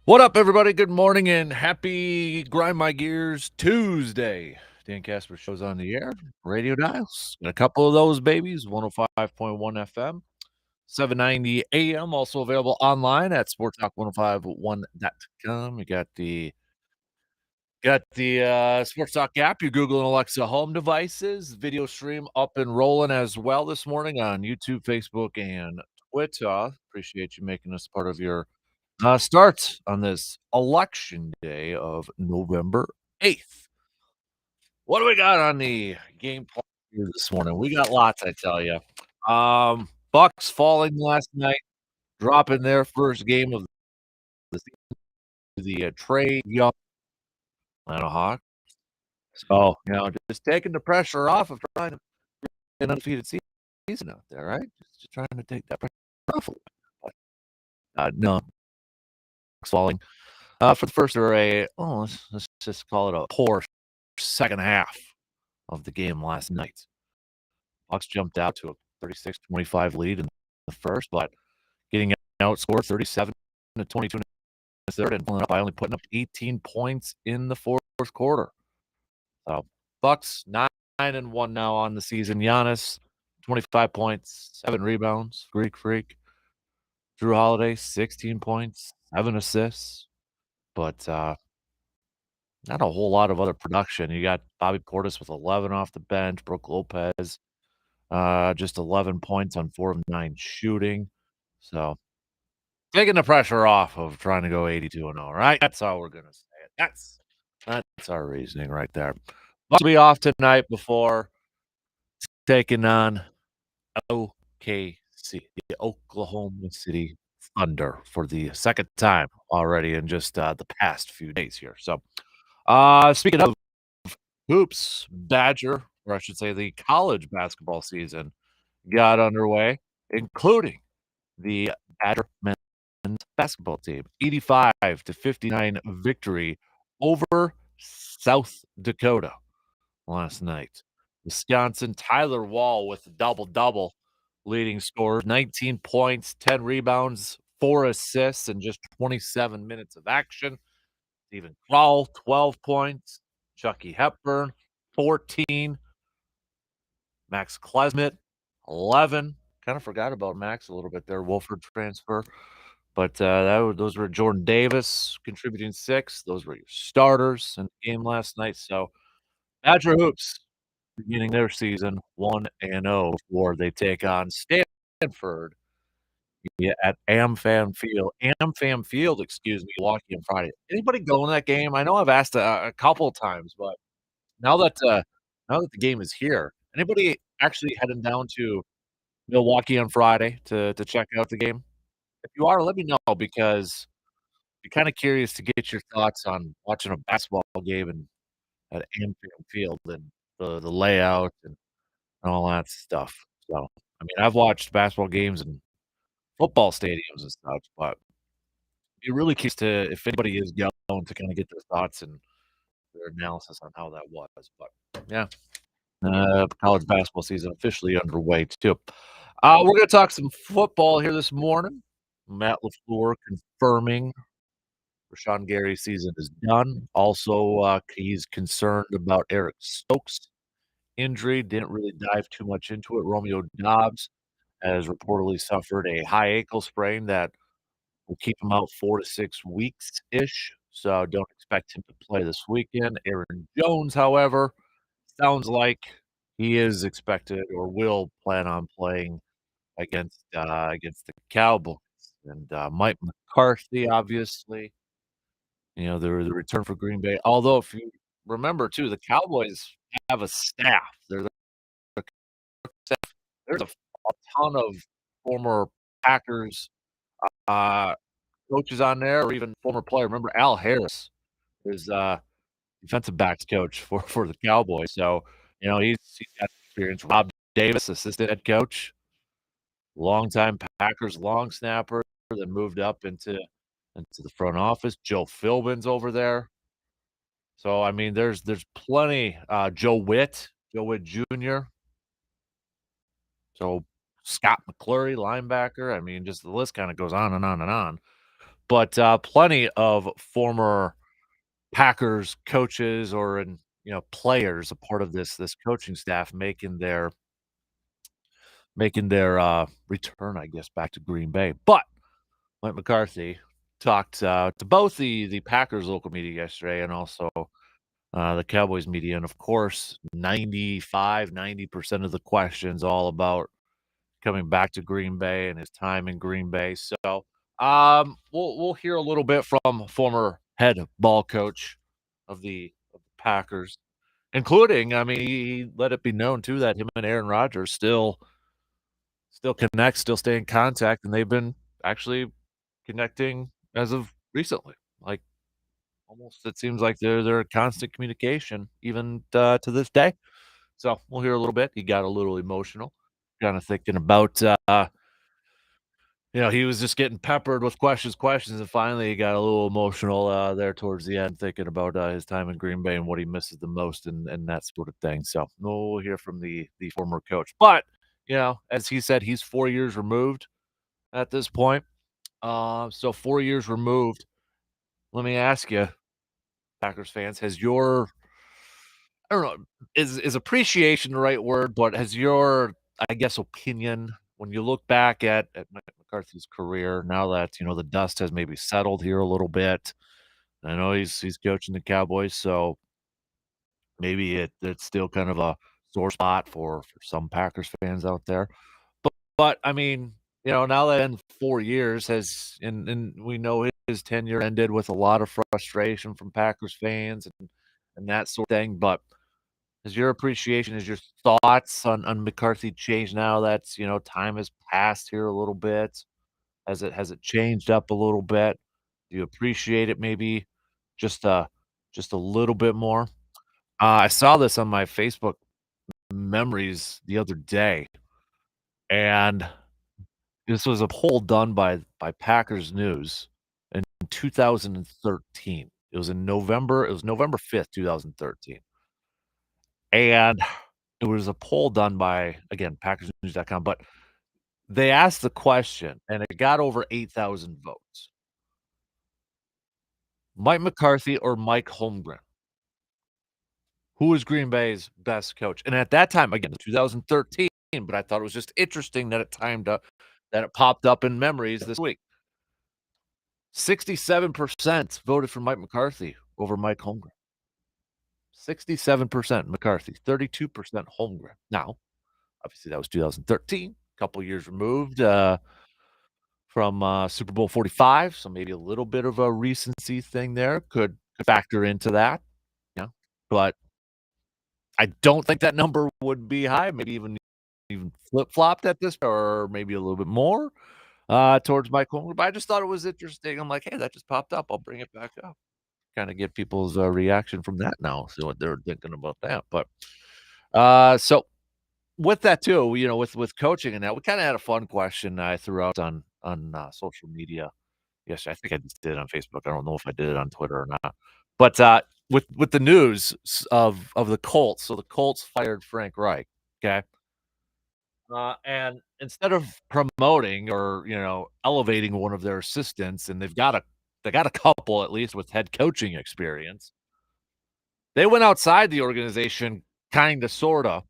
What up, everybody? Good morning and happy Grind My Gears Tuesday. Dan Kasper Show's on the air. Radio dials. Got a couple of those babies. 105.1 FM, 790 AM. Also available online at sportstalk1051.com. You got the Sports Talk app, your Google and Alexa home devices. Video stream up and rolling as well this morning on YouTube, Facebook, and Twitter. Appreciate you making us part of your starts on this election day of November 8th. What do we got on the game plan here this morning? We got lots, I tell you. Bucks falling last night, dropping their first game of the season, the Trey Young Atlanta Hawks. So, just taking the pressure off of trying to get an undefeated season out there, right? Just trying to take that pressure off a little bit. But, no, falling. For the first, let's just call it a poor second half of the game last night. Bucks jumped out to a 36-25 lead in the first, but getting outscored 37-22 in the third, and pulling up by only putting up 18 points in the fourth quarter. So Bucks 9-1 now on the season. Giannis 25 points, 7 rebounds. Greek Freak. Drew Holiday 16 points, 7 assists, but not a whole lot of other production. You got Bobby Portis with 11 off the bench, Brook Lopez, just 11 points on 4 of 9 shooting. So taking the pressure off of trying to go 82-0, right? That's how we're gonna say it. That's our reasoning right there. Bucks will be off tonight before taking on OKC, the Oklahoma City Thunder, for the second time already in just the past few days here. So, speaking of hoops, Badger, or I should say the college basketball season got underway, including the Badger men's basketball team. 85-59 victory over South Dakota last night. Wisconsin, Tyler Wall with a double-double, leading scorers, 19 points, 10 rebounds, 4 assists in just 27 minutes of action. Stephen Crowell, 12 points. Chucky Hepburn, 14. Max Klesmit, 11. Kind of forgot about Max a little bit there, Wolford transfer. But those were Jordan Davis contributing 6. Those were your starters in the game last night. So Badger Hoops beginning their season 1-0 before they take on Stanford at AmFam Field, excuse me, Milwaukee on Friday. Anybody go in that game? I know I've asked a couple of times, but now that the game is here, anybody actually heading down to Milwaukee on Friday to check out the game? If you are, let me know because I'm kinda curious to get your thoughts on watching a basketball game at AmFam Field and the layout and all that stuff. So, I mean, I've watched basketball games in football stadiums and stuff, but be really curious to if anybody is going to kinda get their thoughts and their analysis on how that was, but yeah, college basketball season officially underway too. We're gonna talk some football here this morning. Matt LaFleur confirming Rashawn Gary's season is done. Also, he's concerned about Eric Stokes' injury. Didn't really dive too much into it. Romeo Dobbs has reportedly suffered a high ankle sprain that will keep him out 4 to 6 weeks-ish, so don't expect him to play this weekend. Aaron Jones, however, sounds like he is expected or will plan on playing against the Cowboys. And, Mike McCarthy, obviously, the return for Green Bay. Although if you remember too, the Cowboys have a staff. There's a ton of former Packers, uh, coaches on there or even former player. Remember Al Harris is, defensive backs coach for the Cowboys. So, he's got experience. Rob Davis, assistant head coach, longtime Packers long snapper, then moved up into the front office. Joe Philbin's over there. So, I mean, there's plenty. Joe Witt Jr. So Scott McClurry, linebacker. I mean, just the list kind of goes on and on and on. but, plenty of former Packers coaches or players, a part of this coaching staff making their return, I guess, back to Green Bay. But Mike McCarthy talked, to both the Packers local media yesterday and also, the Cowboys media, and of course, 90% of the questions all about coming back to Green Bay and his time in Green Bay. So, we'll hear a little bit from former head ball coach of the Packers, including, I mean, he let it be known too that him and Aaron Rodgers still connect, still stay in contact, and they've been actually connecting as of recently. Like, almost it seems like they're in constant communication even, to this day. So, we'll hear a little bit. He got a little emotional, kinda thinking about, he was just getting peppered with questions, and finally he got a little emotional, there towards the end, thinking about, his time in Green Bay and what he misses the most and that sort of thing. So, we'll hear from the former coach. But, as he said, he's 4 years removed at this point. So 4 years removed. Let me ask you, Packers fans, has your I don't know, is appreciation the right word? But has your, I guess, opinion when you look back at Mike McCarthy's career now that, the dust has maybe settled here a little bit. I know he's coaching the Cowboys, so maybe it's still kind of a sore spot for some Packers fans out there. But I mean, now that in 4 years has and we know his tenure ended with a lot of frustration from Packers fans and that sort of thing. But has your appreciation, has your thoughts on McCarthy changed now that, time has passed here a little bit? Has it changed up a little bit? Do you appreciate it maybe just just a little bit more? I saw this on my Facebook memories the other day, and this was a poll done by Packers News in 2013. It was November 5th, 2013, and it was a poll done by, again, PackersNews.com, but they asked the question, and it got over 8,000 votes. Mike McCarthy or Mike Holmgren? Who was Green Bay's best coach? And at that time, again, 2013, but I thought it was just interesting that it popped up in memories this week. 67% voted for Mike McCarthy over Mike Holmgren. 67% McCarthy, 32% Holmgren. Now, obviously, that was 2013, a couple years removed, from, Super Bowl 45, so maybe a little bit of a recency thing there could factor into that, yeah, but I don't think that number would be high, maybe even flip-flopped at this or maybe a little bit more, towards Mike Holmgren, but I just thought it was interesting. I'm like, "Hey, that just popped up. I'll bring it back up." Kinda get people's, reaction from that now, see what they're thinking about that, but, so with that too, with coaching and that, we kinda had a fun question I threw out on social media. Yes, I think I just did it on Facebook. I don't know if I did it on Twitter or not. But, with the news of the Colts, so the Colts fired Frank Reich, okay? And instead of promoting or, elevating one of their assistants, and they got a couple at least with head coaching experience, they went outside the organization, kinda, sorta,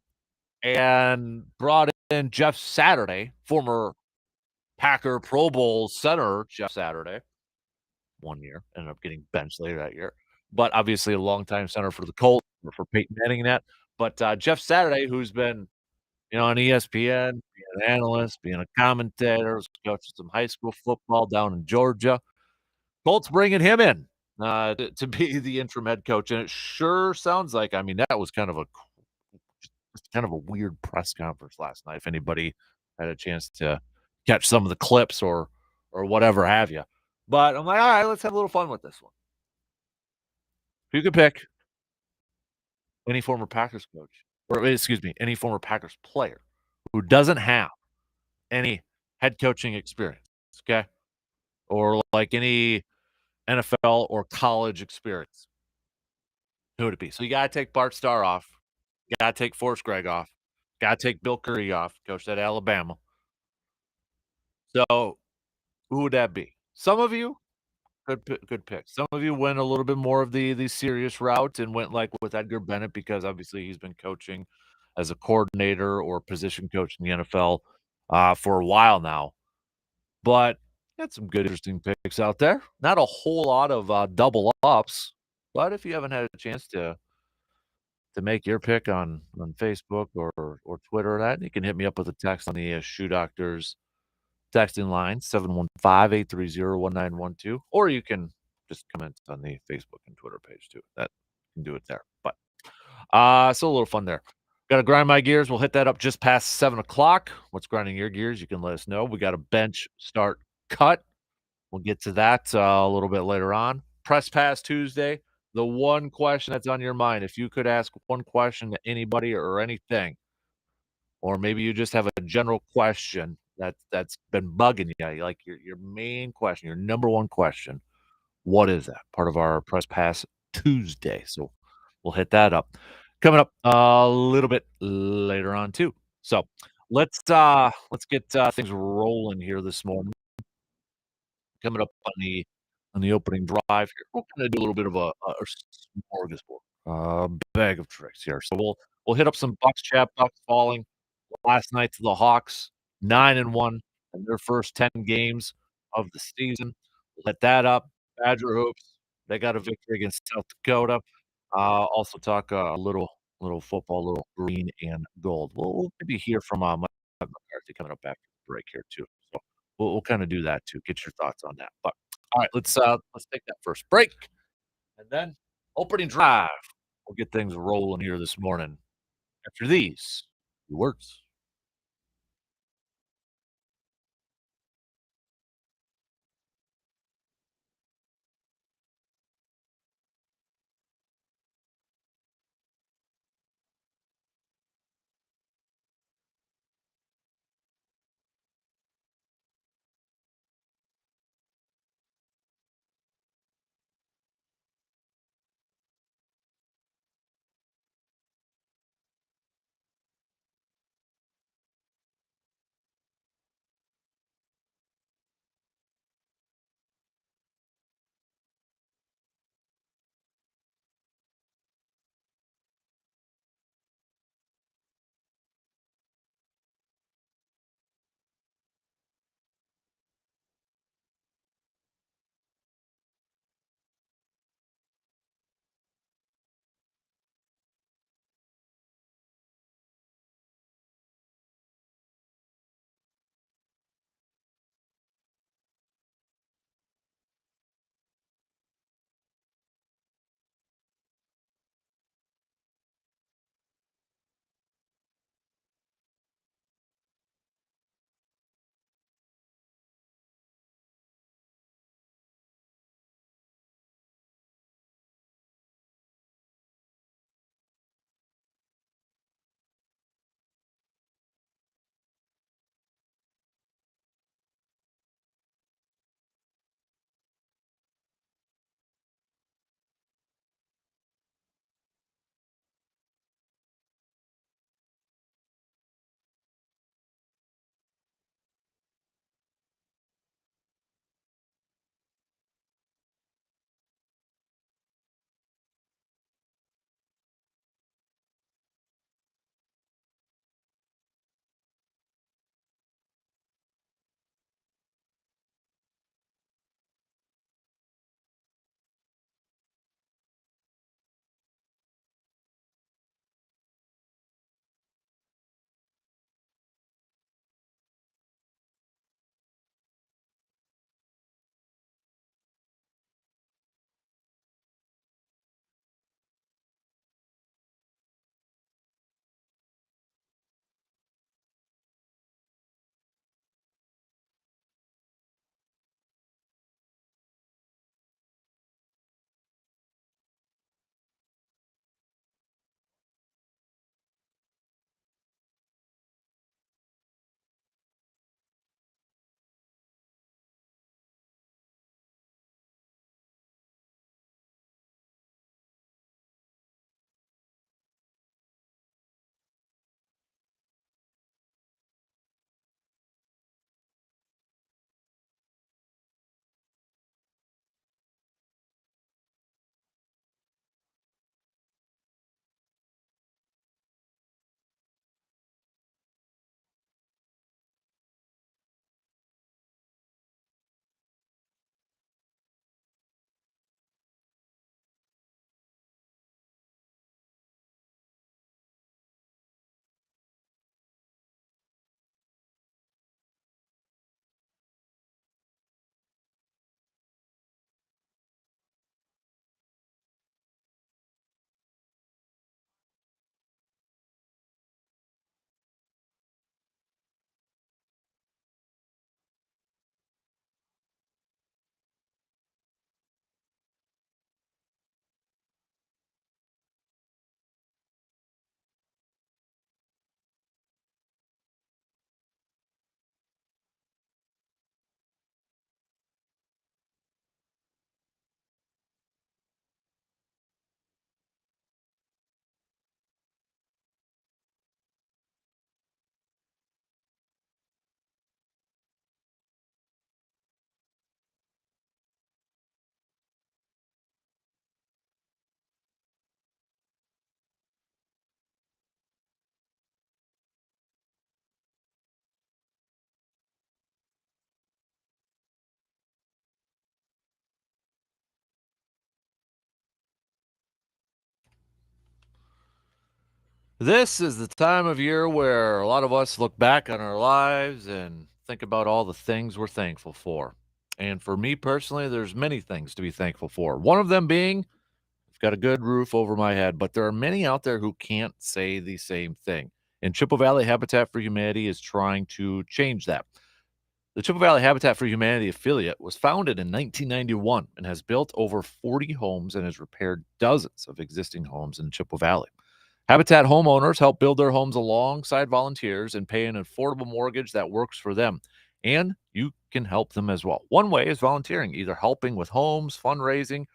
and brought in Jeff Saturday, former Packer Pro Bowl center Jeff Saturday, 1 year, ended up getting benched later that year, but obviously a longtime center for the Colts, for Peyton Manning and that. But, Jeff Saturday, who's been, on ESPN, being an analyst, being a commentator, was coaching some high school football down in Georgia. Colts bringing him in, to be the interim head coach, and it sure sounds like, I mean, that was just kind of a weird press conference last night, if anybody had a chance to catch some of the clips or whatever have you. But I'm like, "All right, let's have a little fun with this one." If you could pick any former Packers coach, or excuse me, any former Packers player who doesn't have any head coaching experience, okay, or like any NFL or college experience, who would it be? So you gotta take Bart Starr off, you gotta take Forrest Gregg off, gotta take Bill Curry off, coached at Alabama. So who would that be? Some of you Good pick. Some of you went a little bit more of the serious route and went, like, with Edgar Bennett because obviously he's been coaching as a coordinator or position coach in the NFL, for a while now. But got some good interesting picks out there. Not a whole lot of, double ups, but if you haven't had a chance to make your pick on Facebook or Twitter or that, you can hit me up with a text on the, Shoe Doctors texting line, 715-830-1912, or you can just comment on the Facebook and Twitter page too. That you can do it there. But, so a little fun there. Gotta grind my gears. We'll hit that up just past 7 o'clock. What's grinding your gears? You can let us know. We got a bench, start, cut. We'll get to that, a little bit later on. Press Pass Tuesday, the one question that's on your mind. If you could ask one question to anybody or anything, or maybe you just have a general question that's been bugging you, like your main question, your number one question, what is that? Part of our Press Pass Tuesday, so we'll hit that up. Coming up a little bit later on too. So, let's get, things rolling here this morning. Coming up on the opening drive here, we're gonna do a little bit of a smorgasbord, bag of tricks here. So we'll hit up some Bucks chat, Bucks falling last night to the Hawks, 9-1 in their first 10 games of the season. Let that up. Badger hoops, they got a victory against South Dakota. Also talk a little football, little green and gold. We'll maybe hear from Mike McCarthy coming up after the break here too. So we'll kind of do that too. Get your thoughts on that. But all right, let's take that first break and then opening drive. We'll get things rolling here this morning after these words. This is the time of year where a lot of us look back on our lives and think about all the things we're thankful for. And for me personally, there's many things to be thankful for. One of them being I've got a good roof over my head, but there are many out there who can't say the same thing. And Chippewa Valley Habitat for Humanity is trying to change that. The Chippewa Valley Habitat for Humanity affiliate was founded in 1991 and has built over 40 homes and has repaired dozens of existing homes in Chippewa Valley. Habitat homeowners help build their homes alongside volunteers and pay an affordable mortgage that works for them. And you can help them as well. One way is volunteering, either helping with homes, fundraising,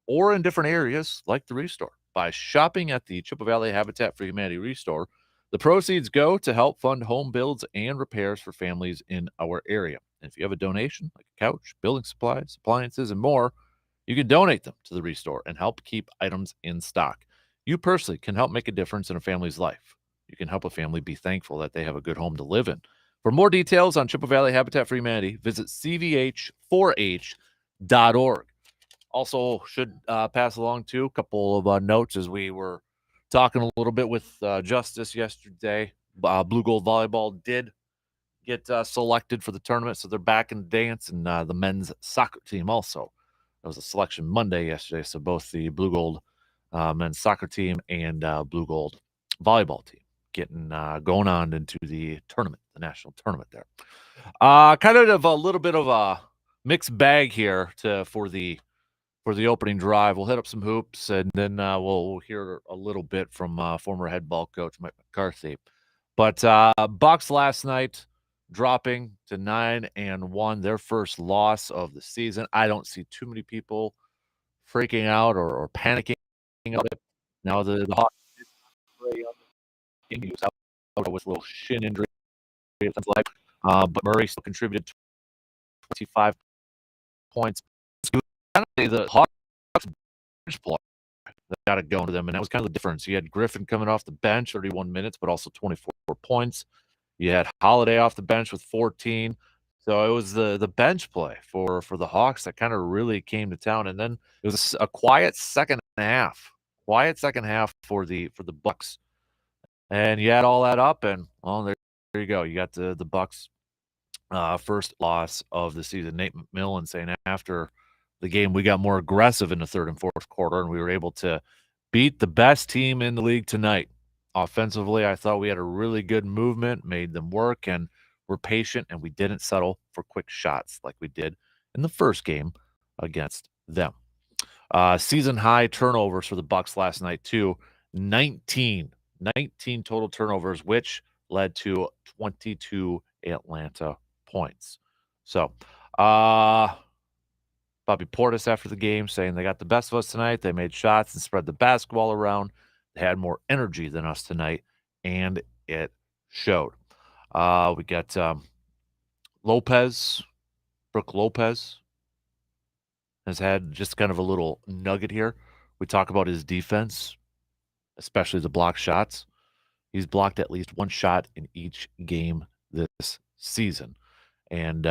or in different areas like the Restore. By shopping at the Chippewa Valley Habitat for Humanity Restore, the proceeds go to help fund home builds and repairs for families in our area. And if you have a donation, like a couch, building supplies, appliances, and more, you can donate them to the Restore and help keep items in stock. You personally can help make a difference in a family's life. You can help a family be thankful that they have a good home to live in. For more details on Chippewa Valley Habitat for Humanity, visit cvh4h.org. Also, should pass along too a couple of notes as we were talking a little bit with Justice yesterday. Blue Gold Volleyball did get selected for the tournament, so they're back in the dance, and the men's soccer team also. It was a selection Monday yesterday, so both the Blue Gold men's soccer team and Blue Gold volleyball team getting going on into the tournament, the national tournament there. Kind of a little bit of a mixed bag here for the opening drive. We'll hit up some hoops, and then we'll hear a little bit from former head ball coach Mike McCarthy. But Bucks last night dropping to 9-1, their first loss of the season. I don't see too many people freaking out or panicking about it. Now the Hawks did play on the game. He was out with a little shin injury, it sounds like. But Murray still contributed 25 points. The Hawks bench play that got it going to them, and that was kind of the difference. You had Griffin coming off the bench, 31 minutes, but also 24 points. You had Holiday off the bench with 14. So it was the bench play for the Hawks that kind of really came to town, and then it was a quiet second half. Quiet second half for the Bucks, and you add all that up, and well, there you go. You got the Bucks first loss of the season. Nate McMillan saying after the game, we got more aggressive in the third and fourth quarter, and we were able to beat the best team in the league tonight. Offensively, I thought we had a really good movement, made them work, and we're patient, and we didn't settle for quick shots like we did in the first game against them. Season high turnovers for the Bucks last night too. 19 total turnovers, which led to 22 Atlanta points. So, Bobby Portis after the game saying they got the best of us tonight. They made shots and spread the basketball around. They had more energy than us tonight, and it showed. We got Brooke Lopez has had just kind of a little nugget here. We talk about his defense, especially the block shots. He's blocked at least one shot in each game this season. And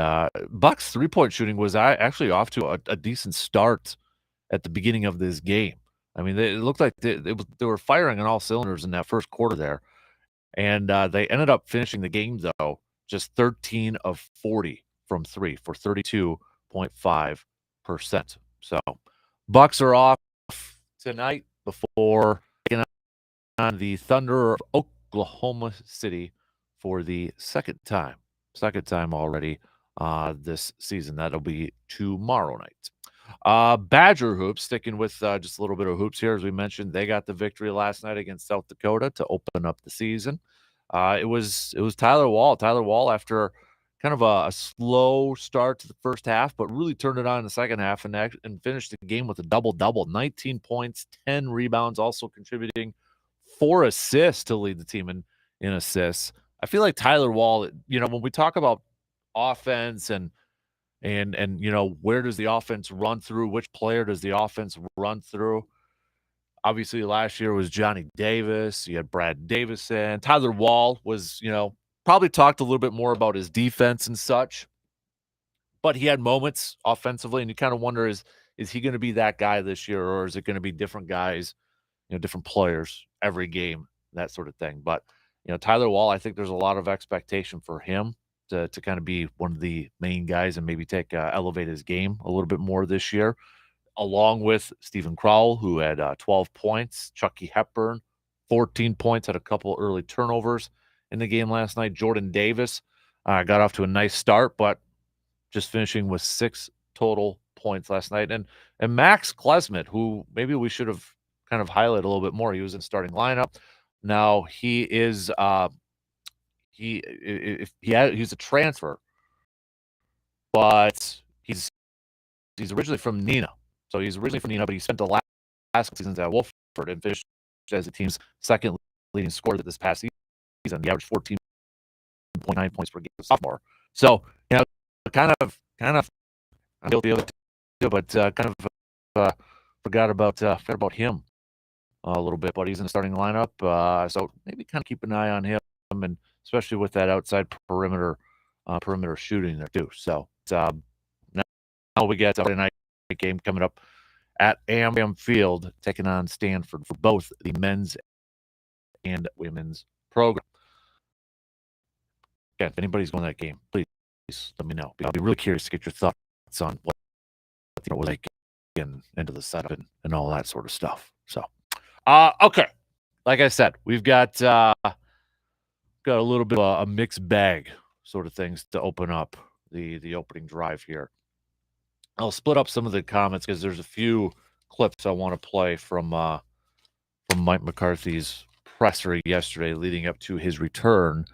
Bucks three-point shooting was actually off to a decent start at the beginning of this game. I mean, it looked like they were firing on all cylinders in that first quarter there. And they ended up finishing the game, though, just 13 of 40 from three for 32.5%. So Bucks are off tonight before taking on the Thunder of Oklahoma City for the second time already this season. That'll be tomorrow night. Badger hoops, sticking with just a little bit of hoops here. As we mentioned, they got the victory last night against South Dakota to open up the season. It was Tyler Wall. Tyler Wall, after kind of a slow start to the first half, but really turned it on in the second half and finished the game with a double-double, 19 points, 10 rebounds, also contributing 4 assists to lead the team in assists. I feel like Tyler Wall, when we talk about offense and where does the offense run through, which player does the offense run through? Obviously, last year was Johnny Davis. You had Brad Davison. Tyler Wall was, probably talked a little bit more about his defense and such, but he had moments offensively, and you kind of wonder, is he going to be that guy this year, or is it going to be different guys, different players every game that sort of thing. But Tyler Wall, I think there's a lot of expectation for him to kind of be one of the main guys and maybe take elevate his game a little bit more this year, along with Stephen Crowell, who had 12 points, Chucky Hepburn, 14 points, had a couple early turnovers in the game last night. Jordan Davis got off to a nice start, but just finishing with 6 total points last night. And Max Klesmit, who maybe we should have kind of highlighted a little bit more. He was in starting lineup. Now he is he's a transfer, but he's originally from Neenah. So he's originally from Neenah, but he spent the last seasons at Wolford and finished as the team's second leading scorer this past season. He averaged 14.9 points per game as a sophomore. So, kind of I'm guilty of it too, but kind of forgot about him a little bit. But he's in the starting lineup, so maybe kind of keep an eye on him, and especially with that outside perimeter shooting there too. So now we get a night game coming up at AmBam Field, taking on Stanford for both the men's and women's program. Yeah, if anybody's going to that game, please let me know. I'll be really curious to get your thoughts on what was like and into the setup and all that sort of stuff. So, okay, like I said, we've got a little bit of a mixed bag sort of things to open up the opening drive here. I'll split up some of the comments because there's a few clips I want to play from Mike McCarthy's presser yesterday leading up to his return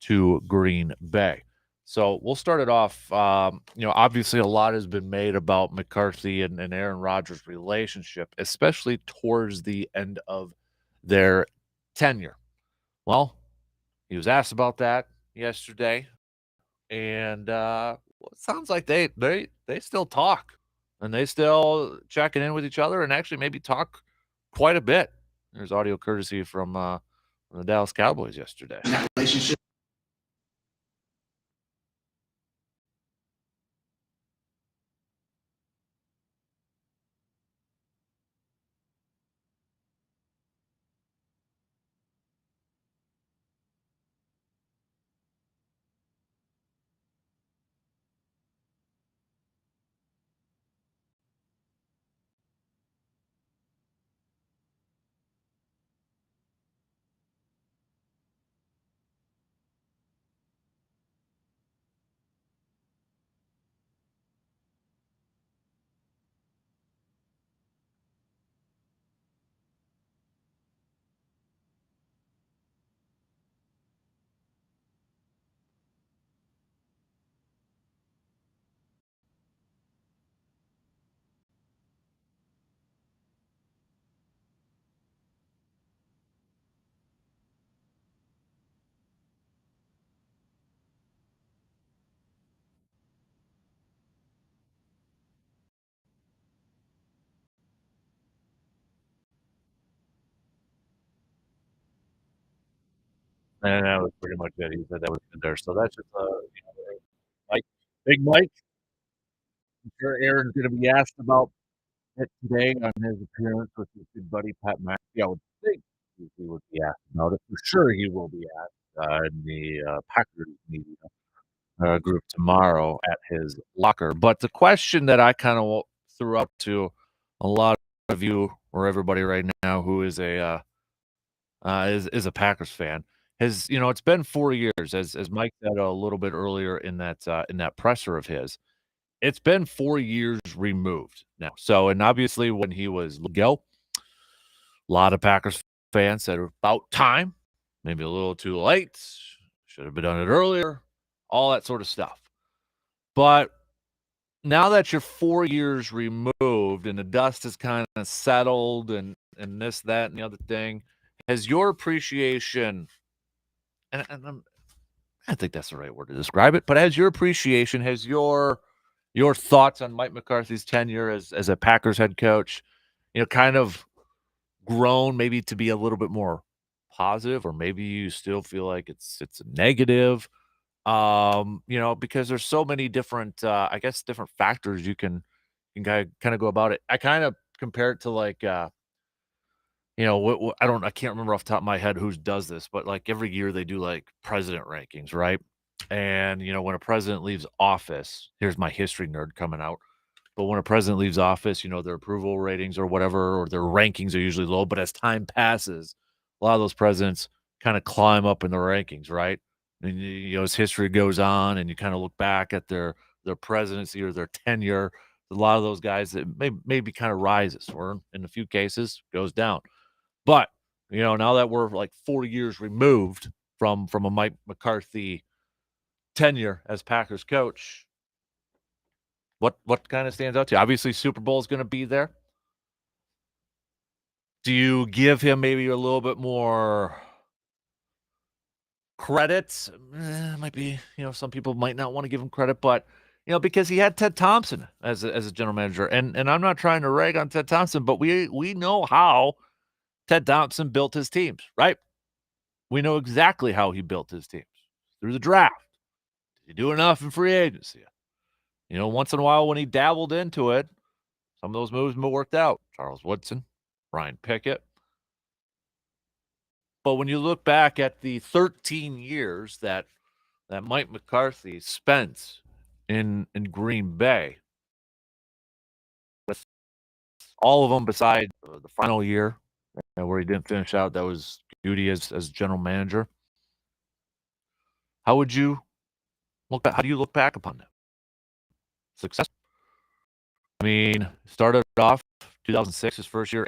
to Green Bay. So we'll start it off. Obviously a lot has been made about McCarthy and Aaron Rodgers' relationship, especially towards the end of their tenure. Well, he was asked about that yesterday, and it sounds like they still talk, and they still checking in with each other, and actually maybe talk quite a bit. There's audio courtesy from the Dallas Cowboys yesterday. That relationship. And that was pretty much it. He said that was good there. So that's just Mike, Big Mike. I'm sure Aaron's going to be asked about it today on his appearance with his good buddy Pat McAfee. I would think he would be asked about it. For sure, he will be asked in the Packers media group tomorrow at his locker. But the question that I kind of threw up to a lot of you or everybody right now who is a Packers fan has it's been 4 years as Mike said a little bit earlier in that presser of his. It's been 4 years removed now. So, and obviously when he was let go, a lot of Packers fans said about time, maybe a little too late, should have been done it earlier, all that sort of stuff. But now that you're 4 years removed and the dust has kind of settled and this, that, and the other thing, has your appreciation, and I think that's the right word to describe it, but has your appreciation, has your thoughts on Mike McCarthy's tenure as a Packers head coach, kind of grown maybe to be a little bit more positive, or maybe you still feel like it's a negative? Because there's so many different, I guess, different factors you can kind of go about it. I kind of compare it to like, I can't remember off the top of my head who does this, but like every year they do like president rankings, right? And when a president leaves office, here's my history nerd coming out. But when a president leaves office, their approval ratings or whatever, or their rankings are usually low. But as time passes, a lot of those presidents kind of climb up in the rankings, right? And as history goes on, and you kind of look back at their presidency or their tenure, a lot of those guys that maybe kind of rises, or in a few cases goes down. But now that we're like 4 years removed from a Mike McCarthy tenure as Packers coach, what kind of stands out to you? Obviously, Super Bowl is going to be there. Do you give him maybe a little bit more credit? Might be, some people might not want to give him credit, but because he had Ted Thompson as a general manager, and I'm not trying to rag on Ted Thompson, but we know how Ted Thompson built his teams, right? We know exactly how he built his teams through the draft. Did he do enough in free agency? Once in a while when he dabbled into it, some of those moves worked out. Charles Woodson, Brian Pickett. But when you look back at the 13 years that Mike McCarthy spent in Green Bay, with all of them beside the final year where he didn't finish out, that was duty as general manager. How would you look back? How do you look back upon that? Success? I mean, started off 2006, his first year,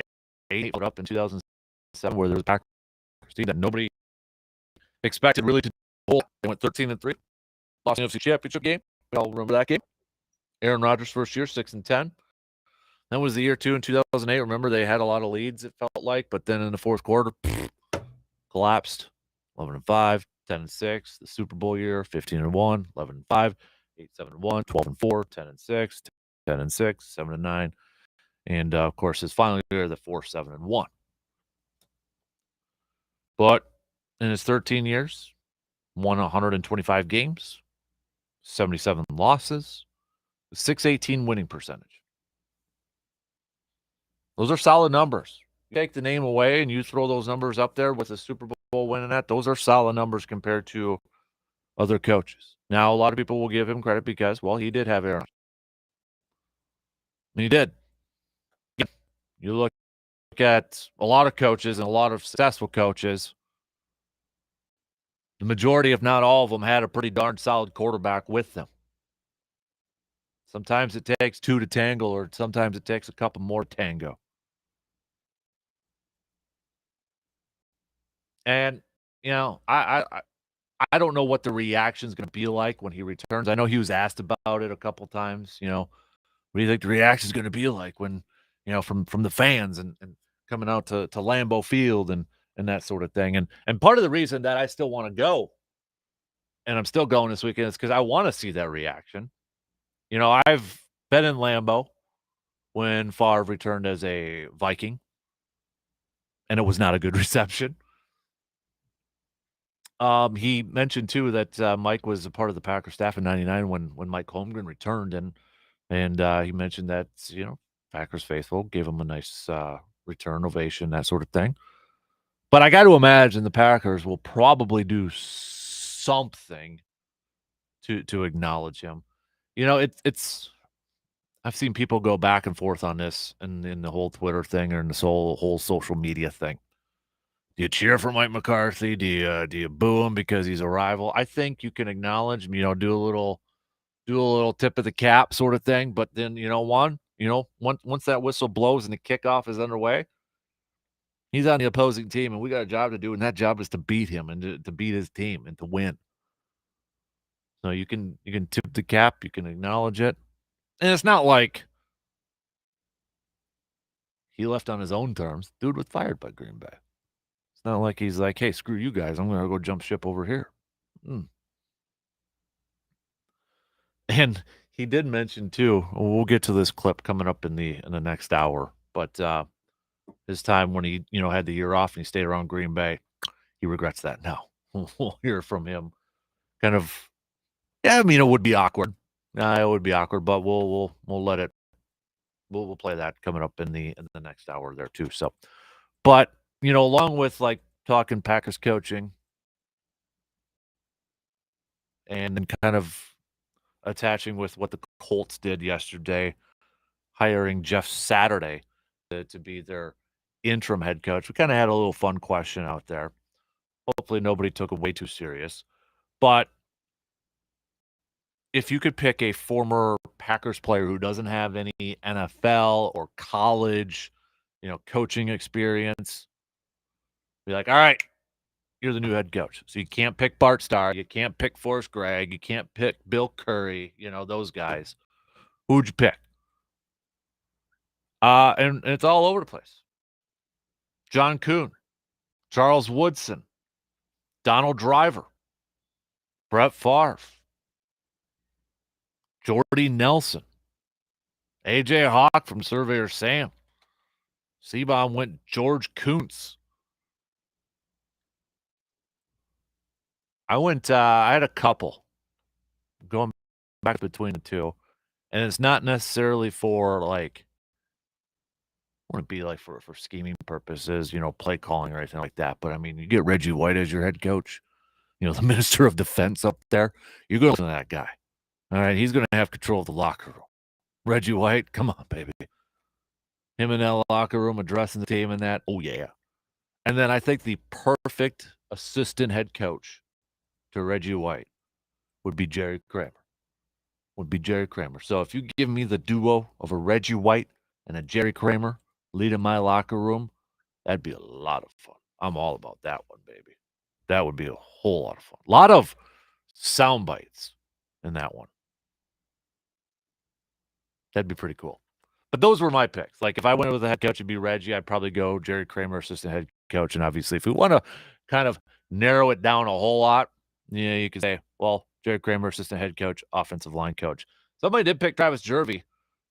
8 put up in 2007, where there was a Packers team that nobody expected really to hold. They went 13-3, lost the NFC Championship game. We all remember that game. Aaron Rodgers' first year, 6-10. That was the year 2 in 2008. Remember, they had a lot of leads, it felt like, but then in the fourth quarter, collapsed. 11-5, 10-6. The Super Bowl year, 15-1, 11-5, 8-7-1, 12-4, 10-6, 10-6, 7-9, and of course his final year, the 4-7-1. But in his 13 years, won 125 games, 77 losses, 618 winning percentage. Those are solid numbers. You take the name away and you throw those numbers up there with a Super Bowl winning that, those are solid numbers compared to other coaches. Now, a lot of people will give him credit because, well, he did have Aaron. And he did. You look at a lot of coaches and a lot of successful coaches, the majority, if not all of them, had a pretty darn solid quarterback with them. Sometimes it takes two to tangle, or sometimes it takes a couple more to tango. And, I don't know what the reaction is going to be like when he returns. I know he was asked about it a couple times. What do you think the reaction is going to be like when, from the fans and coming out to Lambeau Field and that sort of thing. And part of the reason that I still want to go, and I'm still going this weekend, is because I want to see that reaction. I've been in Lambeau when Favre returned as a Viking, and it was not a good reception. He mentioned too that Mike was a part of the Packers staff in '99 when Mike Holmgren returned, and he mentioned that Packers faithful gave him a nice return ovation, that sort of thing. But I got to imagine the Packers will probably do something to acknowledge him. It's I've seen people go back and forth on this and in the whole Twitter thing or in this whole social media thing. Do you cheer for Mike McCarthy? Do you boo him because he's a rival? I think you can acknowledge him, do a little tip of the cap sort of thing. But then, once that whistle blows and the kickoff is underway, he's on the opposing team, and we got a job to do, and that job is to beat him and to beat his team and to win. So you can tip the cap, you can acknowledge it, and it's not like he left on his own terms. Dude was fired by Green Bay. It's not like he's like, hey, screw you guys, I'm going to go jump ship over here. And he did mention too, we'll get to this clip coming up in the next hour, but his time when he, had the year off and he stayed around Green Bay, he regrets that now. We'll hear from him. Kind of, yeah, I mean, it would be awkward. It would be awkward, but we'll let it. We'll play that coming up in the next hour there too. So, but along with, like, talking Packers coaching and then kind of attaching with what the Colts did yesterday, hiring Jeff Saturday to be their interim head coach. We kinda had a little fun question out there. Hopefully, nobody took it way too serious. But if you could pick a former Packers player who doesn't have any NFL or college, coaching experience, be like, "All right, you're the new head coach." So you can't pick Bart Starr, you can't pick Forrest Gregg, you can't pick Bill Curry, those guys. Who'd you pick? And it's all over the place. John Kuhn, Charles Woodson, Donald Driver, Brett Favre, Jordy Nelson, AJ Hawk from Surveyor Sam. Seabaum went George Koontz. I had a couple going back between the two. And it's not necessarily for like, wouldn't be like for scheming purposes, play calling or anything like that. But I mean, you get Reggie White as your head coach, the minister of defense up there. You're going to listen to that guy. All right. He's going to have control of the locker room. Reggie White, come on, baby. Him in that locker room addressing the team and that. Oh, yeah. And then I think the perfect assistant head coach to Reggie White would be Jerry Kramer. So if you give me the duo of a Reggie White and a Jerry Kramer leading my locker room, that'd be a lot of fun. I'm all about that one, baby. That would be a whole lot of fun. A lot of sound bites in that one. That'd be pretty cool. But those were my picks. Like if I went with a head coach, it'd be Reggie. I'd probably go Jerry Kramer, assistant head coach. And obviously, if we want to kind of narrow it down a whole lot, you could say, well, Jerry Kramer, assistant head coach, offensive line coach. Somebody did pick Travis Jervey.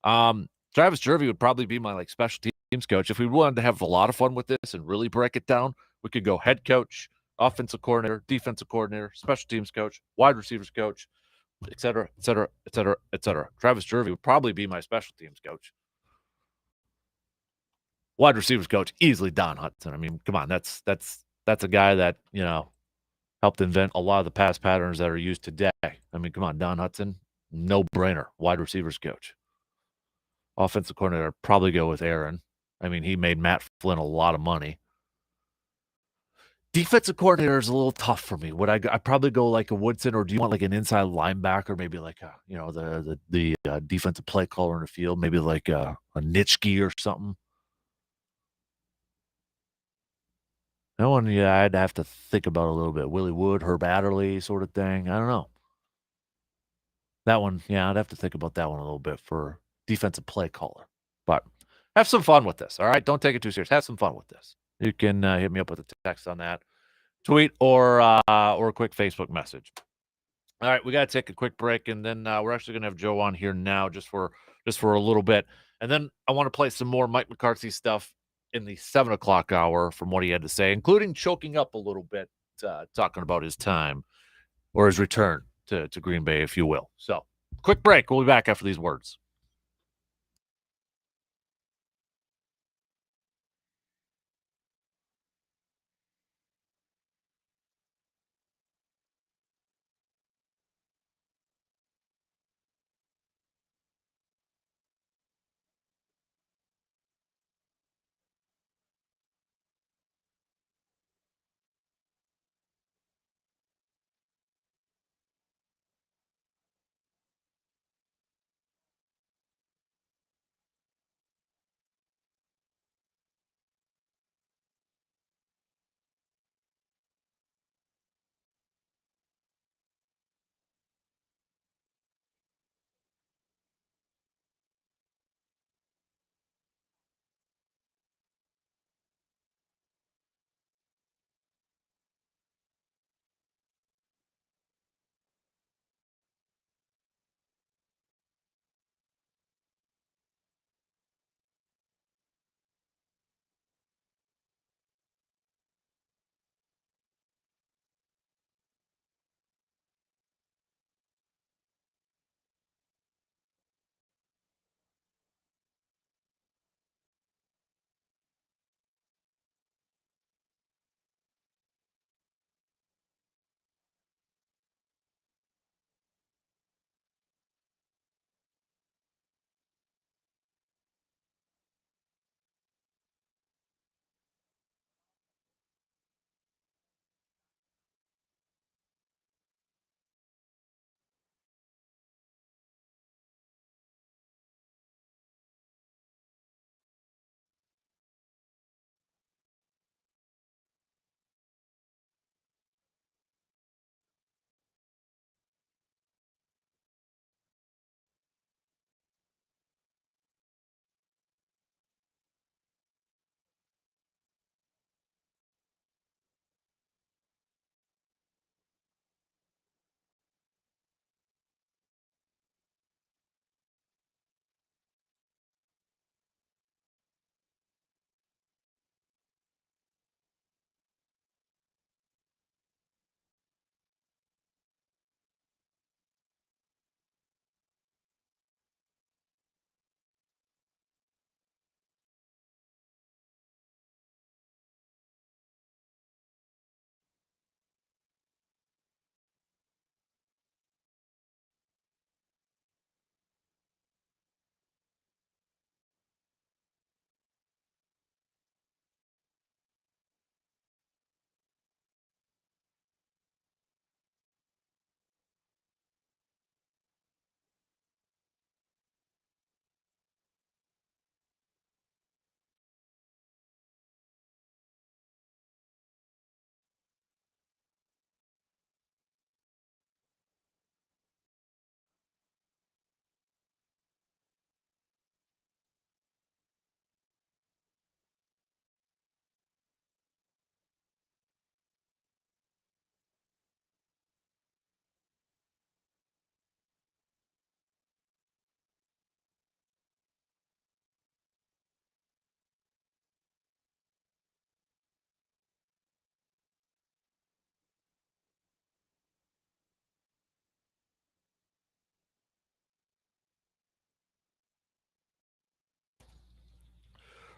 Travis Jervey would probably be my like special teams coach. If we wanted to have a lot of fun with this and really break it down, we could go head coach, offensive coordinator, defensive coordinator, special teams coach, wide receivers coach, et cetera, et cetera, et cetera, et cetera. Travis Jervey would probably be my special teams coach. Wide receivers coach, easily Don Hudson. I mean, come on, that's a guy that, helped invent a lot of the pass patterns that are used today. I mean, come on, Don Hudson, no brainer. Wide receivers coach. Offensive coordinator, probably go with Aaron. I mean, he made Matt Flynn a lot of money. Defensive coordinator is a little tough for me. Would I probably go like a Woodson, or do you want like an inside linebacker, maybe like a, the defensive play caller in the field, maybe like a Nitschke or something? That one, yeah, I'd have to think about a little bit. Willie Wood, Herb Adderley sort of thing. I don't know. That one, yeah, I'd have to think about that one a little bit for defensive play caller. But have some fun with this, all right? Don't take it too serious. Have some fun with this. You can hit me up with a text on that, tweet, or a quick Facebook message. All right, we got to take a quick break, and then we're actually going to have Joe on here now just for a little bit, and then I want to play some more Mike McCarthy stuff in the 7 o'clock hour from what he had to say, including choking up a little bit, talking about his time or his return to Green Bay, if you will. So, quick break. We'll be back after these words.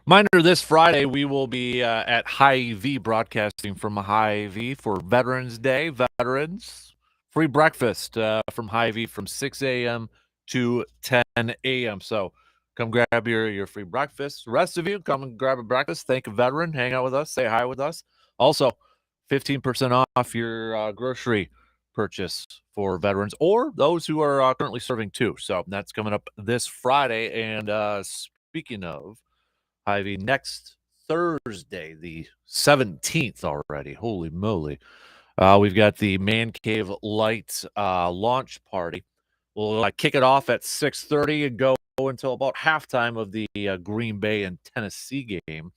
Reminder this Friday, we will be at Hy-Vee broadcasting from Hy-Vee for Veterans Day. Veterans, free breakfast from Hy-Vee from 6 a.m. to 10 a.m. So come grab your free breakfast. The rest of you, come and grab a breakfast. Thank a veteran. Hang out with us. Say hi with us. Also, 15% off your grocery purchase for veterans or those who are currently serving too. So that's coming up this Friday. And speaking of Ivy, next Thursday, the 17th already. Holy moly. We've got the Man Cave Light launch party. We'll kick it off at 6:30 and go until about halftime of the Green Bay and Tennessee game.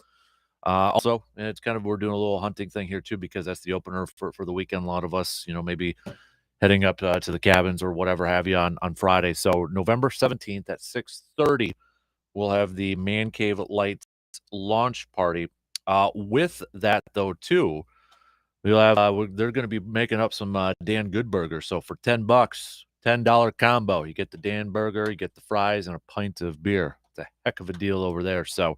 Also, and it's kind of we're doing a little hunting thing here too because that's the opener for the weekend. A lot of us, maybe heading up to the cabins or whatever have you on Friday. So November 17th at 6:30, we'll have the Man Cave Lights launch party. With that though, too, we'll have they're going to be making up some Dan Good burgers. So for $10, $10 combo, you get the Dan burger, you get the fries, and a pint of beer. It's a heck of a deal over there. So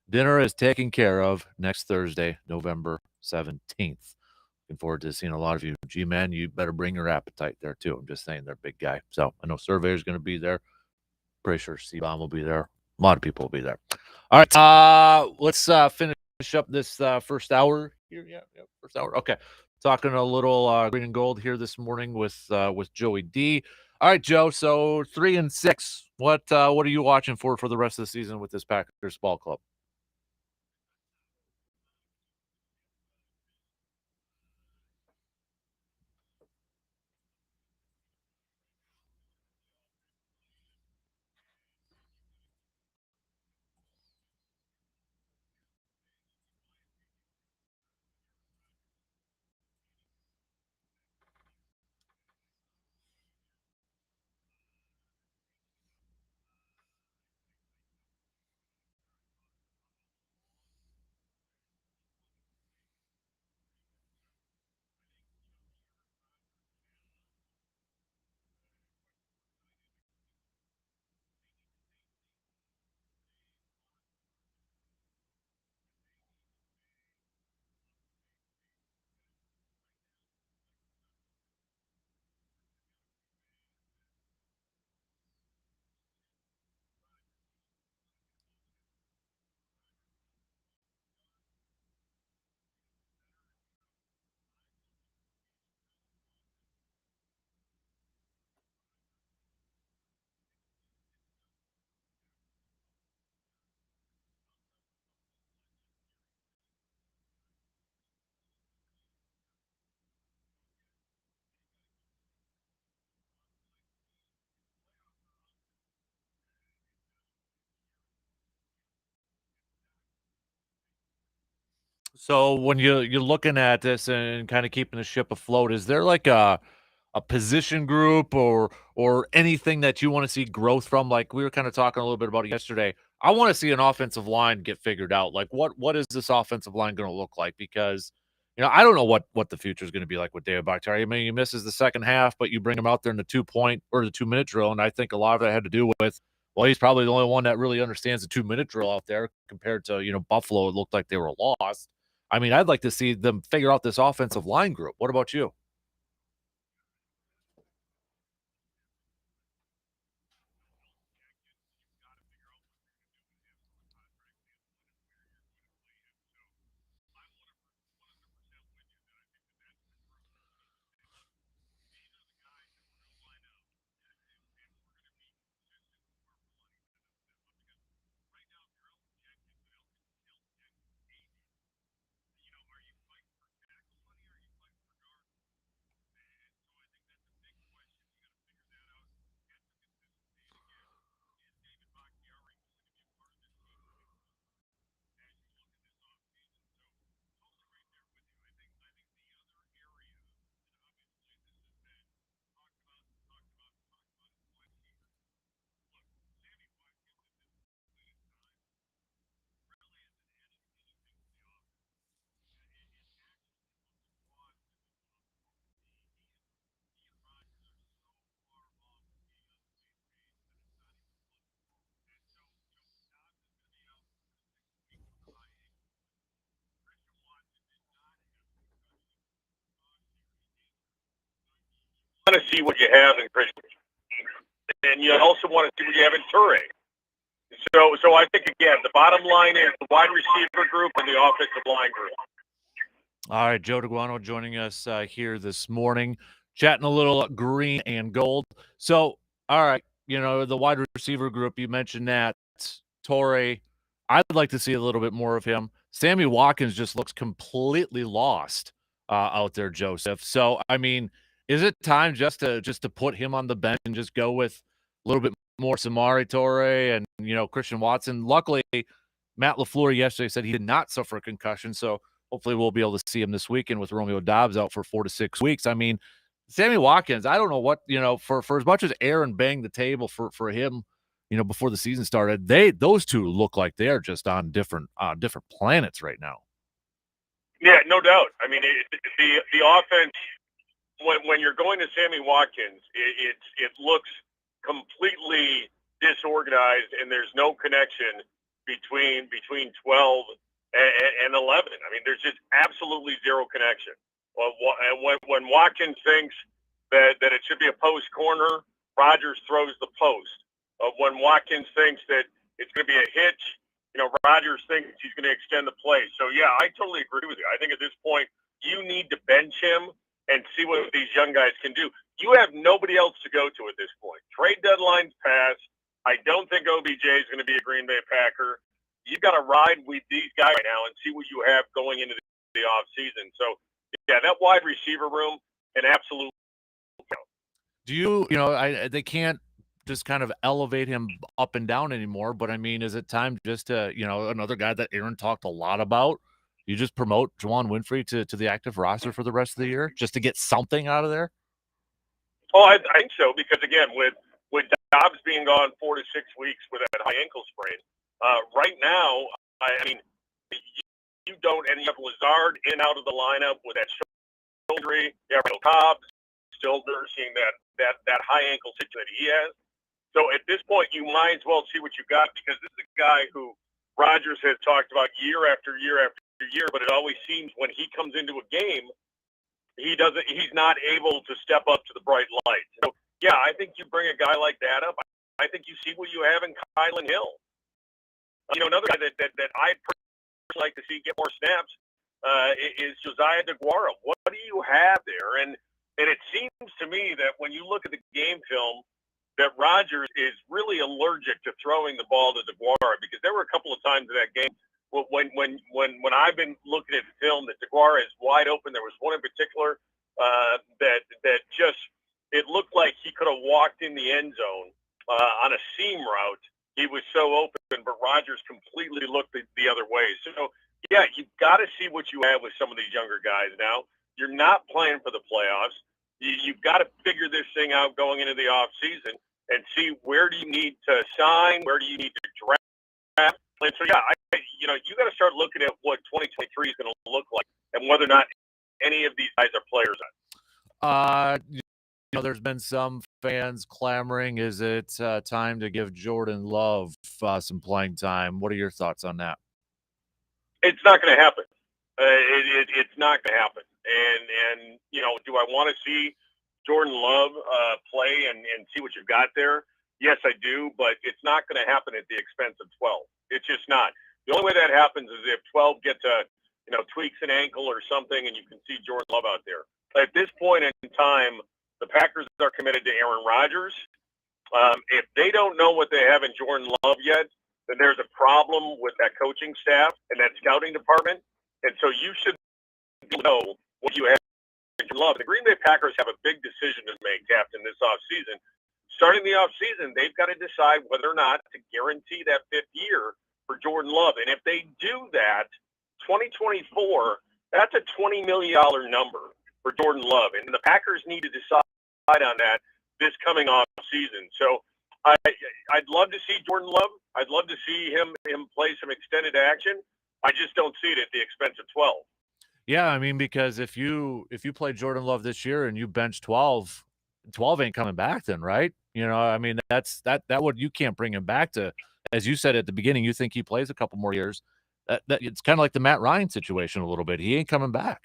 dinner is taken care of next Thursday, November 17th. Looking forward to seeing a lot of you. G-Man, you better bring your appetite there too. I'm just saying they're a big guy. So I know Surveyor's going to be there. Pretty sure C-Bomb will be there. A lot of people will be there. All right, let's finish up this first hour here. Yeah, first hour. Okay, talking a little green and gold here this morning with Joey D. All right, Joe. So 3-6. What are you watching for the rest of the season with this Packers ball club? So when you're looking at this and kind of keeping the ship afloat, is there like a position group or anything that you want to see growth from? Like we were kind of talking a little bit about it yesterday. I want to see an offensive line get figured out. Like what is this offensive line going to look like? Because I don't know what the future is going to be like with David Bakhtiari. I mean, he misses the second half, but you bring him out there in the 2 point or the 2 minute drill, and I think a lot of that had to do with well, he's probably the only one that really understands the 2 minute drill out there compared to Buffalo. It looked like they were lost. I mean, I'd like to see them figure out this offensive line group. What about you? to see what you have in Christian, and you also want to see what you have in Toure. So I think again, the bottom line is the wide receiver group and the offensive line group. All right, Joe DeGuano joining us here this morning, chatting a little green and gold. So, all right, the wide receiver group, you mentioned that. Torrey, I'd like to see a little bit more of him. Sammy Watkins just looks completely lost out there, Joseph. So, I mean, is it time just to put him on the bench and just go with a little bit more Samari Torrey and, Christian Watson? Luckily, Matt LaFleur yesterday said he did not suffer a concussion, so hopefully we'll be able to see him this weekend with Romeo Doubs out for 4 to 6 weeks. I mean, Sammy Watkins, I don't know what, for as much as Aaron banged the table for him, before the season started, those two look like they are just on different planets right now. Yeah, no doubt. I mean, the offense, when you're going to Sammy Watkins, it looks completely disorganized, and there's no connection between 12 and 11. I mean, there's just absolutely zero connection. When Watkins thinks that it should be a post corner, Rodgers throws the post. When Watkins thinks that it's going to be a hitch, Rodgers thinks he's going to extend the play. So, yeah, I totally agree with you. I think at this point you need to bench him and see what these young guys can do. You have nobody else to go to at this point. Trade deadline's passed. I don't think OBJ is going to be a Green Bay Packer. You've got to ride with these guys right now and see what you have going into the offseason. So, yeah, that wide receiver room, an absolute count. Do you, they can't just kind of elevate him up and down anymore, but I mean, is it time just to, another guy that Aaron talked a lot about, you just promote Juwan Winfrey to the active roster for the rest of the year just to get something out of there? Oh, I think so, because again, with Dobbs being gone 4 to 6 weeks with that high ankle sprain, right now, I mean, you don't, and you have Lazard in out of the lineup with that shoulder injury. You have Cobb still nursing that high ankle situation that he has. So at this point, you might as well see what you got, because this is a guy who Rodgers has talked about year after year after year, but it always seems when he comes into a game, he's not able to step up to the bright light. So yeah, I think you bring a guy like that up. I think you see what you have in Kylan Hill. Another guy that I'd personally like to see get more snaps is Josiah DeGuara. What do you have there? And it seems to me that when you look at the game film, that Rodgers is really allergic to throwing the ball to DeGuara, because there were a couple of times in that game when I've been looking at film that DeGuara is wide open. There was one in particular that just, it looked like he could have walked in the end zone on a seam route. He was so open, but Rodgers completely looked the other way. So, yeah, you've got to see what you have with some of these younger guys now. You're not playing for the playoffs. You've got to figure this thing out going into the offseason and see where do you need to sign, where do you need to draft. And so, yeah, you got to start looking at what 2023 is going to look like and whether or not any of these guys are players. There's been some fans clamoring, is it time to give Jordan Love some playing time? What are your thoughts on that? It's not going to happen. It's not going to happen. And do I want to see Jordan Love play and see what you've got there? Yes, I do, but it's not going to happen at the expense of 12. It's just not. The only way that happens is if 12 gets tweaks an ankle or something, and you can see Jordan Love out there. At this point in time, the Packers are committed to Aaron Rodgers. If they don't know what they have in Jordan Love yet, then there's a problem with that coaching staff and that scouting department. And so you should know what you have in Jordan Love. The Green Bay Packers have a big decision to make, Captain, this offseason. Starting the offseason, they've got to decide whether or not to guarantee that 5th year for Jordan Love. And if they do that, 2024, that's a $20 million number for Jordan Love. And the Packers need to decide on that this coming off season. So I'd love to see Jordan Love. I'd love to see him play some extended action. I just don't see it at the expense of 12. Yeah, I mean, because if you play Jordan Love this year and you bench 12 ain't coming back then, right? I mean, that's what you can't bring him back to. As you said at the beginning, you think he plays a couple more years. That it's kind of like the Matt Ryan situation a little bit. He ain't coming back.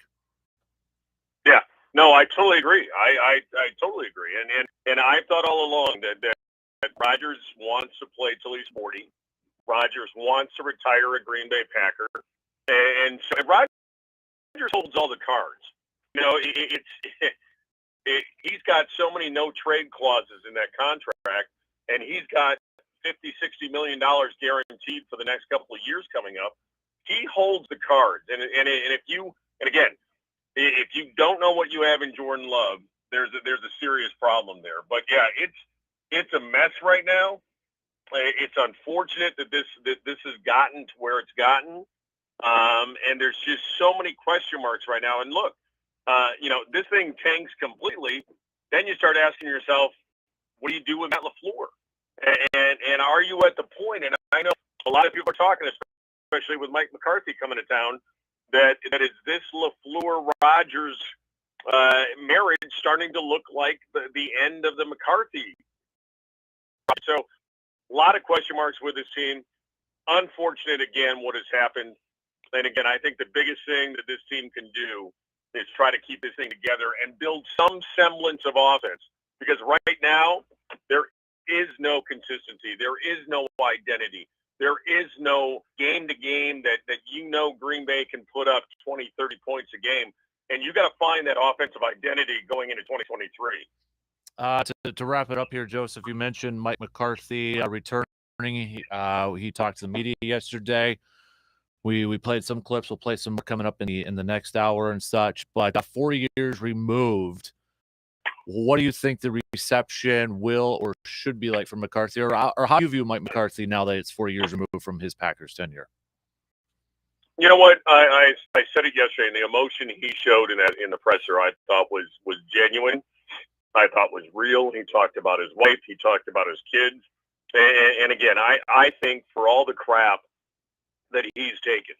Yeah, No, I totally agree. I totally agree. And I've thought all along that Rodgers wants to play till he's 40. Rodgers wants to retire a Green Bay Packer, and so Rodgers holds all the cards. You know, he's got so many no trade clauses in that contract, and he's got $50-60 million guaranteed for the next couple of years coming up. He holds the cards, and if you don't know what you have in Jordan Love, there's a serious problem there. But yeah, it's a mess right now. It's unfortunate that this has gotten to where it's gotten, and there's just so many question marks right now. And look, this thing tanks completely. Then you start asking yourself, what do you do with Matt LaFleur? And are you at the point? And I know a lot of people are talking, especially with Mike McCarthy coming to town, that is this LaFleur Rodgers marriage starting to look like the end of the McCarthy. So a lot of question marks with this team. Unfortunate, again, what has happened. And again, I think the biggest thing that this team can do is try to keep this thing together and build some semblance of offense. Because right now, there is no consistency. There is no identity. There is no game-to-game that Green Bay can put up 20, 30 points a game. And you got to find that offensive identity going into 2023. To wrap it up here, Joseph, you mentioned Mike McCarthy returning. He talked to the media yesterday. We played some clips. We'll play some coming up in the next hour and such. But 4 years removed, what do you think the reception will or should be like from McCarthy, or how do you view Mike McCarthy now that it's 4 years removed from his Packers tenure? You know what? I said it yesterday, and the emotion he showed in the presser, I thought was genuine. I thought was real. He talked about his wife. He talked about his kids. And again, I think for all the crap that he's taken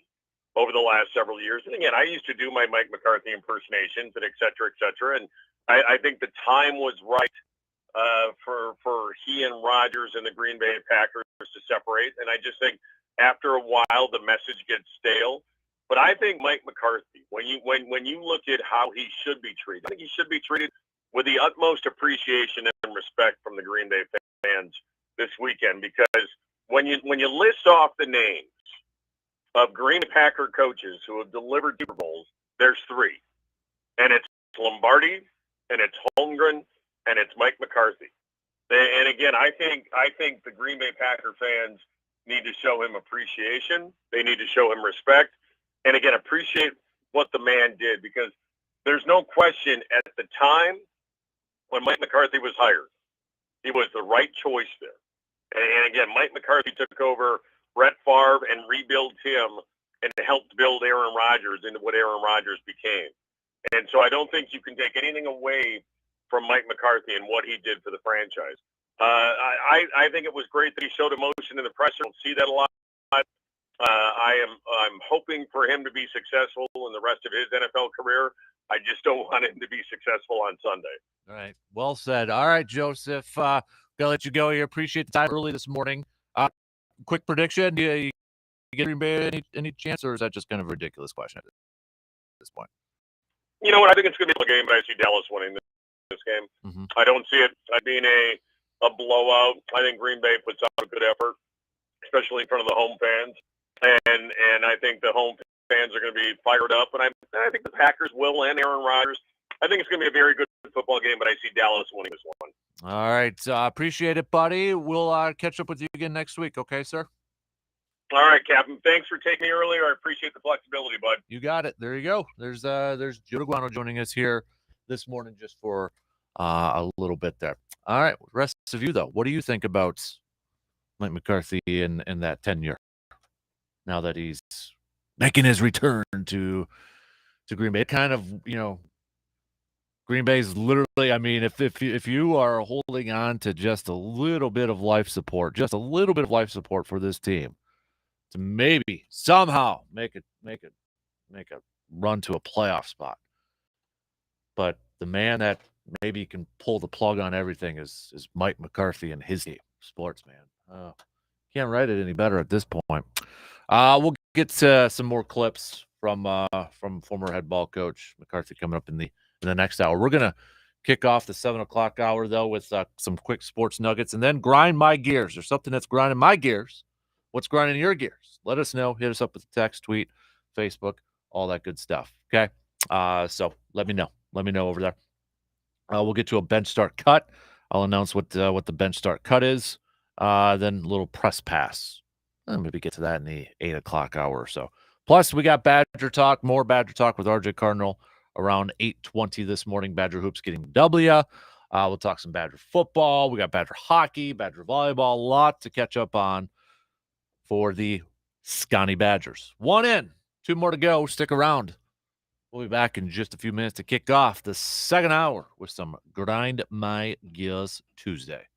over the last several years, and again, I used to do my Mike McCarthy impersonations and et cetera, and I think the time was right for he and Rodgers and the Green Bay Packers to separate. And I just think after a while, the message gets stale. But I think Mike McCarthy, when you look at how he should be treated, I think he should be treated with the utmost appreciation and respect from the Green Bay fans this weekend, because when you list off the names of Green Packer coaches who have delivered Super Bowls, there's three, and it's Lombardi, and it's Holmgren, and it's Mike McCarthy. And again, I think the Green Bay Packer fans need to show him appreciation. They need to show him respect, and again, appreciate what the man did, because there's no question at the time when Mike McCarthy was hired, he was the right choice there. And again, Mike McCarthy took over Brett Favre and rebuilt him and helped build Aaron Rodgers into what Aaron Rodgers became. And so I don't think you can take anything away from Mike McCarthy and what he did for the franchise. I think it was great that he showed emotion in the press. I don't see that a lot. I'm hoping for him to be successful in the rest of his NFL career. I just don't want him to be successful on Sunday. All right. Well said. All right, Joseph. Gonna let you go here. Appreciate the time early this morning. Quick prediction. Do you get Green Bay any chance, or is that just kind of a ridiculous question at this point? You know what? I think it's going to be a game, but I see Dallas winning this game. Mm-hmm. I don't see it being a blowout. I think Green Bay puts out a good effort, especially in front of the home fans. And I think the home fans are going to be fired up. And I think the Packers will, and Aaron Rodgers. I think it's going to be a very good football game, but I see Dallas winning this one. All right. Appreciate it, buddy. We'll catch up with you again next week. Okay, sir? All right, Captain. Thanks for taking me earlier. I appreciate the flexibility, bud. You got it. There you go. There's Joe DeGuano joining us here this morning just for a little bit there. All right. Rest of you, though, what do you think about Mike McCarthy in that tenure now that he's making his return to Green Bay? It kind of, Green Bay's literally, I mean, if you are holding on to just a little bit of life support for this team to maybe somehow make a run to a playoff spot. But the man that maybe can pull the plug on everything is Mike McCarthy and his team, sports, man. Can't write it any better at this point. We'll get to some more clips from former head ball coach McCarthy coming up in the in the next hour. We're going to kick off the 7 o'clock hour, though, with some quick sports nuggets and then grind my gears. There's something that's grinding my gears. What's grinding your gears? Let us know. Hit us up with a text, tweet, Facebook, all that good stuff. Okay? So let me know. Let me know over there. We'll get to a bench start cut. I'll announce what the bench start cut is. Then a little press pass. Maybe get to that in the 8 o'clock hour or so. Plus, we got Badger Talk, more Badger Talk with RJ Cardinal around 8:20 this morning. Badger Hoops getting W. We'll talk some Badger football. We got Badger hockey, Badger volleyball, a lot to catch up on for the Scotty Badgers. 1 in, 2 more to go. Stick around. We'll be back in just a few minutes to kick off the second hour with some Grind My Gears Tuesday.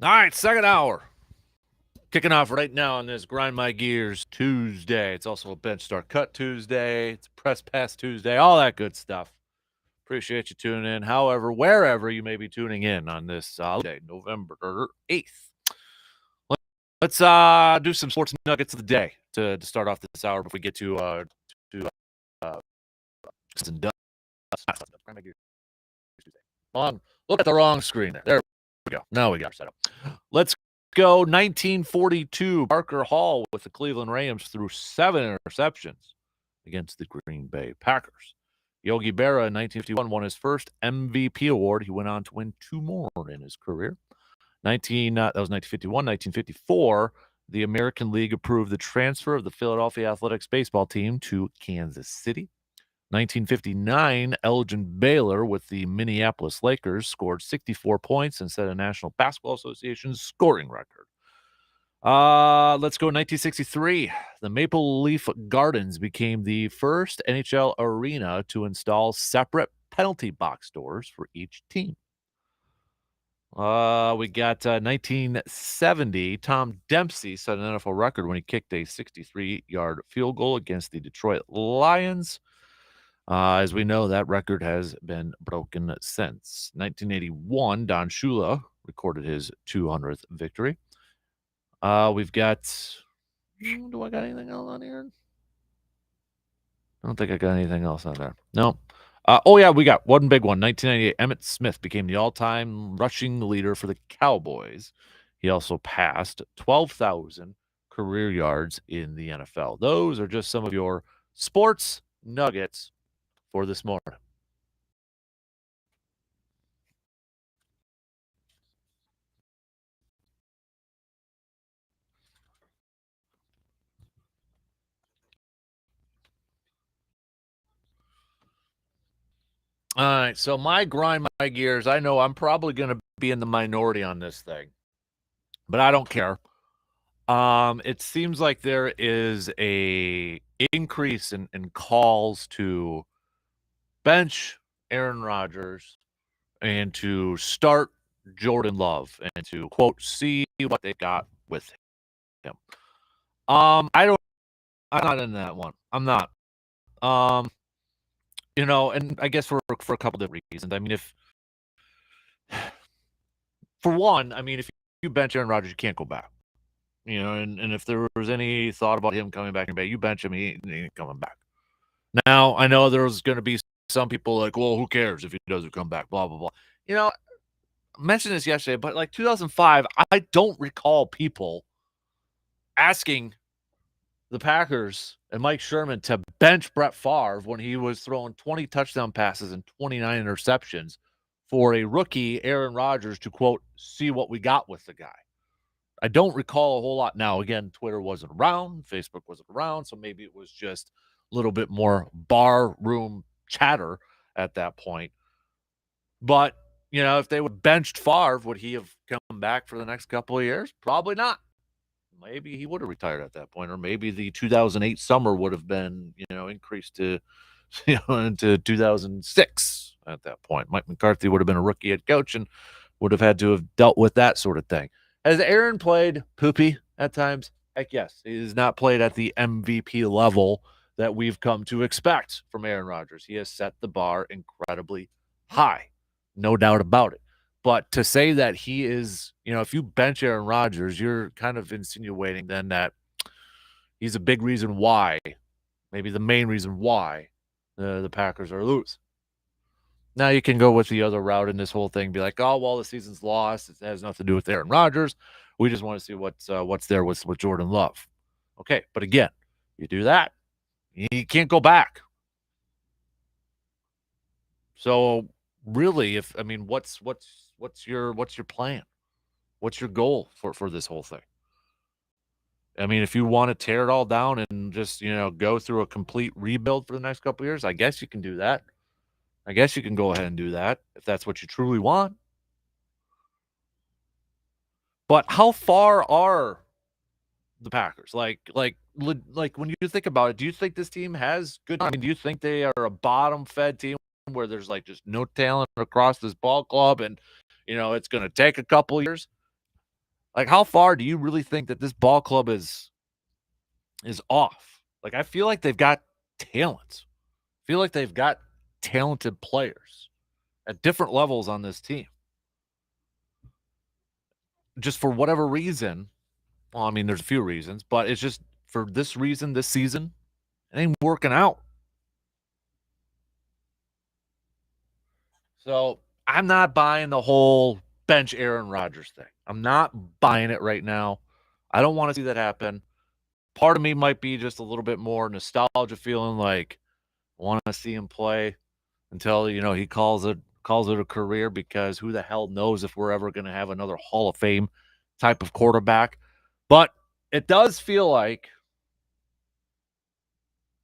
All right, second hour. Kicking off right now on this Grind My Gears Tuesday. It's also a Bench Start Cut Tuesday. It's Press Pass Tuesday, all that good stuff. Appreciate you tuning in. However, wherever you may be tuning in on this day, November 8th. Let's do some sports nuggets of the day to start off this hour before we get to look at the wrong screen there. There we go. Now we got set up. Let's go 1942. Parker Hall with the Cleveland Rams threw 7 interceptions against the Green Bay Packers. Yogi Berra in 1951 won his first MVP award. He went on to win 2 more in his career. That was 1951. 1954, the American League approved the transfer of the Philadelphia Athletics baseball team to Kansas City. 1959, Elgin Baylor with the Minneapolis Lakers scored 64 points and set a National Basketball Association's scoring record. Let's go 1963. The Maple Leaf Gardens became the first NHL arena to install separate penalty box doors for each team. We got 1970. Tom Dempsey set an NFL record when he kicked a 63-yard field goal against the Detroit Lions. As we know, that record has been broken since. 1981, Don Shula recorded his 200th victory. We've got... Do I got anything else on here? I don't think I got anything else on there. No. We got one big one. 1998, Emmitt Smith became the all-time rushing leader for the Cowboys. He also passed 12,000 career yards in the NFL. Those are just some of your sports nuggets for this morning. All right, so my grind my gears, I know I'm probably going to be in the minority on this thing, but I don't care. It seems like there is a increase in calls to bench Aaron Rodgers and to start Jordan Love and to quote see what they got with him. I'm not in that one. I'm not. And I guess for a couple different reasons. I mean, if you bench Aaron Rodgers, you can't go back. And if there was any thought about him coming back in Bay, you bench him, he ain't coming back. Now, I know there's going to be some people like, well, who cares if he doesn't come back, blah, blah, blah. I mentioned this yesterday, but like 2005, I don't recall people asking the Packers and Mike Sherman to bench Brett Favre when he was throwing 20 touchdown passes and 29 interceptions for a rookie, Aaron Rodgers, to, quote, see what we got with the guy. I don't recall a whole lot. Now, again, Twitter wasn't around, Facebook wasn't around, so maybe it was just a little bit more bar room chatter at that point. But, if they would benched Favre, would he have come back for the next couple of years? Probably not. Maybe he would have retired at that point, or maybe the 2008 summer would have been, increased to, into 2006 at that point. Mike McCarthy would have been a rookie head coach and would have had to have dealt with that sort of thing. Has Aaron played poopy at times? Heck yes. He has not played at the MVP level that we've come to expect from Aaron Rodgers. He has set the bar incredibly high, no doubt about it. But to say that he is, if you bench Aaron Rodgers, you're kind of insinuating then that he's a big reason why, maybe the main reason why the Packers are losing. Now you can go with the other route in this whole thing, be like, oh, well, the season's lost. It has nothing to do with Aaron Rodgers. We just want to see what's there with Jordan Love. Okay, but again, you do that, you can't go back. So really, what's your plan? What's your goal for this whole thing? I mean, if you want to tear it all down and just, go through a complete rebuild for the next couple of years, I guess you can do that. I guess you can go ahead and do that if that's what you truly want. But how far are the Packers? Like when you think about it, do you think this team has good? I mean, do you think they are a bottom-fed team where there's like just no talent across this ball club, and it's going to take a couple years? Like, how far do you really think that this ball club is off? Like, I feel like they've got talent. I feel like they've got talented players at different levels on this team. Just for whatever reason, well, I mean, there's a few reasons, but it's just for this reason, this season, it ain't working out. So I'm not buying the whole bench Aaron Rodgers thing. I'm not buying it right now. I don't want to see that happen. Part of me might be just a little bit more nostalgia, feeling like I want to see him play until he calls it a career, because who the hell knows if we're ever going to have another Hall of Fame type of quarterback. But it does feel like,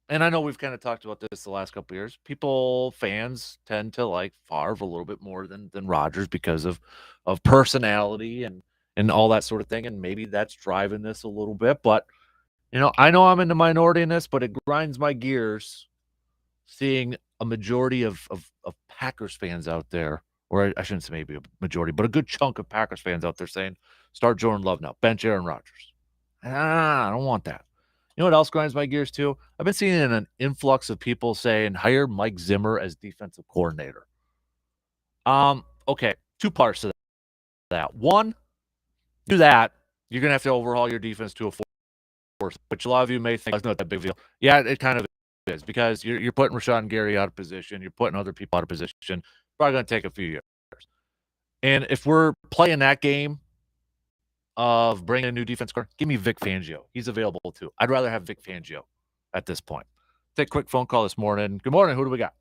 and I know we've kind of talked about this the last couple of years, fans tend to like Favre a little bit more than Rodgers because of personality and all that sort of thing, and maybe that's driving this a little bit. But I know I'm in the minority in this, but it grinds my gears seeing a majority of Packers fans out there, or I shouldn't say maybe a majority, but a good chunk of Packers fans out there saying, start Jordan Love now, bench Aaron Rodgers. I don't want that. You know what else grinds my gears too? I've been seeing an influx of people saying, hire Mike Zimmer as defensive coordinator. Okay, two parts to that. One, do that, you're going to have to overhaul your defense to a fourth, which a lot of you may think that's not that big of a deal. Yeah, it kind of is, because you're putting Rashawn and Gary out of position. You're putting other people out of position. Probably going to take a few years. And if we're playing that game of bringing a new defense coordinator, give me Vic Fangio. He's available too. I'd rather have Vic Fangio at this point. Take a quick phone call this morning. Good morning. Who do we got?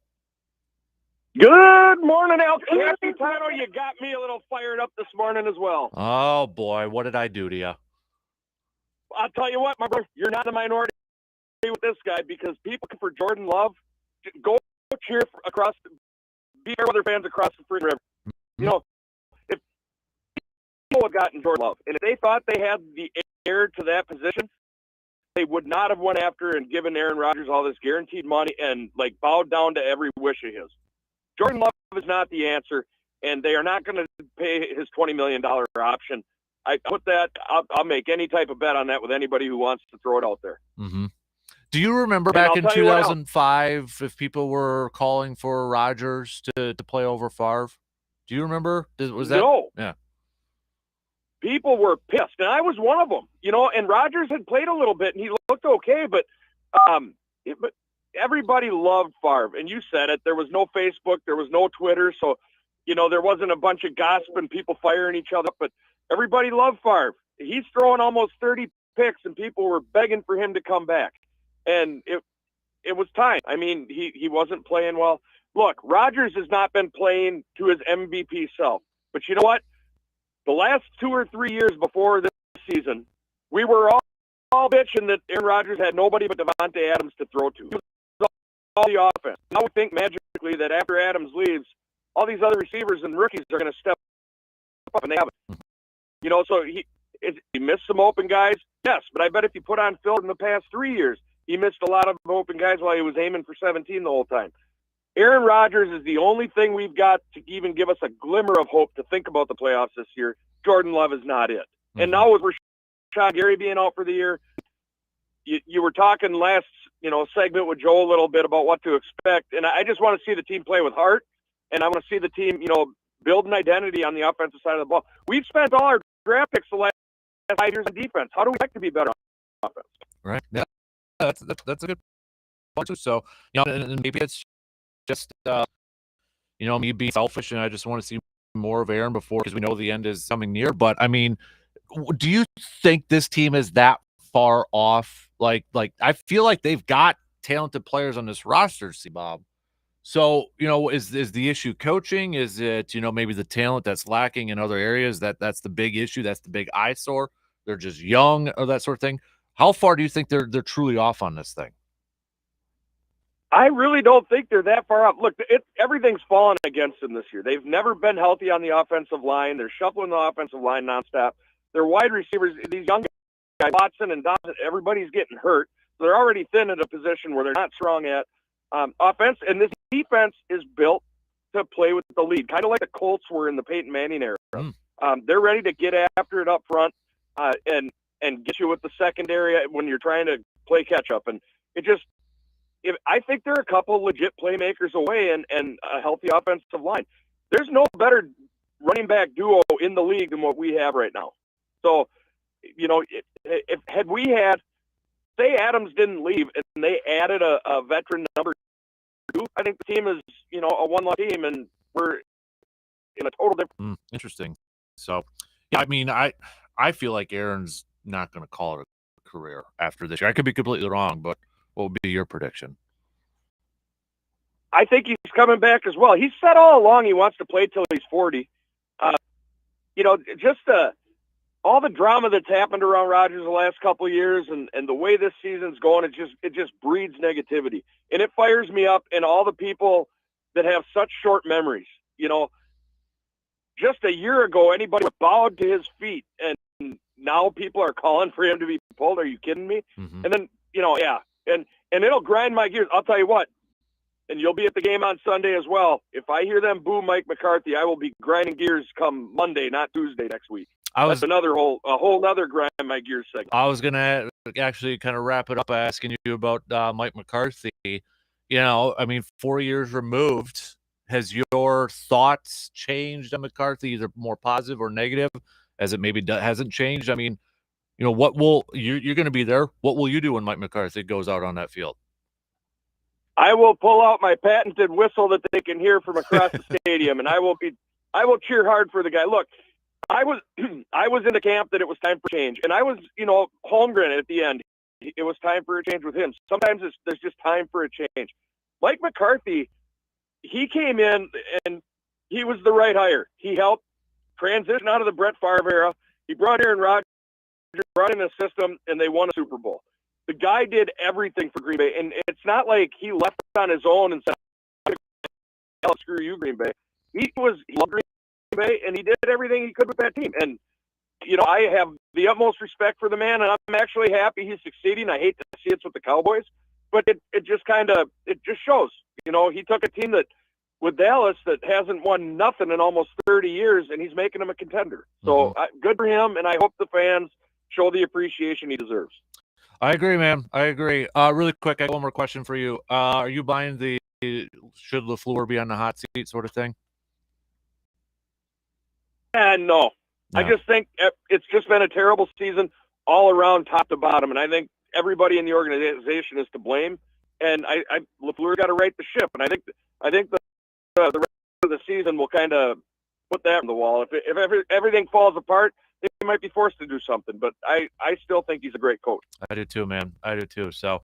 Good morning, El Capitano. You got me a little fired up this morning as well. Oh, boy. What did I do to you? I'll tell you what, my brother, you're not the minority with this guy, because people for Jordan Love, go cheer across, be other fans across the freaking river. You know, if people had gotten Jordan Love, and if they thought they had the heir to that position, they would not have went after and given Aaron Rodgers all this guaranteed money and like bowed down to every wish of his. Jordan Love is not the answer, and they are not going to pay his $20 million option. I put that. I'll make any type of bet on that with anybody who wants to throw it out there. Mm-hmm. Do you remember back in 2005 if people were calling for Rodgers to play over Favre? Do you remember? Was that? No. Yeah. People were pissed, and I was one of them. And Rodgers had played a little bit, and he looked okay, but everybody loved Favre, and you said it. There was no Facebook, there was no Twitter, so there wasn't a bunch of gossip and people firing each other up, but everybody loved Favre. He's throwing almost 30 picks, and people were begging for him to come back. And it was time. I mean, he wasn't playing well. Look, Rodgers has not been playing to his MVP self. But you know what? The last 2 or 3 years before this season, we were all bitching that Aaron Rodgers had nobody but Devontae Adams to throw to. It was all the offense. Now we think magically that after Adams leaves, all these other receivers and rookies are going to step up, and they haven't. So he missed some open guys, yes, but I bet if you put on film in the past 3 years, he missed a lot of open guys while he was aiming for 17 the whole time. Aaron Rodgers is the only thing we've got to even give us a glimmer of hope to think about the playoffs this year. Jordan Love is not it. Mm-hmm. And now with Rashawn Gary being out for the year, you were talking last segment with Joe a little bit about what to expect, and I just want to see the team play with heart, and I want to see the team build an identity on the offensive side of the ball. We've spent all our draft picks the last 5 years on defense. How do we expect to be better on offense? Right. Yeah. That's a good point too. So, and maybe it's just me being selfish, and I just want to see more of Aaron before, because we know the end is coming near. But I mean, do you think this team is that far off? Like I feel like they've got talented players on this roster, see, Bob. So, is the issue coaching? Is it, maybe the talent that's lacking in other areas? That's the big issue. That's the big eyesore. They're just young, or that sort of thing. How far do you think they're truly off on this thing? I really don't think they're that far off. Look, everything's fallen against them this year. They've never been healthy on the offensive line. They're shuffling the offensive line nonstop. Their wide receivers, these young guys, Watson and Dawson, everybody's getting hurt. So they're already thin at a position where they're not strong at offense. And this defense is built to play with the lead, kind of like the Colts were in the Peyton Manning era. They're ready to get after it up front and get you with the secondary when you're trying to play catch up. And it just, I think they're a couple legit playmakers away and a healthy offensive line. There's no better running back duo in the league than what we have right now. So, if had we had, say Adams didn't leave and they added a veteran number 2, I think the team is, a one-loss team, and we're in a total different. Interesting. So, yeah, I mean, I feel like Aaron's not going to call it a career after this year. I could be completely wrong, but what would be your prediction? I think he's coming back as well. He said all along he wants to play till he's 40. Just all the drama that's happened around Rodgers the last couple of years and the way this season's going, it just breeds negativity. And it fires me up, and all the people that have such short memories. Just a year ago, anybody bowed to his feet, and now people are calling for him to be pulled. Are you kidding me? Mm-hmm. And then, yeah. And it'll grind my gears. I'll tell you what, and you'll be at the game on Sunday as well. If I hear them boo Mike McCarthy, I will be grinding gears come Monday, not Tuesday next week. That's a whole nother grind my gears segment. I was going to actually kind of wrap it up by asking you about Mike McCarthy. I mean, 4 years removed, has your thoughts changed on McCarthy, either more positive or negative, as it maybe hasn't changed? I mean, what will you're going to be there? What will you do when Mike McCarthy goes out on that field? I will pull out my patented whistle that they can hear from across the stadium, and I will cheer hard for the guy. Look, I was in the camp that it was time for change, and I was, Holmgren at the end. It was time for a change with him. Sometimes there's just time for a change. Mike McCarthy, he came in and he was the right hire. He helped transition out of the Brett Favre era. He brought Aaron Rodgers, brought in a system, and they won a Super Bowl. The guy did everything for Green Bay, and it's not like he left on his own and said, "Screw you, Green Bay." He loved Green Bay, and he did everything he could with that team. And I have the utmost respect for the man, and I'm actually happy he's succeeding. I hate to see it's with the Cowboys, but it just shows. He took a team that with Dallas that hasn't won nothing in almost 30 years, and he's making them a contender. So good for him, and I hope the fans show the appreciation he deserves. I agree, man. I agree. Really quick, I got one more question for you. Are you buying the should LaFleur be on the hot seat sort of thing? No. I just think it's just been a terrible season all around, top to bottom, and I think everybody in the organization is to blame. And LaFleur got to right the ship, and I think the rest of the season will kind of put that on the wall. If everything falls apart, they might be forced to do something. But I still think he's a great coach. I do too, man. I do too. So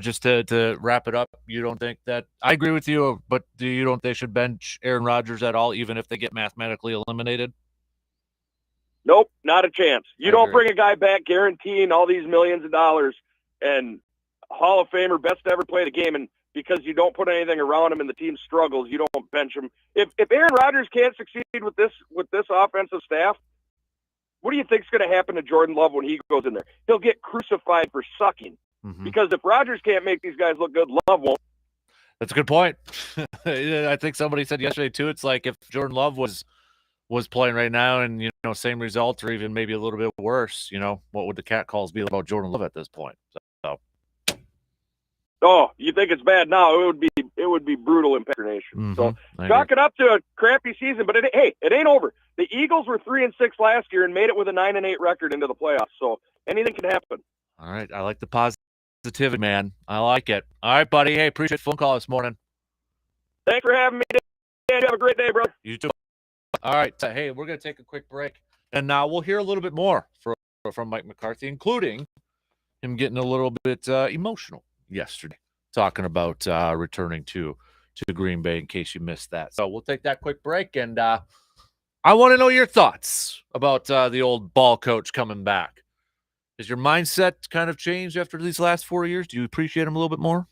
just to wrap it up, you don't think that – I agree with you, but do you don't think they should bench Aaron Rodgers at all, even if they get mathematically eliminated? Nope, not a chance. You don't bring a guy back guaranteeing all these millions of dollars and Hall of Famer, best to ever play the game, and because you don't put anything around him and the team struggles, you don't bench him. If Aaron Rodgers can't succeed with this offensive staff, what do you think is going to happen to Jordan Love when he goes in there? He'll get crucified for sucking. Mm-hmm. Because if Rodgers can't make these guys look good, Love won't. That's a good point. I think somebody said yesterday too, it's like if Jordan Love was playing right now and, same results or even maybe a little bit worse, what would the cat calls be about Jordan Love at this point? So. Oh, you think it's bad now? It would be brutal impassionation. Mm-hmm. So chalk it up to a crappy season, but it ain't over. The Eagles were 3-6 last year and made it with a 9-8 record into the playoffs. So anything can happen. All right, I like the positivity, man. I like it. All right, buddy. Hey, appreciate the phone call this morning. Thanks for having me, Dan. Have a great day, brother. You too. All right. Hey, we're going to take a quick break, and now we'll hear a little bit more from Mike McCarthy, including him getting a little bit emotional yesterday, talking about returning to Green Bay in case you missed that. So we'll take that quick break, and I want to know your thoughts about the old ball coach coming back. Has your mindset kind of changed after these last 4 years? Do you appreciate him a little bit more?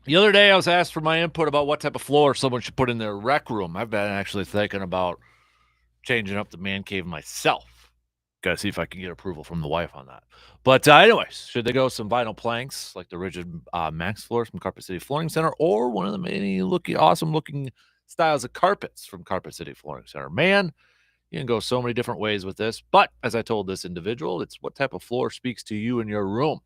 The other day, I was asked for my input about what type of floor someone should put in their rec room. I've been actually thinking about changing up the man cave myself. Got to see if I can get approval from the wife on that. But anyways, should they go some vinyl planks like the rigid Max floors from Carpet City Flooring Center, or one of the many awesome looking styles of carpets from Carpet City Flooring Center? Man, you can go so many different ways with this. But as I told this individual, it's what type of floor speaks to you in your room,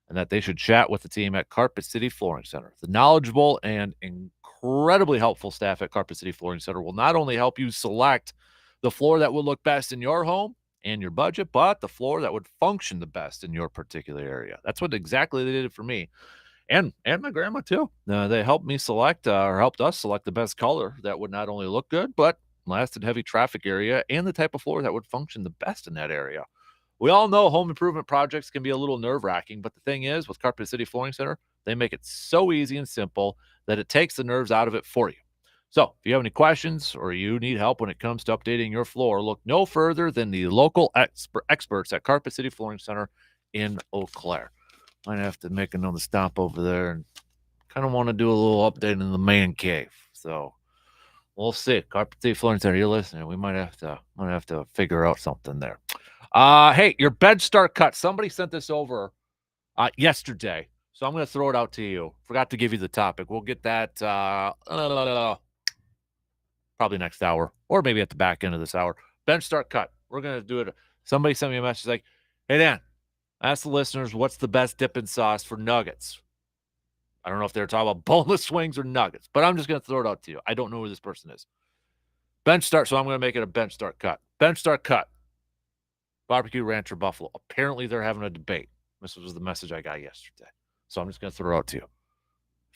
and that they should chat with the team at Carpet City Flooring Center. The knowledgeable and incredibly helpful staff at Carpet City Flooring Center will not only help you select the floor that will look best in your home and your budget, but the floor that would function the best in your particular area. That's what exactly they did for me, and my grandma too. They helped me select, or helped us select, the best color that would not only look good, but last in heavy traffic area, and the type of floor that would function the best in that area. We all know home improvement projects can be a little nerve-wracking, but the thing is, with Carpet City Flooring Center, they make it so easy and simple that it takes the nerves out of it for you. So, if you have any questions or you need help when it comes to updating your floor, look no further than the local experts at Carpet City Flooring Center in Eau Claire. Might have to make another stop over there and kind of want to do a little update in the man cave. So, we'll see. Carpet City Flooring Center, you're listening. We might have to figure out something there. Hey, your bed start cut. Somebody sent this over yesterday, so I'm going to throw it out to you. Forgot to give you the topic. We'll get that probably next hour, or maybe at the back end of this hour. Bench start cut. We're going to do it. Somebody sent me a message like, "Hey Dan, ask the listeners what's the best dipping sauce for nuggets." I don't know if they're talking about boneless wings or nuggets, but I'm just going to throw it out to you. I don't know who this person is. Bench start, so I'm going to make it a bench start cut. Bench start cut. Barbecue Ranch or Buffalo. Apparently, they're having a debate. This was the message I got yesterday. So I'm just going to throw it out to you.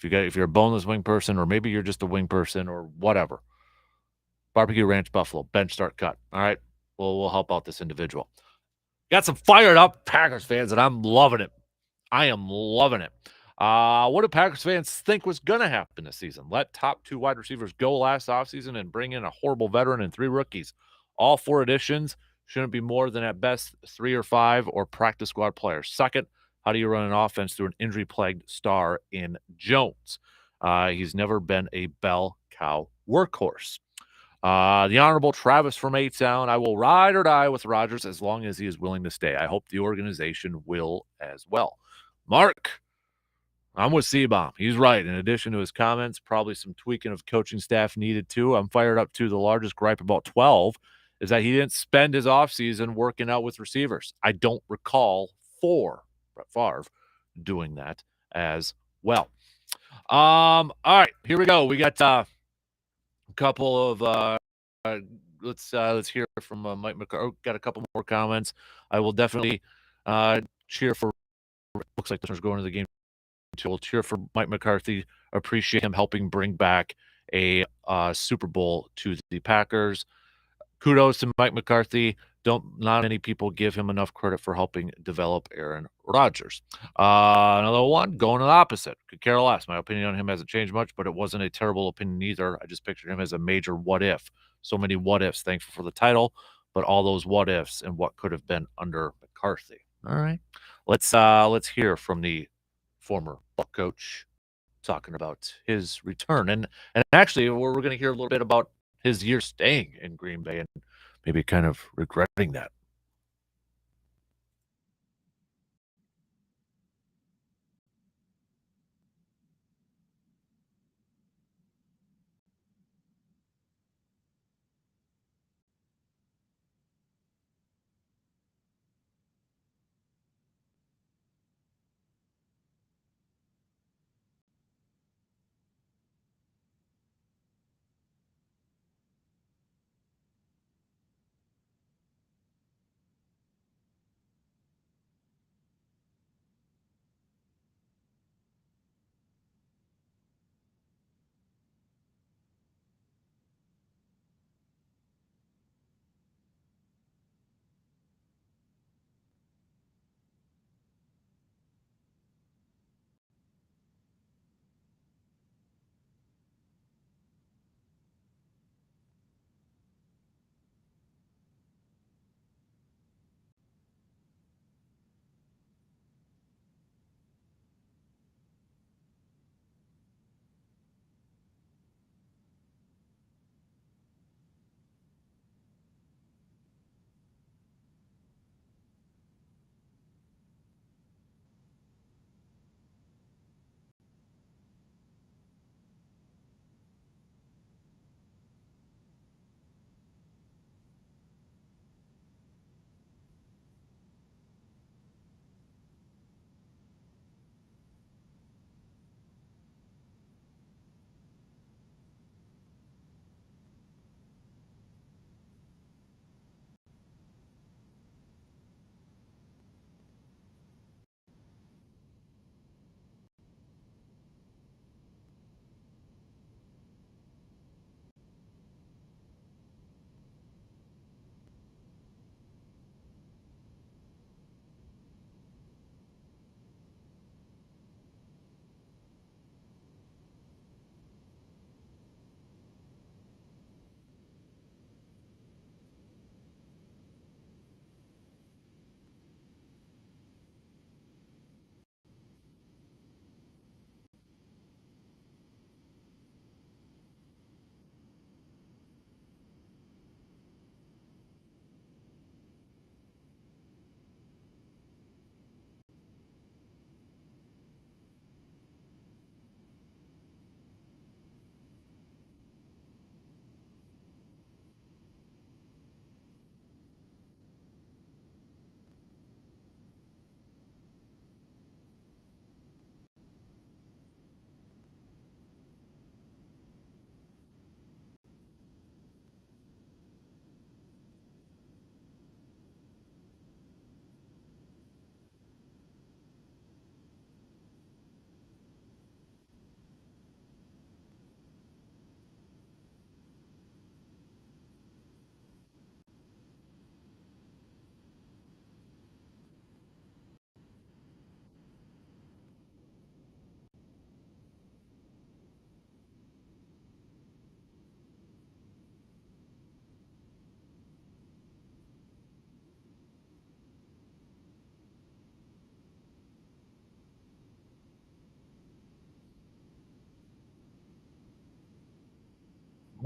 If you're a boneless wing person, or maybe you're just a wing person, or whatever, Barbecue Ranch Buffalo, bench start cut. All right, we'll help out this individual. Got some fired up Packers fans, and I'm loving it. I am loving it. What do Packers fans think was going to happen this season? Let top 2 wide receivers go last offseason and bring in a horrible veteran and 3 rookies. All 4 additions shouldn't be more than at best 3 or 5 or practice squad players. Second, how do you run an offense through an injury-plagued star in Jones? He's never been a bell cow workhorse. The Honorable Travis from A-Town, I will ride or die with Rodgers as long as he is willing to stay. I hope the organization will as well. Mark, I'm with C-Bomb. He's right. In addition to his comments, probably some tweaking of coaching staff needed too. I'm fired up too. The largest gripe about 12 is that he didn't spend his offseason working out with receivers. I don't recall Brett Favre doing that as well. All right, here we go. We got a couple of let's hear from Mike McCarthy. Oh, got a couple more comments. I will definitely cheer for. Looks like listeners going to the game. We'll cheer for Mike McCarthy. Appreciate him helping bring back a Super Bowl to the Packers. Kudos to Mike McCarthy. Not many people give him enough credit for helping develop Aaron Rodgers. Another one going to the opposite. Could care less. My opinion on him hasn't changed much, but it wasn't a terrible opinion either. I just pictured him as a major what if. So many what ifs. Thankful for the title, but all those what ifs and what could have been under McCarthy. All right, let's hear from the former Buck coach talking about his return, and actually we're going to hear a little bit about his year staying in Green Bay and maybe kind of regretting that.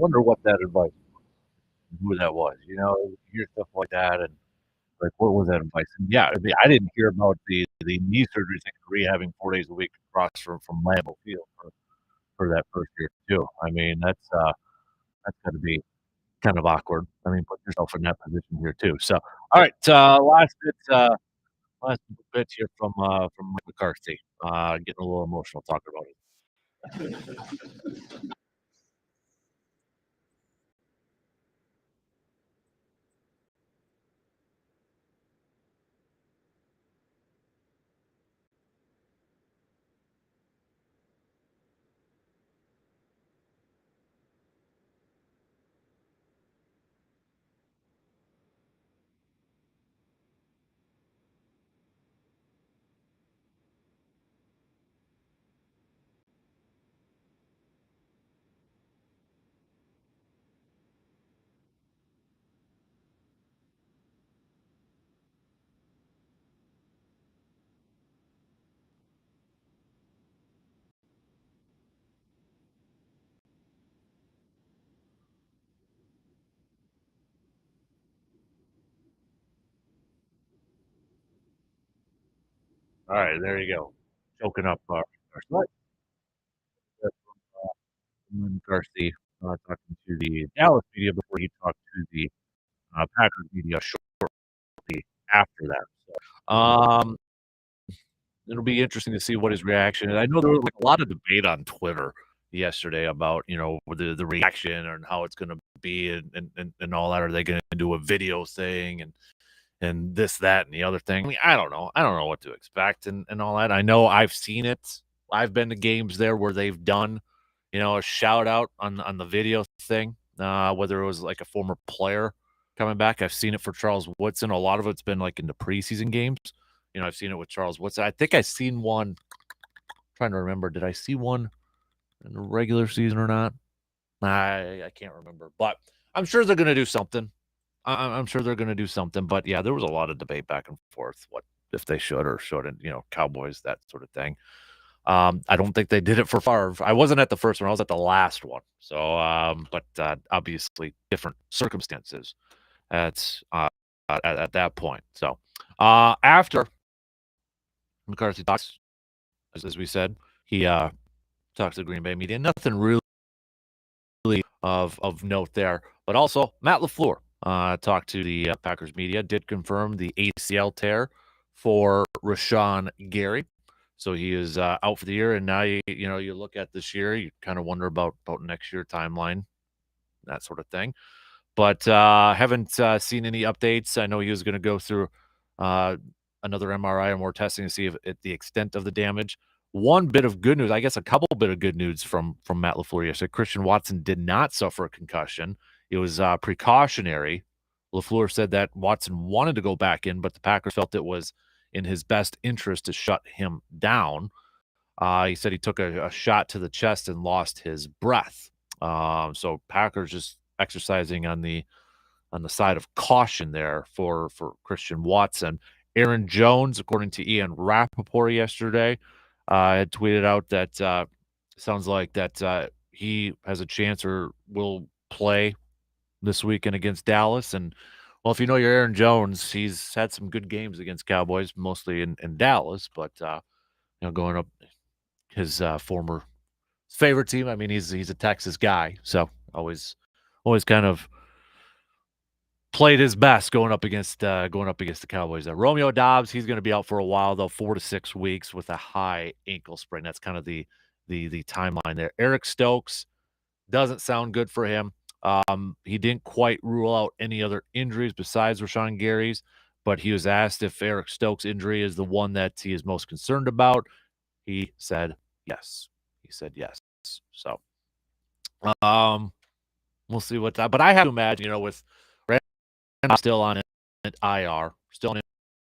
wonder what that advice, who that was. You hear stuff like that, and like, what was that advice? And yeah, I didn't hear about the knee surgery thing, rehabbing 4 days a week across from Lambeau Field for that first year too. I mean, that's got to be kind of awkward. I mean, put yourself in that position here too. So, all right, last bits here from Mike McCarthy. Getting a little emotional talking about it. All right, there you go. Choking up our McCarthy talking to the Dallas media before he talked to the Packers media shortly after that. So, it'll be interesting to see what his reaction is. I know there was like a lot of debate on Twitter yesterday about the reaction and how it's going to be and all that. Are they going to do a video thing and this, that, and the other thing? I mean, I don't know. I don't know what to expect and all that. I know I've seen it. I've been to games there where they've done, a shout out on the video thing, whether it was like a former player coming back. I've seen it for Charles Woodson. A lot of it's been like in the preseason games. I've seen it with Charles Woodson. I think I seen one. Trying to remember, did I see one in the regular season or not? I can't remember, but I'm sure they're going to do something. I'm sure they're going to do something. But yeah, there was a lot of debate back and forth. What if they should or shouldn't? Cowboys, that sort of thing. I don't think they did it for Favre. I wasn't at the first one. I was at the last one. So, but obviously different circumstances at that point. So, after McCarthy talks, as we said, he talks to the Green Bay media. Nothing really of note there, but also Matt LaFleur talked to the Packers media. Did confirm the ACL tear for Rashawn Gary. So he is out for the year, and now you look at this year, you kind of wonder about next year timeline, that sort of thing. But haven't seen any updates. I know he was going to go through another MRI or more testing to see if the extent of the damage. One bit of good news, I guess, a couple bit of good news from Matt LaFleur yesterday. Christian Watson did not suffer a concussion. It was precautionary. LaFleur said that Watson wanted to go back in, but the Packers felt it was in his best interest to shut him down. He said he took a shot to the chest and lost his breath. So Packers just exercising on the side of caution there for Christian Watson. Aaron Jones, according to Ian Rappaport yesterday, had tweeted out that sounds like that he has a chance or will play this weekend against Dallas. And well, if you know your Aaron Jones, he's had some good games against Cowboys, mostly in Dallas, but going up his former favorite team. I mean, he's a Texas guy, so always kind of played his best going up against the Cowboys. Romeo Dobbs, he's going to be out for a while though, 4 to 6 weeks with a high ankle sprain. That's kind of the timeline there. Eric Stokes doesn't sound good for him. He didn't quite rule out any other injuries besides Rashawn Gary's, but he was asked if Eric Stokes' injury is the one that he is most concerned about. He said yes. So, we'll see what's that. But I have to imagine, with Randall still on IR, still on,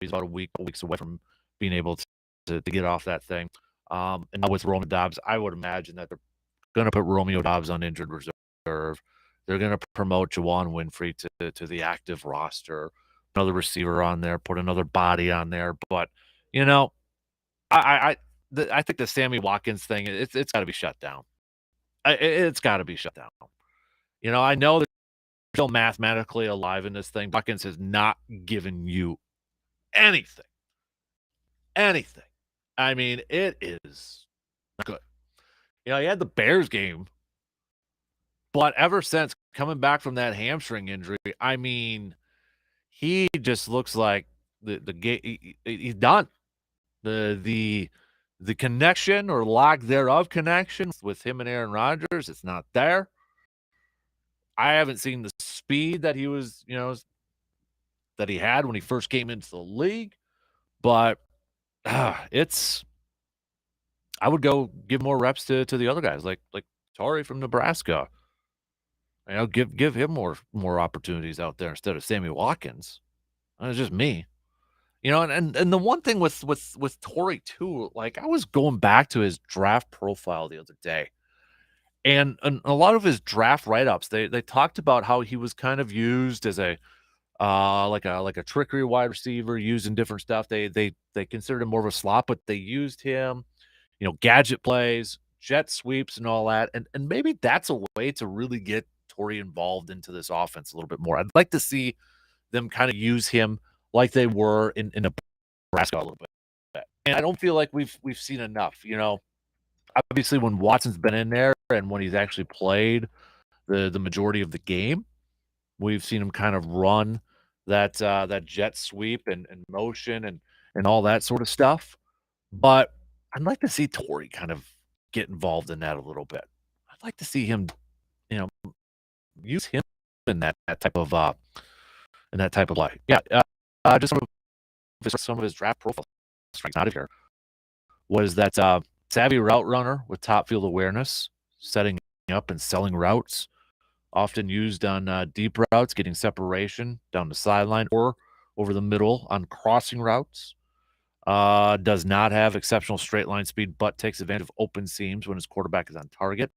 he's about weeks away from being able to get off that thing. And now with Romeo Dobbs, I would imagine that they're going to put Romeo Dobbs on injured reserve. They're going to promote Juwan Winfrey to the active roster, another receiver on there, put another body on there. But I think the Sammy Watkins thing, it's got to be shut down. It's got to be shut down. I know they're still mathematically alive in this thing. Watkins has not given you anything. Anything. I mean, it is not good. He had the Bears game, but ever since coming back from that hamstring injury, I mean, he just looks like the game. He's done. The connection or lack thereof connection with him and Aaron Rodgers, it's not there. I haven't seen the speed that he was, that he had when he first came into the league, but it's. I would go give more reps to the other guys like Torrey from Nebraska. Give him more opportunities out there instead of Sammy Watkins. It's just me. And the one thing with Torrey too, like I was going back to his draft profile the other day, and a lot of his draft write-ups, they talked about how he was kind of used as a like a trickery wide receiver, used in different stuff. They considered him more of a slot, but they used him, gadget plays, jet sweeps, and all that. And maybe that's a way to really get Torrey involved into this offense a little bit more. I'd like to see them kind of use him like they were in Nebraska a little bit. And I don't feel like we've seen enough. Obviously when Watson's been in there and when he's actually played the majority of the game, we've seen him kind of run that jet sweep and motion and all that sort of stuff. But I'd like to see Torrey kind of get involved in that a little bit. I'd like to see him, you know, use him in that type of play. Yeah, just some of his draft profile strengths out of here was that savvy route runner with top field awareness, setting up and selling routes, often used on deep routes, getting separation down the sideline or over the middle on crossing routes. Does not have exceptional straight line speed, but takes advantage of open seams when his quarterback is on target.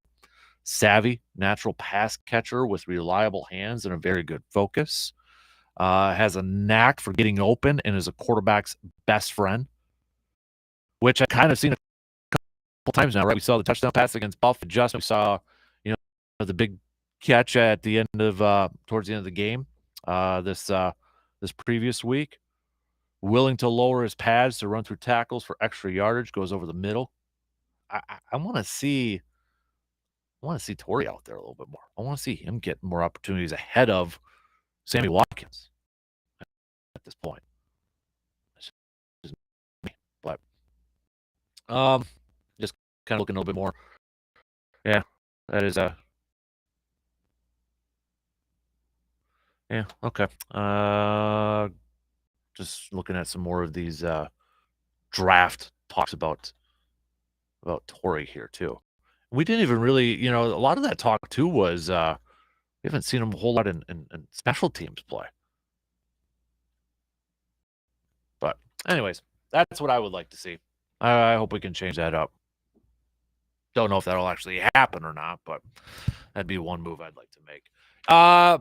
Savvy, natural pass catcher with reliable hands and a very good focus. Has a knack for getting open and is a quarterback's best friend, which I kind of seen a couple times now, right? We saw the touchdown pass against Buff adjustment. We saw, the big catch at the end of towards the end of the game this previous week. Willing to lower his pads to run through tackles for extra yardage, goes over the middle. I want to see Torrey out there a little bit more. I want to see him get more opportunities ahead of Sammy Watkins at this point. That's just me. But just kind of looking a little bit more. Yeah, that is yeah, okay. Just looking at some more of these draft talks about Torrey here too. We didn't even really, a lot of that talk too was we haven't seen him a whole lot in special teams play. But anyways, that's what I would like to see. I hope we can change that up. Don't know if that'll actually happen or not, but that'd be one move I'd like to make.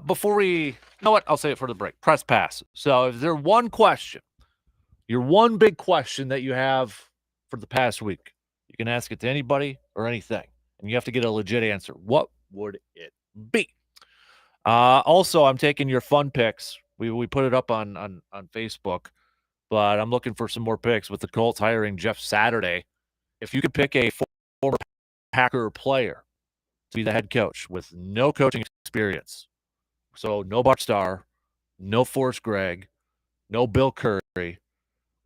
Before we, you know what? I'll say it for the break. Press pass. So if there's one question, your one big question that you have for the past week, you can ask it to anybody or anything, and you have to get a legit answer. What would it be? Also, I'm taking your fun picks. We put it up on Facebook, but I'm looking for some more picks with the Colts hiring Jeff Saturday. If you could pick a former Packer player to be the head coach with no coaching experience, so no Bart Starr, no Forrest Gregg, no Bill Curry,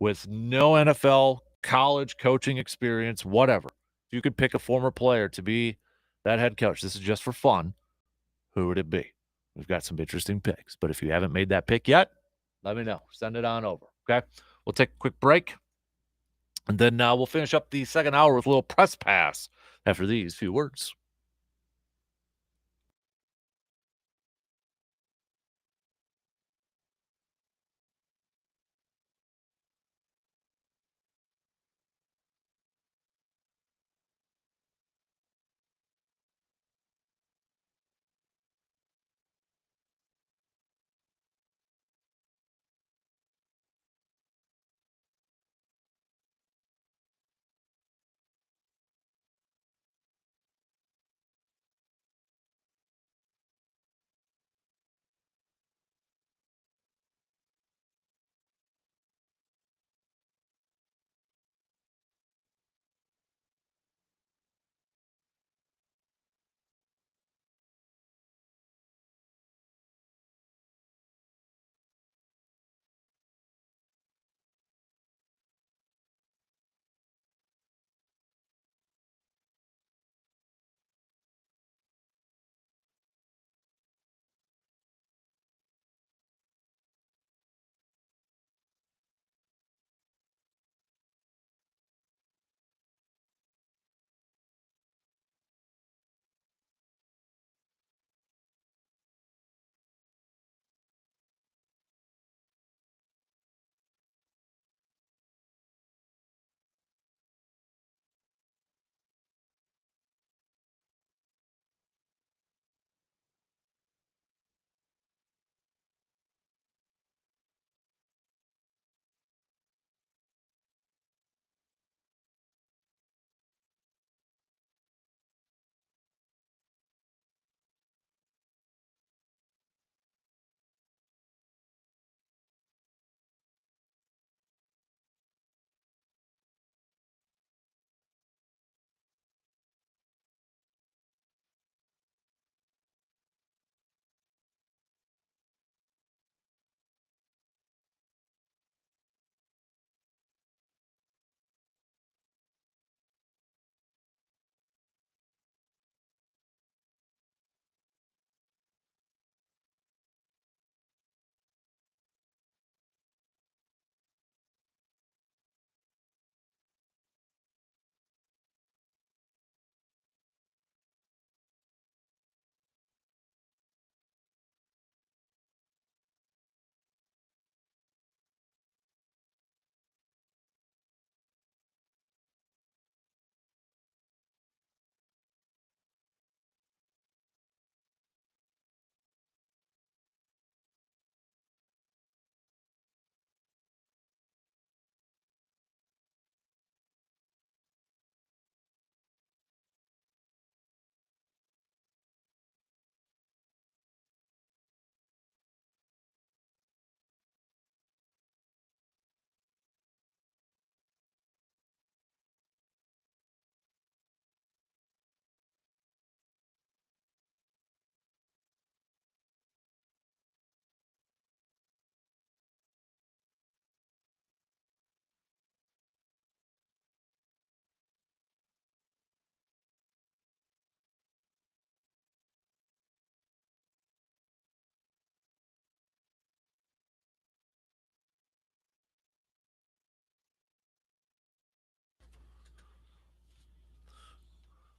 with no NFL, college coaching experience, whatever. If you could pick a former player to be that head coach, this is just for fun, who would it be? We've got some interesting picks, but if you haven't made that pick yet, let me know. Send it on over, okay? We'll take a quick break, and then we'll finish up the second hour with a little press pass after these few words.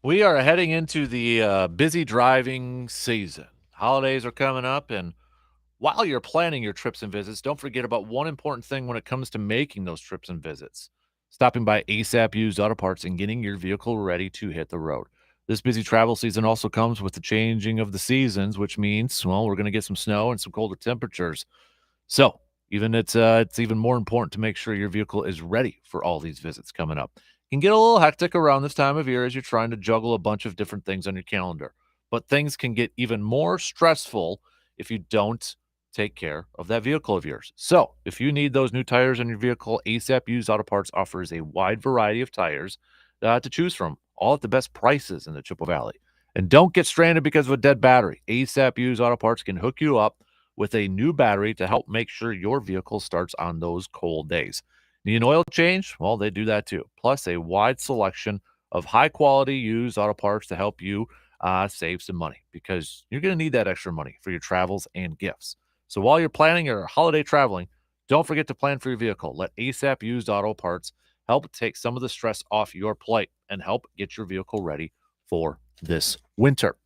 We are heading into the busy driving season. Holidays are coming up, and while you're planning your trips and visits, don't forget about one important thing when it comes to making those trips and visits. Stopping by ASAP Used Auto Parts and getting your vehicle ready to hit the road. This busy travel season also comes with the changing of the seasons, which means, well, we're going to get some snow and some colder temperatures. So, it's even more important to make sure your vehicle is ready for all these visits coming up. It can get a little hectic around this time of year as you're trying to juggle a bunch of different things on your calendar. But things can get even more stressful if you don't take care of that vehicle of yours. So, if you need those new tires on your vehicle, ASAP Used Auto Parts offers a wide variety of tires to choose from, all at the best prices in the Chippewa Valley. And don't get stranded because of a dead battery. ASAP Used Auto Parts can hook you up with a new battery to help make sure your vehicle starts on those cold days. Need an oil change? Well, they do that too. Plus, a wide selection of high quality used auto parts to help you save some money because you're going to need that extra money for your travels and gifts. So while you're planning your holiday traveling, don't forget to plan for your vehicle. Let ASAP Used Auto Parts help take some of the stress off your plate and help get your vehicle ready for this winter.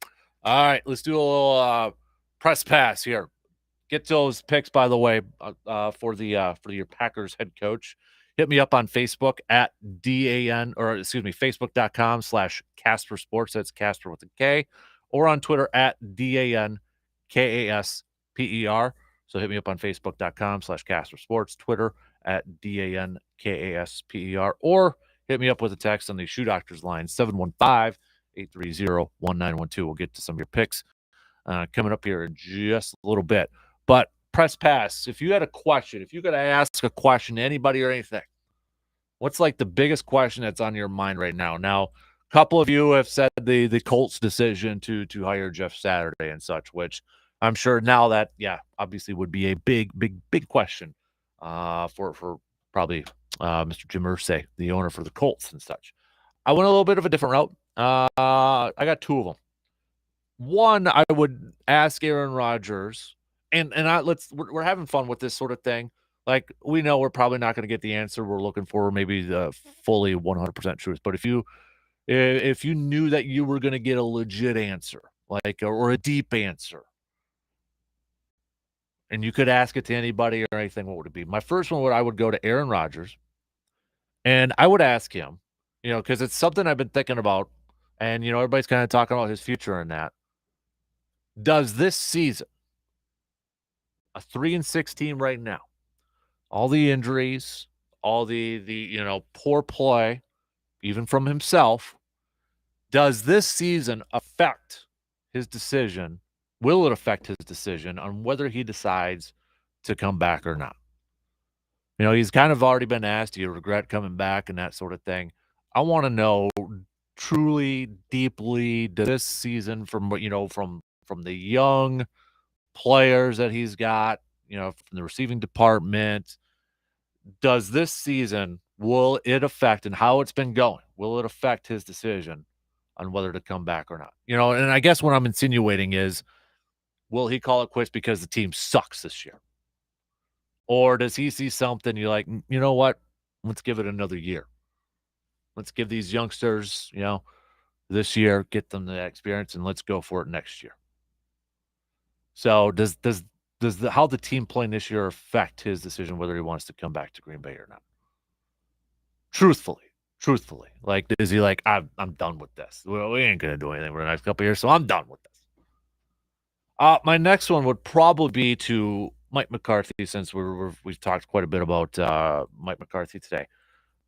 All right, let's do a little press pass here. Get those picks, by the way, for your Packers head coach. Hit me up on Facebook at Facebook.com/Kasper Sports. That's Casper with a K, or on Twitter at DANKASPER. So hit me up on Facebook.com/Kasper Sports, Twitter at DANKASPER, or hit me up with a text on the Shoe Doctors line, 715-830-1912. We'll get to some of your picks coming up here in just a little bit. But press pass, if you had a question, if you could ask a question to anybody or anything, what's like the biggest question that's on your mind right now? Now, a couple of you have said the Colts decision to hire Jeff Saturday and such, which I'm sure now that, yeah, obviously would be a big question for probably Mr. Jim Irsay, the owner for the Colts and such. I went a little bit of a different route. I got two of them. One, I would ask Aaron Rodgers, and we're having fun with this sort of thing. Like, we know we're probably not going to get the answer we're looking for, maybe the fully 100% truth. But if you knew that you were going to get a legit answer, like or a deep answer, and you could ask it to anybody or anything, what would it be? My first one I would go to Aaron Rodgers, and I would ask him, because it's something I've been thinking about, and everybody's kind of talking about his future and that. Does this season, a 3-6 team right now, all the injuries, all the poor play, even from himself, does this season affect his decision? Will it affect his decision on whether he decides to come back or not? He's kind of already been asked, do you regret coming back and that sort of thing? I want to know truly, deeply, does this season from the young players that he's got, from the receiving department, does this season, will it affect, and how it's been going, will it affect his decision on whether to come back or not? And I guess what I'm insinuating is, will he call it quits because the team sucks this year? Or does he see something you're like, you know what? Let's give it another year. Let's give these youngsters, this year, get them the experience, and let's go for it next year. So does how the team playing this year affect his decision whether he wants to come back to Green Bay or not? Truthfully, like, is he like, I'm done with this? Well, we ain't gonna do anything for the next couple of years, so I'm done with this. My next one would probably be to Mike McCarthy, since we've talked quite a bit about Mike McCarthy today.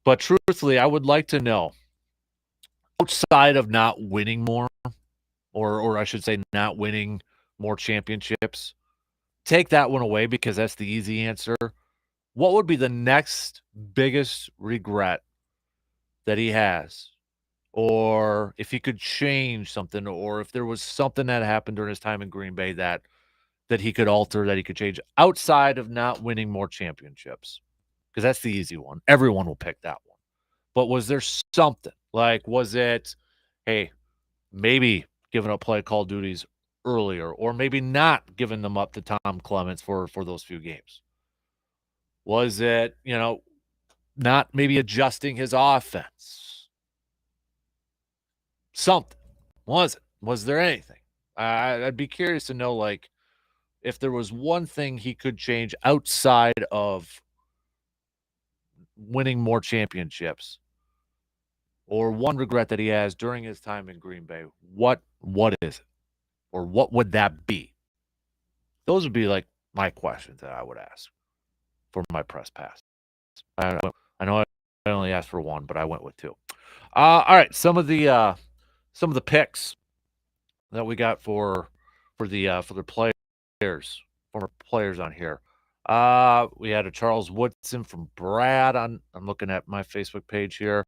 But truthfully, I would like to know, outside of not winning more, or I should say not winning more championships, take that one away because that's the easy answer. What would be the next biggest regret that he has? Or if he could change something, or if there was something that happened during his time in Green Bay that he could alter, that he could change outside of not winning more championships? Because that's the easy one. Everyone will pick that one. But was there something? Like, was it, hey, maybe giving up play call duties earlier, or maybe not giving them up to Tom Clements for those few games? Was it, not maybe adjusting his offense? something. Was there anything? I'd be curious to know, like, if there was one thing he could change outside of winning more championships, or one regret that he has during his time in Green Bay. What is it? Or what would that be? Those would be like my questions that I would ask for my press pass. I know I only asked for one, but I went with two. All right, some of the picks that we got for the players, former players on here. We had a Charles Woodson from Brad on. I'm looking at my Facebook page here.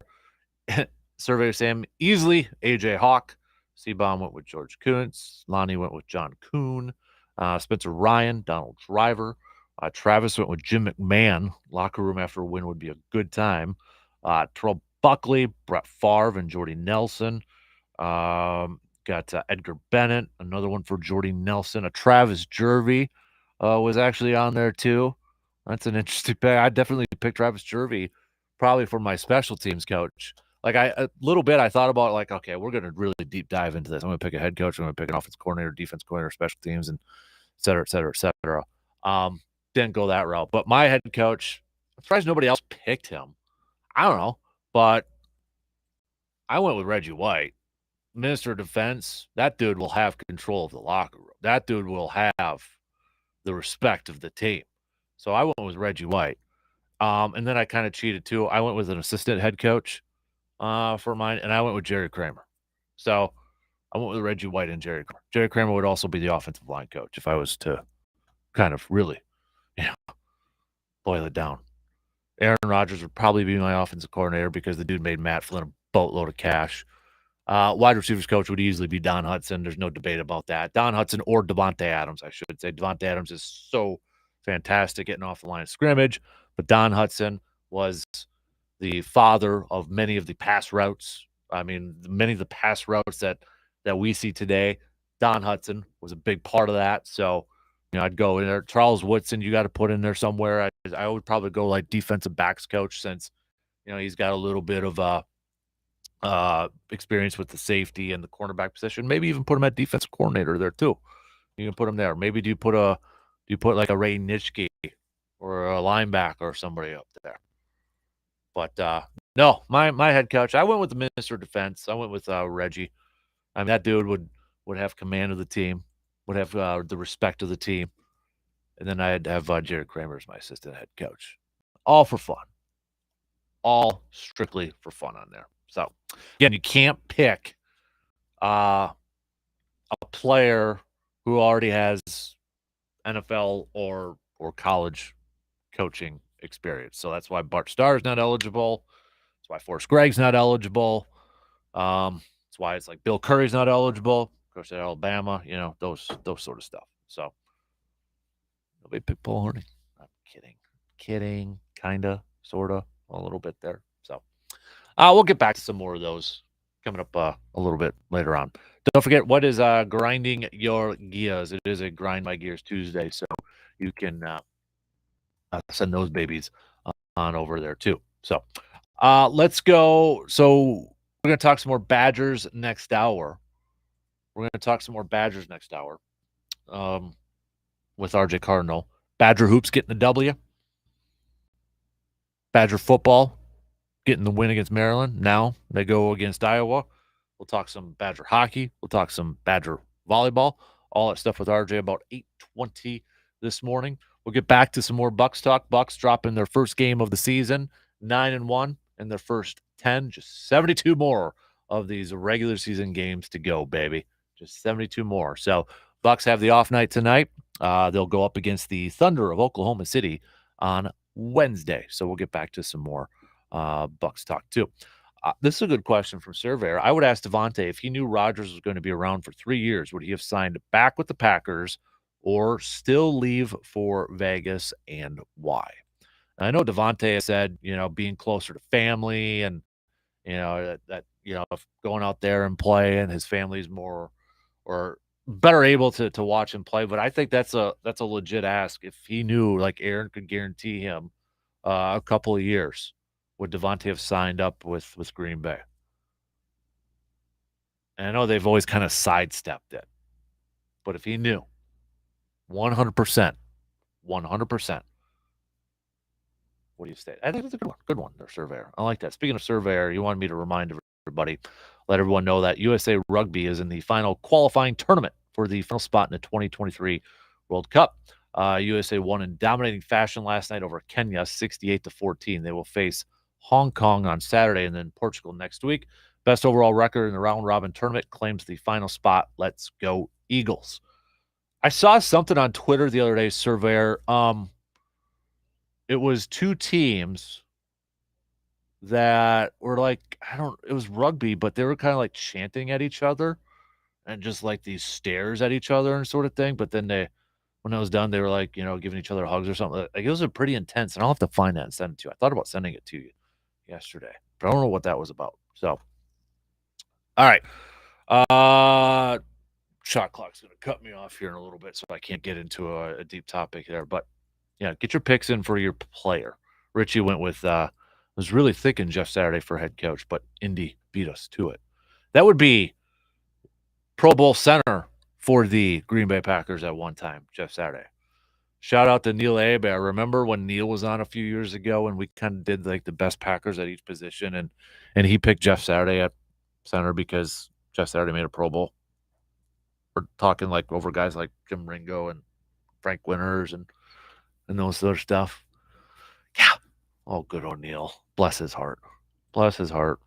Surveyor Sam easily AJ Hawk. Seabaum went with George Kuntz. Lonnie went with John Kuhn. Spencer Ryan, Donald Driver. Travis went with Jim McMahon. Locker room after a win would be a good time. Terrell Buckley, Brett Favre, and Jordy Nelson. Got Edgar Bennett, another one for Jordy Nelson. A Travis Jervey was actually on there too. That's an interesting pick. I definitely picked Travis Jervey probably for my special teams coach. Like a little bit, I thought about like, okay, we're going to really deep dive into this. I'm going to pick a head coach. I'm going to pick an offensive coordinator, defense coordinator, special teams, and et cetera, et cetera, et cetera. Didn't go that route. But my head coach, I'm surprised nobody else picked him. I don't know. But I went with Reggie White. Minister of Defense, that dude will have control of the locker room. That dude will have the respect of the team. So I went with Reggie White. And then I kind of cheated too. I went with an assistant head coach for mine, and I went with Jerry Kramer. So I went with Reggie White and Jerry Kramer. Jerry Kramer would also be the offensive line coach if I was to kind of really, boil it down. Aaron Rodgers would probably be my offensive coordinator because the dude made Matt Flynn a boatload of cash. Wide receivers coach would easily be Don Hudson. There's no debate about that. Don Hudson or Devontae Adams, I should say. Devontae Adams is so fantastic getting off the line of scrimmage, but Don Hudson was the father of many of the pass routes. I mean, many of the pass routes that we see today, Don Hudson was a big part of that. So, I'd go in there. Charles Woodson, you got to put in there somewhere. I would probably go like defensive backs coach since, he's got a little bit of experience with the safety and the cornerback position. Maybe even put him at defensive coordinator there too. You can put him there. Maybe do you put like a Ray Nitschke or a linebacker or somebody up there? But no, my head coach, I went with the Minister of Defense. I went with Reggie. I mean, that dude would have command of the team, would have the respect of the team. And then I'd have Jared Kramer as my assistant head coach. All for fun. All strictly for fun on there. So, again, you can't pick a player who already has NFL or college coaching experience. So that's why Bart Starr is not eligible. That's why Forrest Gregg's not eligible. That's why it's like Bill Curry's not eligible. Of course, at Alabama, those sort of stuff. So nobody picked Paul Hornung. I'm kidding, kinda, sorta, a little bit there. So we'll get back to some more of those coming up a little bit later on. Don't forget, what is grinding your gears? It is a Grind My Gears Tuesday, so you can send those babies on over there too. So let's go. So we're going to talk some more Badgers next hour. With RJ Cardinal. Badger hoops getting the W. Badger football getting the win against Maryland. Now they go against Iowa. We'll talk some Badger hockey. We'll talk some Badger volleyball. All that stuff with RJ about 8:20 this morning. We'll get back to some more Bucks talk. Bucks dropping their first game of the season, 9-1 in their first 10. Just 72 more of these regular season games to go, baby. Just 72 more. So Bucks have the off night tonight. They'll go up against the Thunder of Oklahoma City on Wednesday. So we'll get back to some more Bucks talk too. This is a good question from Surveyor. I would ask Devontae if he knew Rodgers was going to be around for 3 years, would he have signed back with the Packers or still leave for Vegas, and why? And I know Devontae has said, being closer to family and, that if going out there and play and his family's more or better able to watch him play. But I think that's a legit ask. If he knew like Aaron could guarantee him a couple of years, would Devontae have signed up with Green Bay? And I know they've always kind of sidestepped it. But if he knew 100%, 100%, what do you say? I think it's a good one. Good one, their surveyor. I like that. Speaking of surveyor, you wanted me to remind everybody, let everyone know that USA Rugby is in the final qualifying tournament for the final spot in the 2023 World Cup. USA won in dominating fashion last night over Kenya, 68-14. They will face Hong Kong on Saturday and then Portugal next week. Best overall record in the round robin tournament claims the final spot. Let's go Eagles. I saw something on Twitter the other day, surveyor. It was two teams that were like, it was rugby, but they were kind of like chanting at each other and just like these stares at each other and sort of thing. But then when it was done, they were like, giving each other hugs or something. Like it was a pretty intense, and I'll have to find that and send it to you. I thought about sending it to you yesterday, but I don't know what that was about. So, all right. Shot clock's going to cut me off here in a little bit, so I can't get into a deep topic there. But yeah, get your picks in for your player. Richie went with was really thinking Jeff Saturday for head coach, but Indy beat us to it. That would be Pro Bowl center for the Green Bay Packers at one time, Jeff Saturday. Shout out to Neil Abe. I remember when Neil was on a few years ago and we kind of did like the best Packers at each position, and he picked Jeff Saturday at center because Jeff Saturday made a Pro Bowl. We're talking like over guys like Jim Ringo and Frank Winters and those other stuff. Yeah. Oh, good O'Neal. Bless his heart. Bless his heart.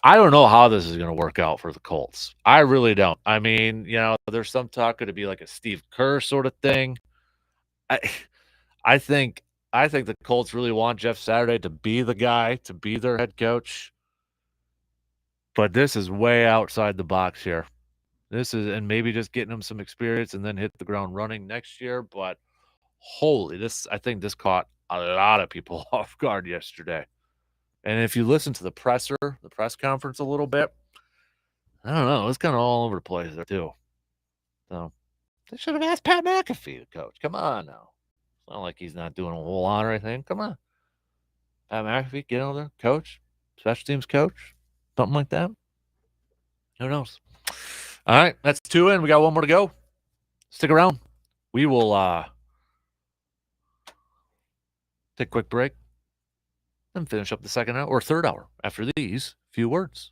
I don't know how this is going to work out for the Colts. I really don't. I mean, there's some talk could it be like a Steve Kerr sort of thing. I think the Colts really want Jeff Saturday to be the guy, to be their head coach. But this is way outside the box here. And maybe just getting him some experience and then hit the ground running next year. But I think this caught a lot of people off guard yesterday. And if you listen to the press conference a little bit, I don't know, it's kind of all over the place there too. So they should have asked Pat McAfee, the coach. Come on now. It's not like he's not doing a whole lot or anything. Come on. Pat McAfee, get over there, coach, special teams coach, something like that. Who knows? All right, that's 2 in. We got one more to go. Stick around. We will take a quick break and finish up the second hour or third hour after these few words.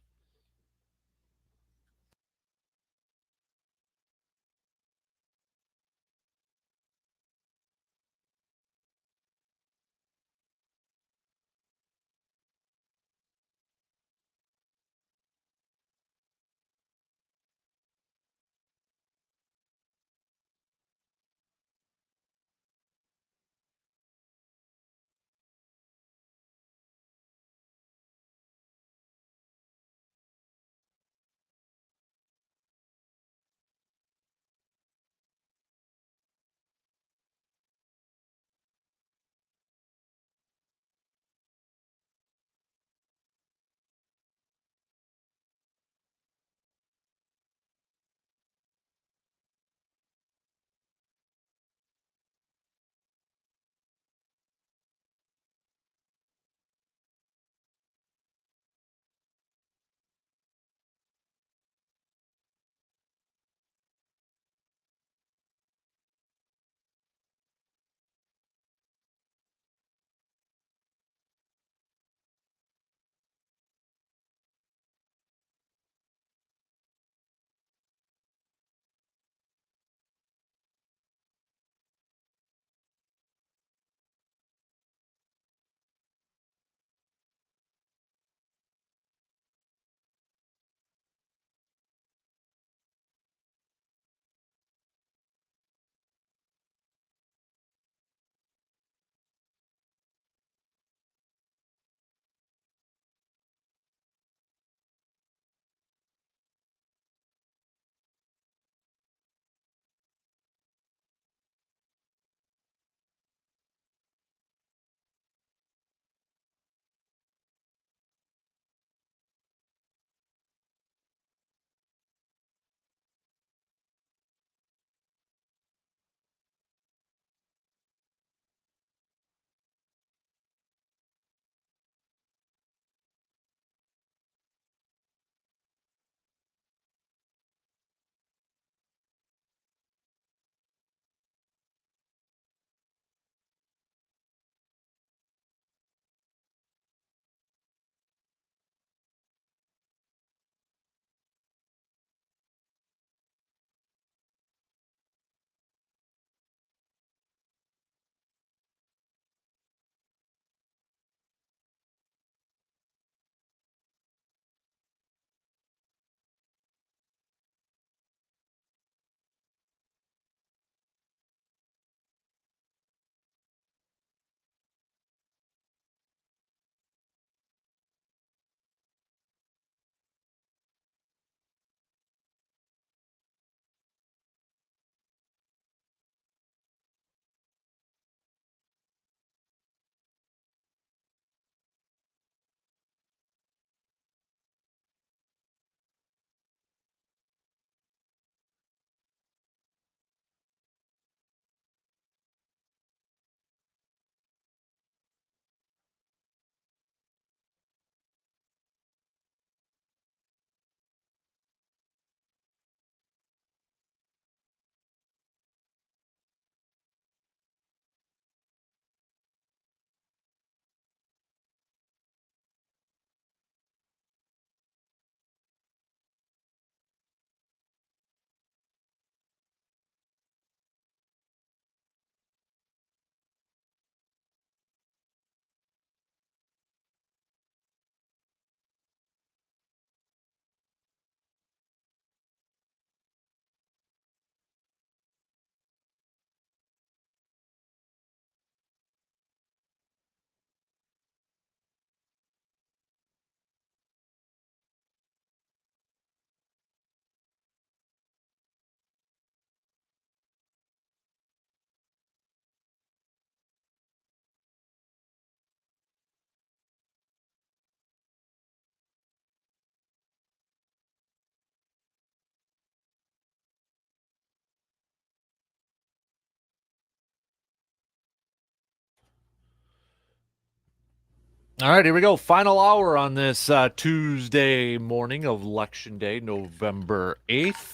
All right, here we go. Final hour on this Tuesday morning of Election Day, November 8th.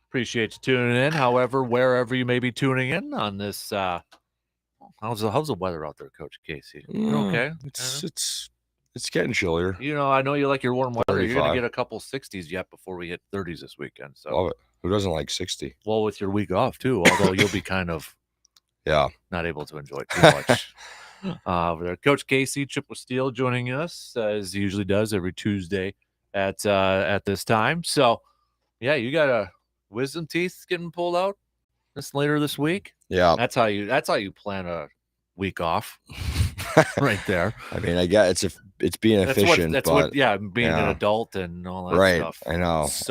Appreciate you tuning in. However, wherever you may be tuning in on this, how's the weather out there, Coach Casey? You okay? It's getting chillier. You know, I know you like your warm weather. You're going to 35. get a couple 60s yet before we hit 30s this weekend. So, Love it. Who doesn't like 60? well, with your week off too, although you'll be kind of Yeah. not able to enjoy it too much. Over there, Coach Casey, Chip with Steel, joining us as he usually does every Tuesday at this time. So, yeah, you got a wisdom teeth getting pulled out later this week. Yeah. That's how you plan a week off, right there. I mean, I guess it's being efficient. Being an adult and all that right. stuff. I know. Sucks.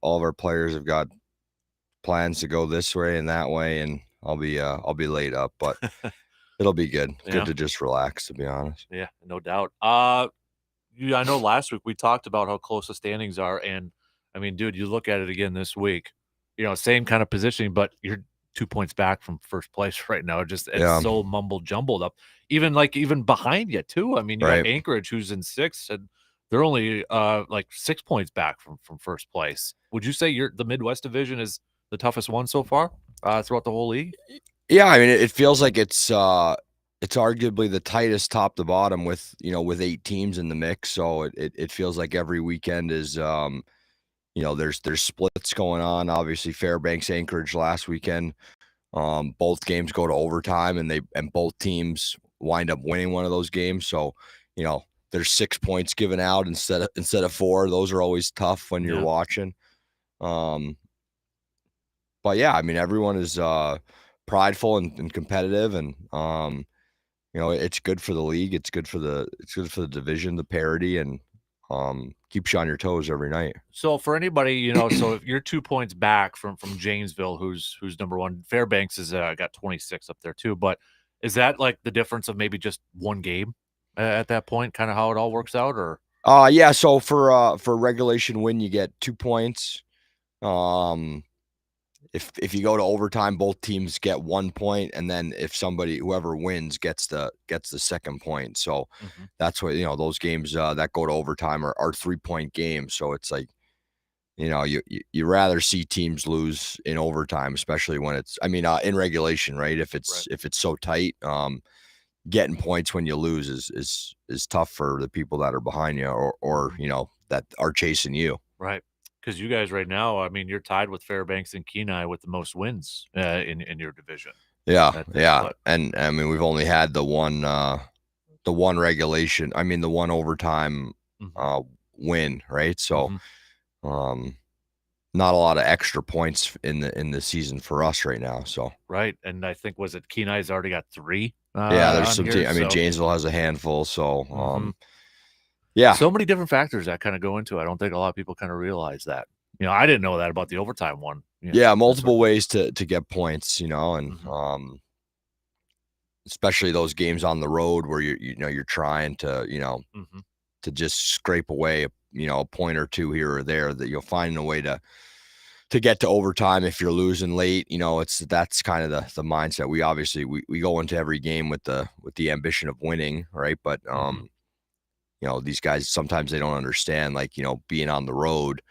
All of our players have got plans to go this way and that way, and I'll be laid up, but it'll be good. Good to just relax, to be honest. Yeah, no doubt. I know last week we talked about how close the standings are, and I mean, dude, you look at it again this week. You know, same kind of positioning, but you're 2 points back from first place right now. It's so mumbled jumbled up. Even behind you too. I mean, you got Anchorage who's in sixth, and they're only like 6 points back from first place. Would you say the Midwest Division is the toughest one so far throughout the whole league? Yeah, I mean, it feels like it's arguably the tightest top to bottom with 8 teams in the mix. So it feels like every weekend is there's splits going on. Obviously, Fairbanks, Anchorage last weekend, both games go to overtime, and both teams wind up winning one of those games. So there's 6 points given out instead of 4. Those are always tough when you're watching. But yeah, I mean, everyone is prideful and competitive, and it's good for the league. It's good for the division, the parity, and keeps you on your toes every night. So for anybody, so if you're 2 points back from Janesville, who's number one, Fairbanks is got 26 up there too. But is that like the difference of maybe just one game at that point, kind of how it all works out, or? Yeah. So for regulation win, you get 2 points. If you go to overtime, both teams get 1 point, and then whoever wins gets the second point. So that's what those games that go to overtime are 3-point games. So it's like you rather see teams lose in overtime, especially when in regulation, right? If it's so tight, getting points when you lose is tough for the people that are behind you or that are chasing you. Right. Because you guys right now, I mean, you're tied with Fairbanks and Kenai with the most wins in your division. Yeah. And I mean, we've only had the one regulation. I mean, the one overtime win, right? So, not a lot of extra points in the season for us right now. So right, and I think Kenai's already got 3. There's some. Janesville has a handful. So yeah, so many different factors that kind of go into it. I don't think a lot of people kind of realize that. I didn't know that about the overtime one. Multiple ways to get points. And especially those games on the road where you're trying to to just scrape away a point or two here or there, that you'll find a way to get to overtime if you're losing late. That's kind of the mindset. We obviously we go into every game with the ambition of winning, right? But these guys, sometimes they don't understand, like, being on the road,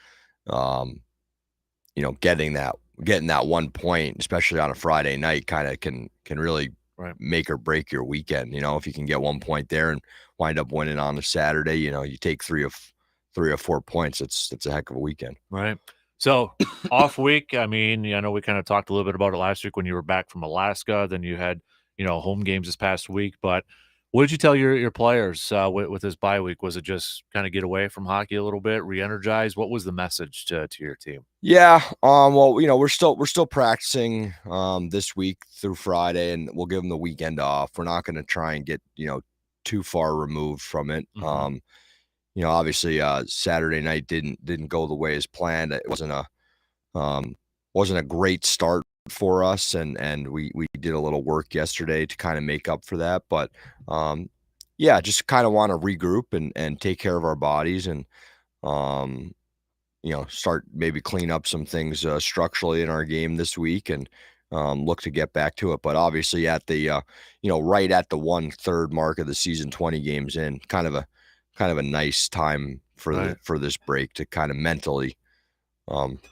getting that 1 point, especially on a Friday night, kind of can really make or break your weekend. If you can get 1 point there and wind up winning on a Saturday, you take 3 or 4 points. It's a heck of a weekend. Right. So off week, I mean, I know we kind of talked a little bit about it last week when you were back from Alaska. Then you had, home games this past week. But what did you tell your players with this bye week? Was it just kind of get away from hockey a little bit, re-energize? What was the message to your team? Yeah. Well, we're still practicing this week through Friday, and we'll give them the weekend off. We're not going to try and get too far removed from it. Obviously, Saturday night didn't go the way as planned. It wasn't a great start for us, and we did a little work yesterday to kind of make up for that. But just kind of want to regroup and take care of our bodies, and start maybe clean up some things structurally in our game this week, and look to get back to it. But obviously at the right at the 1/3 mark of the season, 20 games in, kind of a nice time for this break to kind of mentally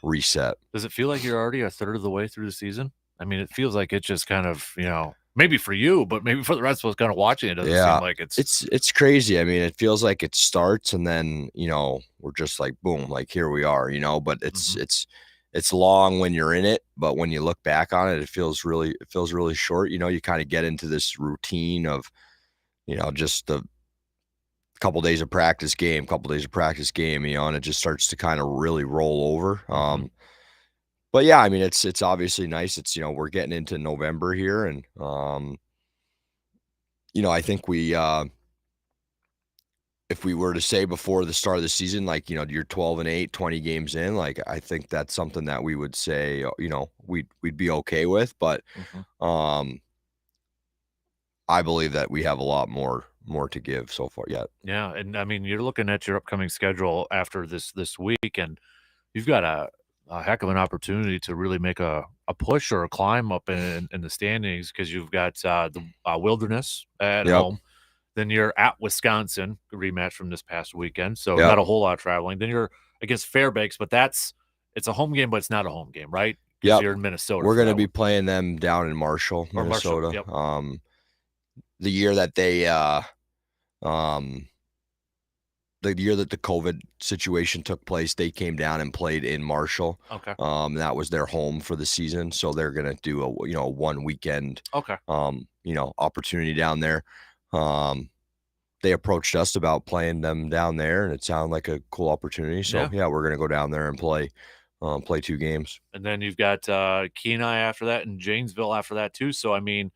reset. Does it feel like you're already a third of the way through the season? I mean, it feels like it just kind of, maybe for you, but maybe for the rest of us kind of watching it, doesn't seem like it's crazy. I mean, it feels like it starts and then, we're just like, boom, like here we are, but it's long when you're in it, but when you look back on it, it feels really short. You kind of get into this routine of, just the couple days of practice game, and it just starts to kind of really roll over. But yeah, I mean, it's obviously nice. It's, we're getting into November here, and I think we if we were to say before the start of the season, like, you're 12-8, 20 games in, like, I think that's something that we would say, we'd be okay with. But I believe that we have a lot more to give so far yet. Yeah, and I mean, you're looking at your upcoming schedule after this week, and you've got a heck of an opportunity to really make a push or a climb up in the standings, because you've got the Wilderness at home. Then you're at Wisconsin, rematch from this past weekend, so not a whole lot of traveling. Then you're against Fairbanks, but it's a home game, but it's not a home game, right? Yeah, you're in Minnesota. We're going to be playing them down in Marshall, Minnesota. The year that they the year that the COVID situation took place, they came down and played in Marshall. Okay. That was their home for the season, so they're gonna do a one weekend opportunity down there. They approached us about playing them down there, and it sounded like a cool opportunity. So yeah, we're gonna go down there and play 2 games. And then you've got Kenai after that, and Janesville after that too. So I mean,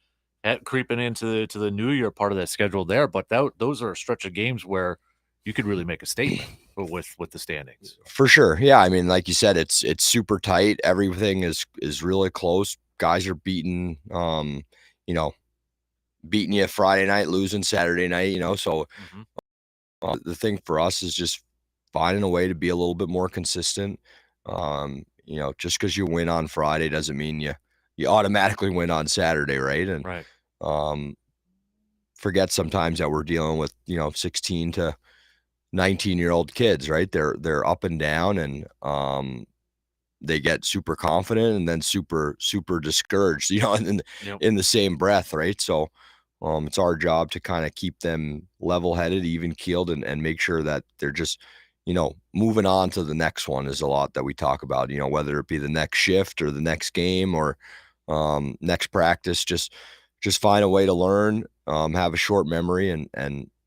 creeping into the new year part of that schedule there, but those are a stretch of games where you could really make a statement with the standings. For sure. Yeah, I mean, like you said, it's super tight. Everything is really close. Guys are beating you Friday night, losing Saturday night, so the thing for us is just finding a way to be a little bit more consistent. Just because you win on Friday doesn't mean you automatically win on Saturday, right? And forget sometimes that we're dealing with 16 to 19-year-old kids, right? They're up and down, and they get super confident and then super discouraged, in the same breath, right? So it's our job to kind of keep them level-headed, even-keeled, and make sure that they're just moving on to the next one. Is a lot that we talk about, whether it be the next shift or the next game or next practice. Just find a way to learn, have a short memory,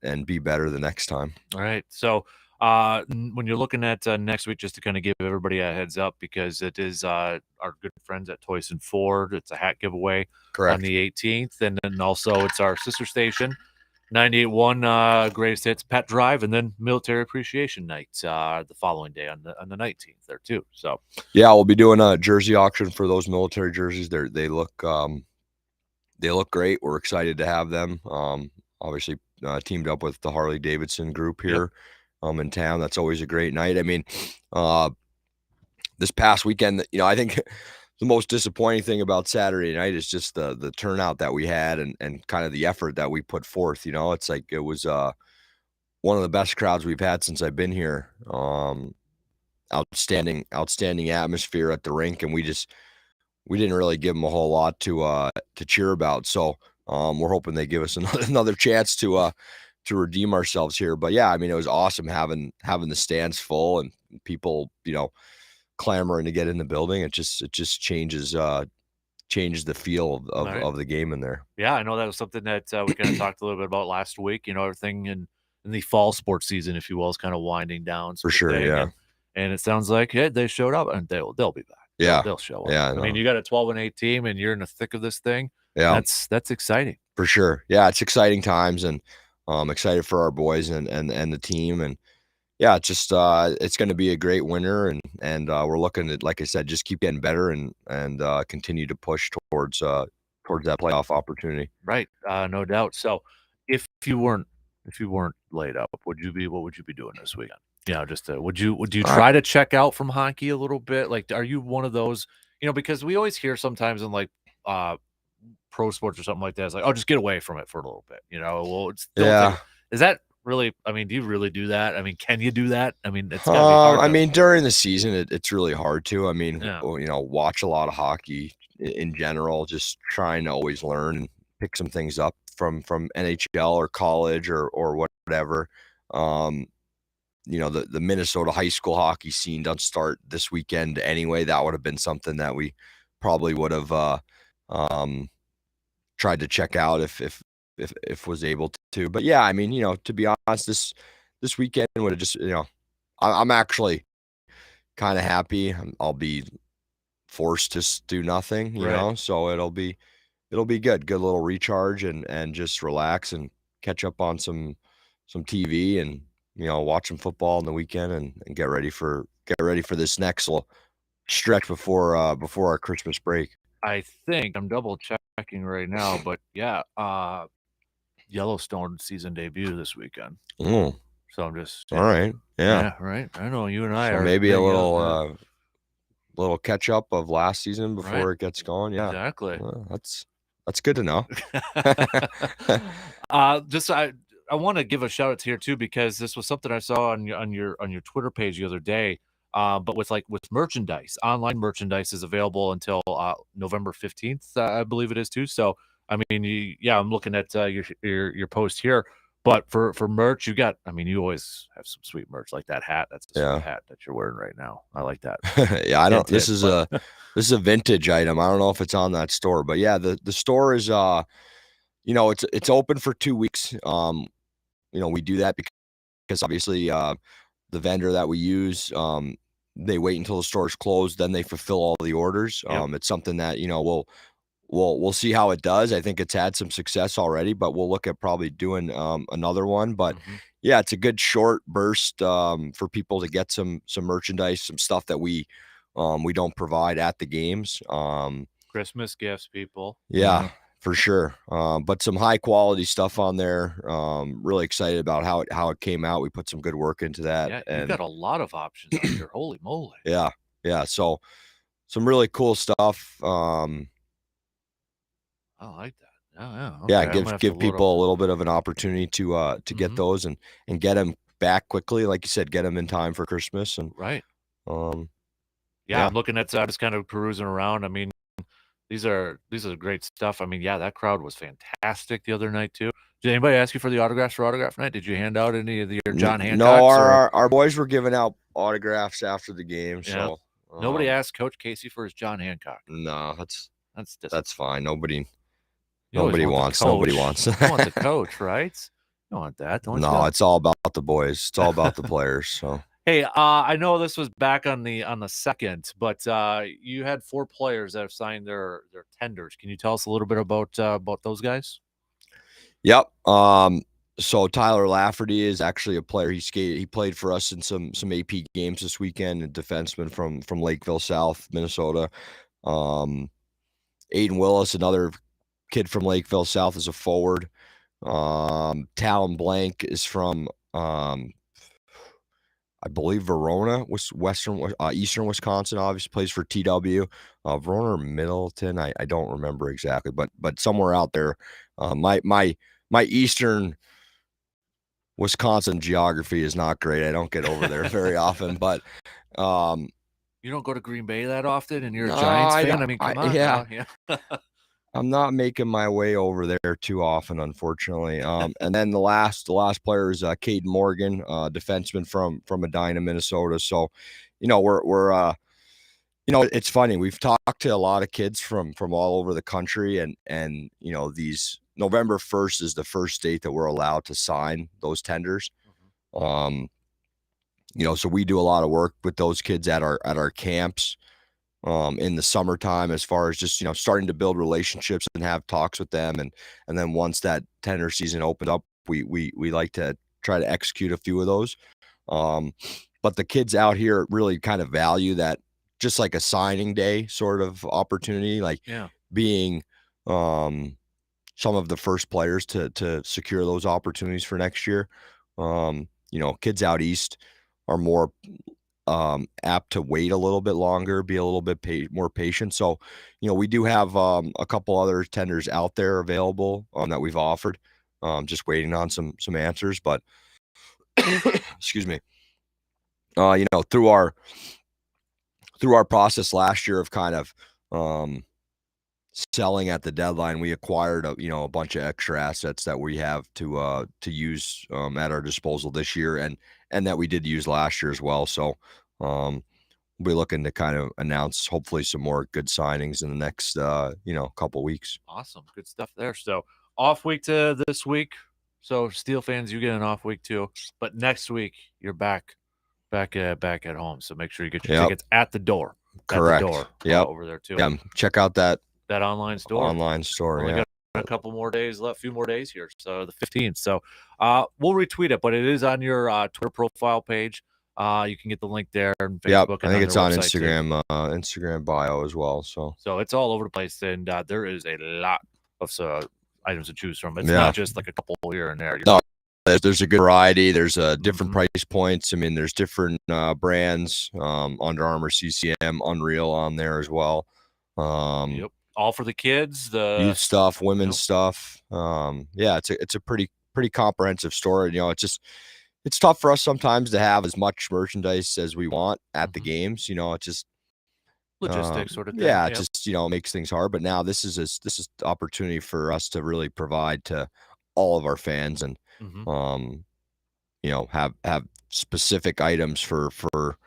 and be better the next time. All right. So when you're looking at next week, just to kind of give everybody a heads up, because it is our good friends at Toys and Ford. It's a hat giveaway on the 18th. And then also it's our sister station, 98.1 Greatest Hits Pet Drive, and then Military Appreciation Night the following day on the 19th there too. So yeah, we'll be doing a jersey auction for those military jerseys. They look great. We're excited to have them. Obviously teamed up with the Harley Davidson group here in town. That's always a great night. I mean, this past weekend, I think the most disappointing thing about Saturday night is just the turnout that we had and kind of the effort that we put forth. It's like it was one of the best crowds we've had since I've been here. Outstanding atmosphere at the rink, and we didn't really give them a whole lot to cheer about. So we're hoping they give us another chance to redeem ourselves here. But yeah, I mean, it was awesome having the stands full and people, clamoring to get in the building. It just changes the feel of the game in there. Yeah, I know that was something that we kind of talked a little bit about last week. Everything in the fall sports season, if you will, is kind of winding down. For sure, yeah. And it sounds like they showed up, and they'll be back. Yeah, they'll show up. Yeah, I mean, you got a 12-8 team, and you're in the thick of this thing. Yeah, that's exciting for sure. Yeah, it's exciting times, and excited for our boys and the team, and yeah, it's just it's going to be a great winter, and we're looking at, like I said, just keep getting better and continue to push towards that playoff opportunity. Right, no doubt. So, if you weren't laid up, what would you be doing this weekend? Just would you try to check out from hockey a little bit? Like, are you one of those? Because we always hear sometimes in like pro sports or something like that. It's like, oh, just get away from it for a little bit, well, Yeah. is that really, I mean, do you really do that? I mean, can you do that? I mean, it's gotta be hard. I mean, during the season, it's really hard to. I mean, Yeah. Watch a lot of hockey in general, just trying to always learn and pick some things up from NHL or college or whatever. The Minnesota high school hockey scene doesn't start this weekend anyway. That would have been something that we probably would have tried to check out if was able to. But yeah, I mean, to be honest, this weekend would have just, I'm actually kind of happy. I'll be forced to do nothing, so it'll be good. Good little recharge and just relax and catch up on some TV and watch some football on the weekend and get ready for this next little stretch before our Christmas break. I think I'm double checking right now, but yeah, Yellowstone season debut this weekend. Oh, so I'm just all right, yeah, right. I know you and I so are maybe a little little catch up of last season before it gets going. Yeah, exactly. That's good to know. I want to give a shout out here too, because this was something I saw on your Twitter page the other day. But with merchandise, online merchandise is available until November 15th, I believe it is too. So I mean, I'm looking at your post here. But for merch, you always have some sweet merch, like that hat. That's a sweet hat that you're wearing right now. I like that. Yeah, I don't. This is a vintage item. I don't know if it's on that store, but yeah, the store is it's open for 2 weeks. We do that because obviously the vendor that we use, they wait until the store's closed, then they fulfill all the orders. Yep. It's something that we'll see how it does. I think it's had some success already, but we'll look at probably doing another one. But yeah, it's a good short burst for people to get some merchandise, some stuff that we don't provide at the games. Christmas gifts, people. Yeah, for sure. But some high quality stuff on there. Really excited about how it came out. We put some good work into that. Yeah, and you've got a lot of options on here. Holy moly. Yeah. So some really cool stuff. I like that. Okay. Yeah, give people a little bit of an opportunity to get those and get them back quickly. Like you said, get them in time for Christmas. And right. I'm looking at just kind of perusing around. I mean, these are great stuff. I mean, that crowd was fantastic the other night too. Did anybody ask you for the autographs for autograph night? Did you hand out any of your John Hancocks? No, our boys were giving out autographs after the game. Yeah. So nobody asked Coach Casey for his John Hancock. No, that's fine. Nobody wants. You want the coach, right? You don't want that. No, it's all about the boys. It's all about the players. So hey, I know this was back on the 2nd, but you had 4 players that have signed their tenders. Can you tell us a little bit about those guys? Yep. So Tyler Lafferty is actually a player. He played for us in some AP games this weekend. A defenseman from Lakeville South, Minnesota. Aiden Willis, another kid from Lakeville South, is a forward. Talon Blank is from I believe Verona, Eastern Wisconsin. Obviously plays for TW. Verona or Middleton, I don't remember exactly, but somewhere out there. My Eastern Wisconsin geography is not great. I don't get over there very often, but you don't go to Green Bay that often, and you're a Giants fan. I mean, come on. Yeah. I'm not making my way over there too often, unfortunately. And then the last player is Caden Morgan, defenseman from Medina, Minnesota. So, we're it's funny. We've talked to a lot of kids from all over the country, and these November 1st is the first date that we're allowed to sign those tenders. So we do a lot of work with those kids at our camps. In the summertime, as far as just starting to build relationships and have talks with them, and then once that tender season opened up, we like to try to execute a few of those. But the kids out here really kind of value that, just like a signing day sort of opportunity, like being some of the first players to secure those opportunities for next year. Kids out east are more apt to wait a little bit longer, be a little bit more patient. So, we do have a couple other tenders out there available that we've offered. Just waiting on some answers, but excuse me. Through our process last year of kind of selling at the deadline, we acquired a bunch of extra assets that we have to use at our disposal this year, and that we did use last year as well. So we'll be looking to kind of announce hopefully some more good signings in the next couple weeks. Awesome, good stuff there. So off week to this week. So Steel fans, you get an off week too, but next week you're back at home. So make sure you get your tickets at the door. Correct. At the door. Yep. Over there too. Yeah. Check out that online store. Only got a couple more days left, few more days here. So the 15th. So we'll retweet it, but it is on your Twitter profile page. You can get the link there and Facebook. I think it's on Instagram, Instagram bio as well. So it's all over the place, and there is a lot of items to choose from. It's not just like a couple here and there. No, there's a good variety. There's different price points. I mean, there's different brands. Under Armour, CCM, Unreal on there as well. Yep. All for the kids, the youth stuff, women's stuff. It's a pretty comprehensive store. It's tough for us sometimes to have as much merchandise as we want at the games. It's just logistics sort of thing. Yeah, it just makes things hard. But now this is the opportunity for us to really provide to all of our fans and have specific items for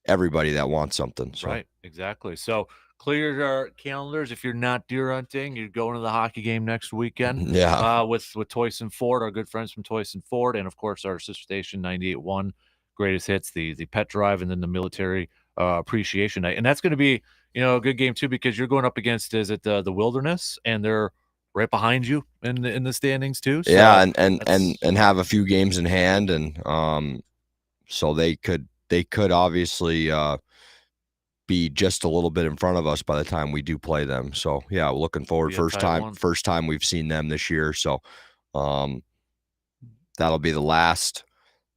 everybody that wants something. So. Right, exactly. So clear your calendars. If you're not deer hunting, you're going to the hockey game next weekend. Yeah. With Toyson Ford, our good friends from Toyson Ford, and of course our sister station 98.1 Greatest Hits, the Pet Drive, and then the Military Appreciation Night. And that's going to be a good game too, because you're going up against the Wilderness, and they're right behind you in the standings too. So yeah, and have a few games in hand, and so they could obviously be just a little bit in front of us by the time we do play them. So yeah, we're looking forward. First time we've seen them this year. So that'll be the last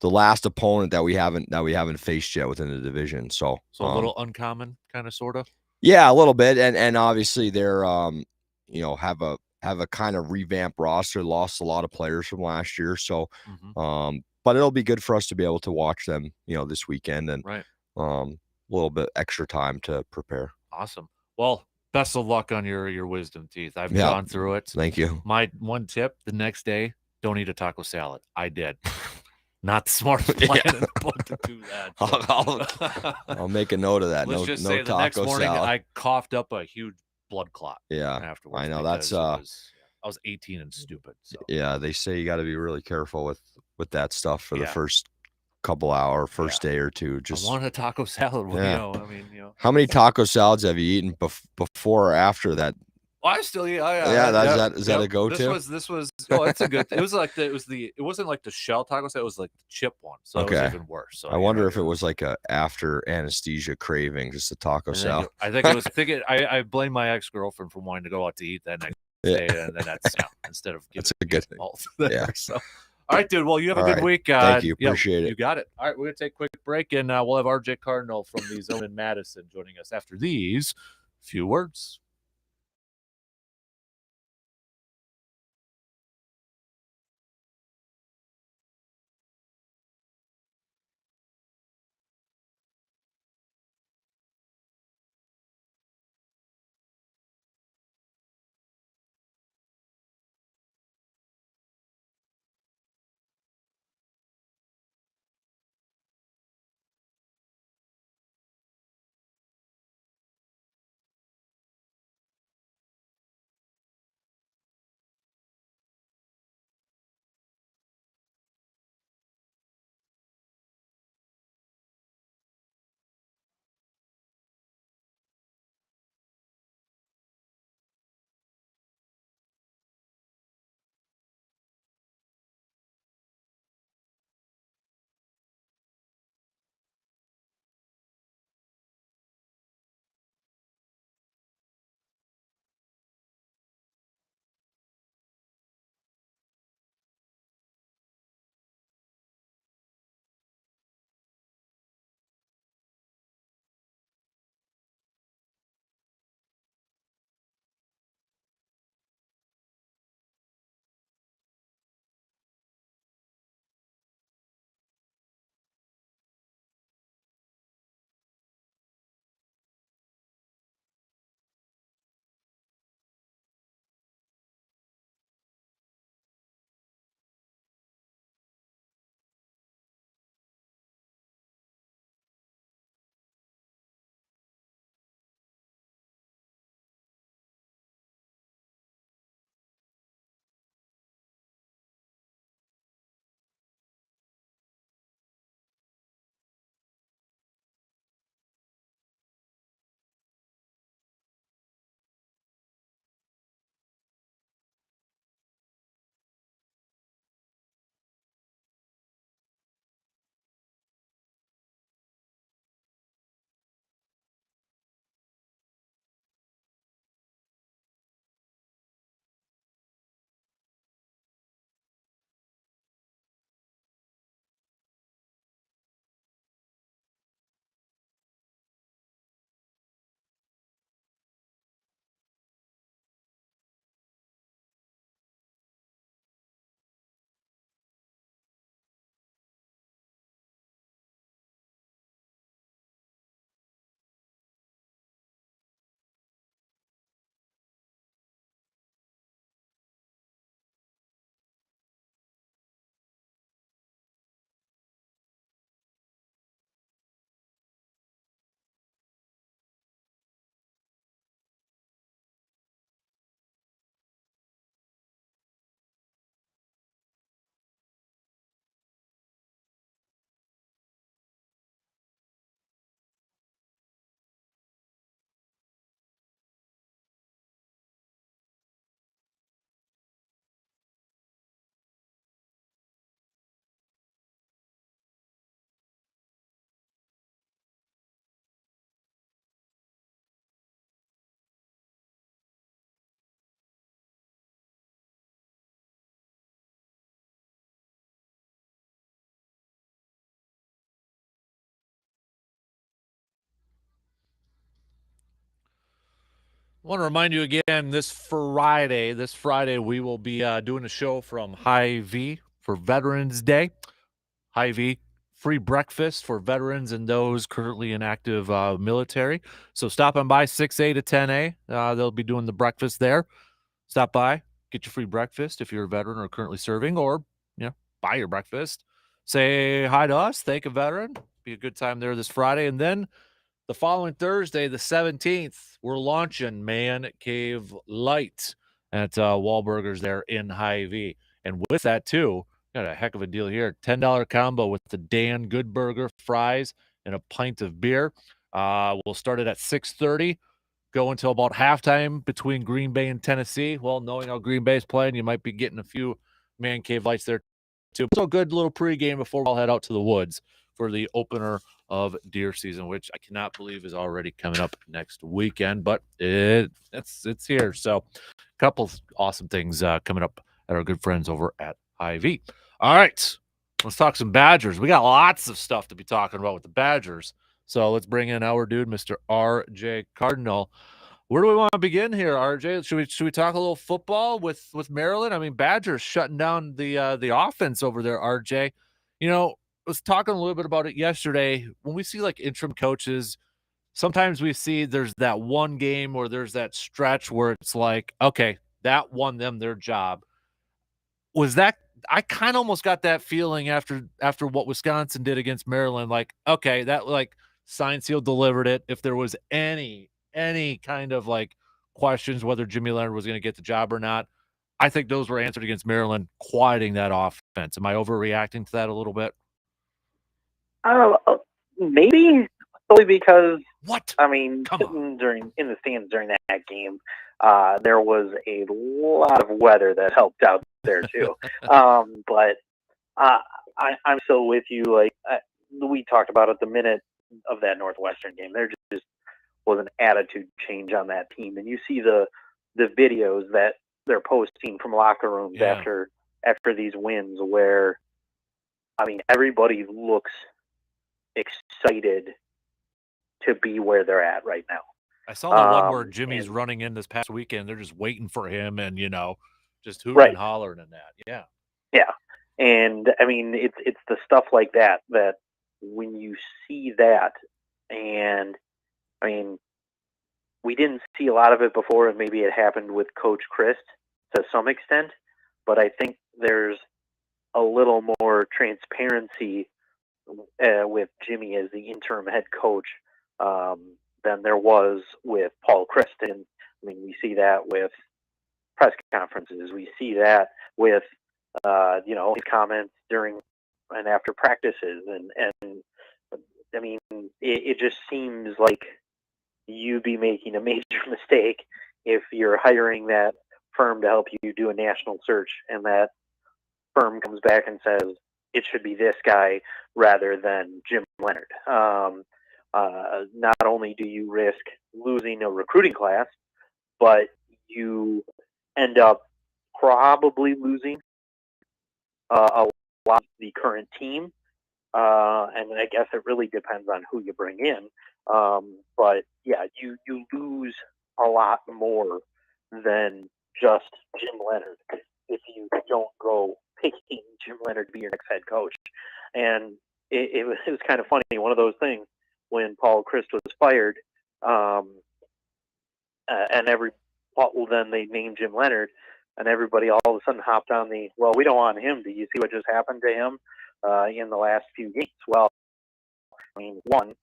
opponent that we haven't faced yet within the division. So a little uncommon, kind of, sort of. Yeah, a little bit, and obviously they're have a kind of revamped roster. Lost a lot of players from last year, so but it'll be good for us to be able to watch them, this weekend, and a little bit extra time to prepare. Awesome. Well, best of luck on your wisdom teeth. I've gone through it. Thank you. My one tip: the next day, don't eat a taco salad. I did. Not the smartest plan in the book to do that. So. I'll make a note of that. Let's just say the next morning salad. I coughed up a huge blood clot. Yeah, afterwards. I know that's. I was 18 and stupid. So. Yeah, they say you got to be really careful with that stuff for the first couple hour, first day or two. Just I want a taco salad. How many taco salads have you eaten before or after that? Well, I still eat. Is that a go-to? This was. Oh, it's a good. It was like it wasn't like the shell taco salad. It was like the chip one. So it was even worse. So I wonder if it was like a after anesthesia craving, just a taco salad. I think it was. I blame my ex-girlfriend for wanting to go out to eat that next day, and then that's instead of giving that's a good thing. Yeah. So. All right, dude. Well, you have a good week. Thank you. Appreciate it. You got it. All right, we're going to take a quick break, and we'll have RJ Cardinal from the Zone in Madison joining us after these few words. want to remind you again, this Friday, we will be doing a show from Hy-Vee for Veterans Day. Hy-Vee, free breakfast for veterans and those currently in active military. So stop on by 6A to 10A. They'll be doing the breakfast there. Stop by, get your free breakfast if you're a veteran or currently serving, or buy your breakfast. Say hi to us, thank a veteran. Be a good time there this Friday. And then the following Thursday, the 17th, we're launching Man Cave Light at Wahlburgers there in Hy-Vee. And with that, too, got a heck of a deal here. $10 combo with the Dan Good Burger, fries, and a pint of beer. We'll start it at 6:30, go until about halftime between Green Bay and Tennessee. Well, knowing how Green Bay's playing, you might be getting a few Man Cave Lights there, too. So a good little pregame before we'll head out to the woods for the opener of deer season, which I cannot believe is already coming up next weekend, but it's here. So a couple awesome things coming up at our good friends over at Hy-Vee. All right, let's talk some Badgers. We got lots of stuff to be talking about with the Badgers. So let's bring in our dude, Mr. RJ Cardinal. Where do we want to begin here, RJ? Should we talk a little football with Maryland? I mean, Badgers shutting down the offense over there, RJ. I was talking a little bit about it yesterday. When we see like interim coaches, sometimes we see there's that one game or there's that stretch where it's like, okay, that won them their job. Was that I kind of almost got that feeling after what Wisconsin did against Maryland. Like, okay, that like signed, sealed, delivered it. If there was any kind of like questions whether Jimmy Leonard was going to get the job or not, I think those were answered against Maryland, quieting that offense. Am I overreacting to that a little bit? Maybe only because What? I mean, sitting in the stands during that game, there was a lot of weather that helped out there too. But I'm still with you. Like we talked about at the minute of that Northwestern game, there just was an attitude change on that team, and you see the videos that they're posting from locker rooms after these wins, where I mean everybody looks excited to be where they're at right now. I saw the one where Jimmy's running in this past weekend. They're just waiting for him and, just hooting and hollering and that. Yeah. Yeah. And I mean, it's the stuff like that when you see that, and I mean, we didn't see a lot of it before, and maybe it happened with Coach Christ to some extent, but I think there's a little more transparency with Jimmy as the interim head coach than there was with Paul Christen. I mean, we see that with press conferences. We see that with his comments during and after practices, and I mean, it just seems like you'd be making a major mistake if you're hiring that firm to help you do a national search, and that firm comes back and says it should be this guy rather than Jim Leonard. Not only do you risk losing a recruiting class, but you end up probably losing a lot of the current team. And I guess it really depends on who you bring in. But yeah, you lose a lot more than just Jim Leonard if you don't go picking Jim Leonard to be your next head coach. And it was kind of funny, one of those things when Paul Christ was fired, and then they named Jim Leonard, and everybody all of a sudden hopped on well, we don't want him. Do you see what just happened to him in the last few games? Well, I mean, one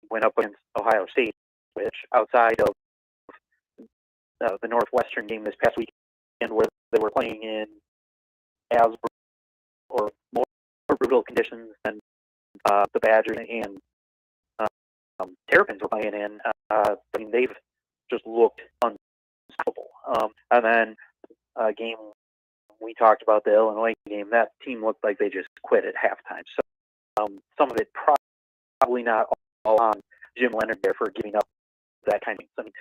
went up against Ohio State, which outside of the Northwestern game this past weekend, where they were playing in as or more brutal conditions than the Badgers and Terrapins were playing in. I mean, they've just looked unstoppable. And then a game we talked about, the Illinois game, that team looked like they just quit at halftime. So some of it probably not all on Jim Leonard there for giving up that kind of thing.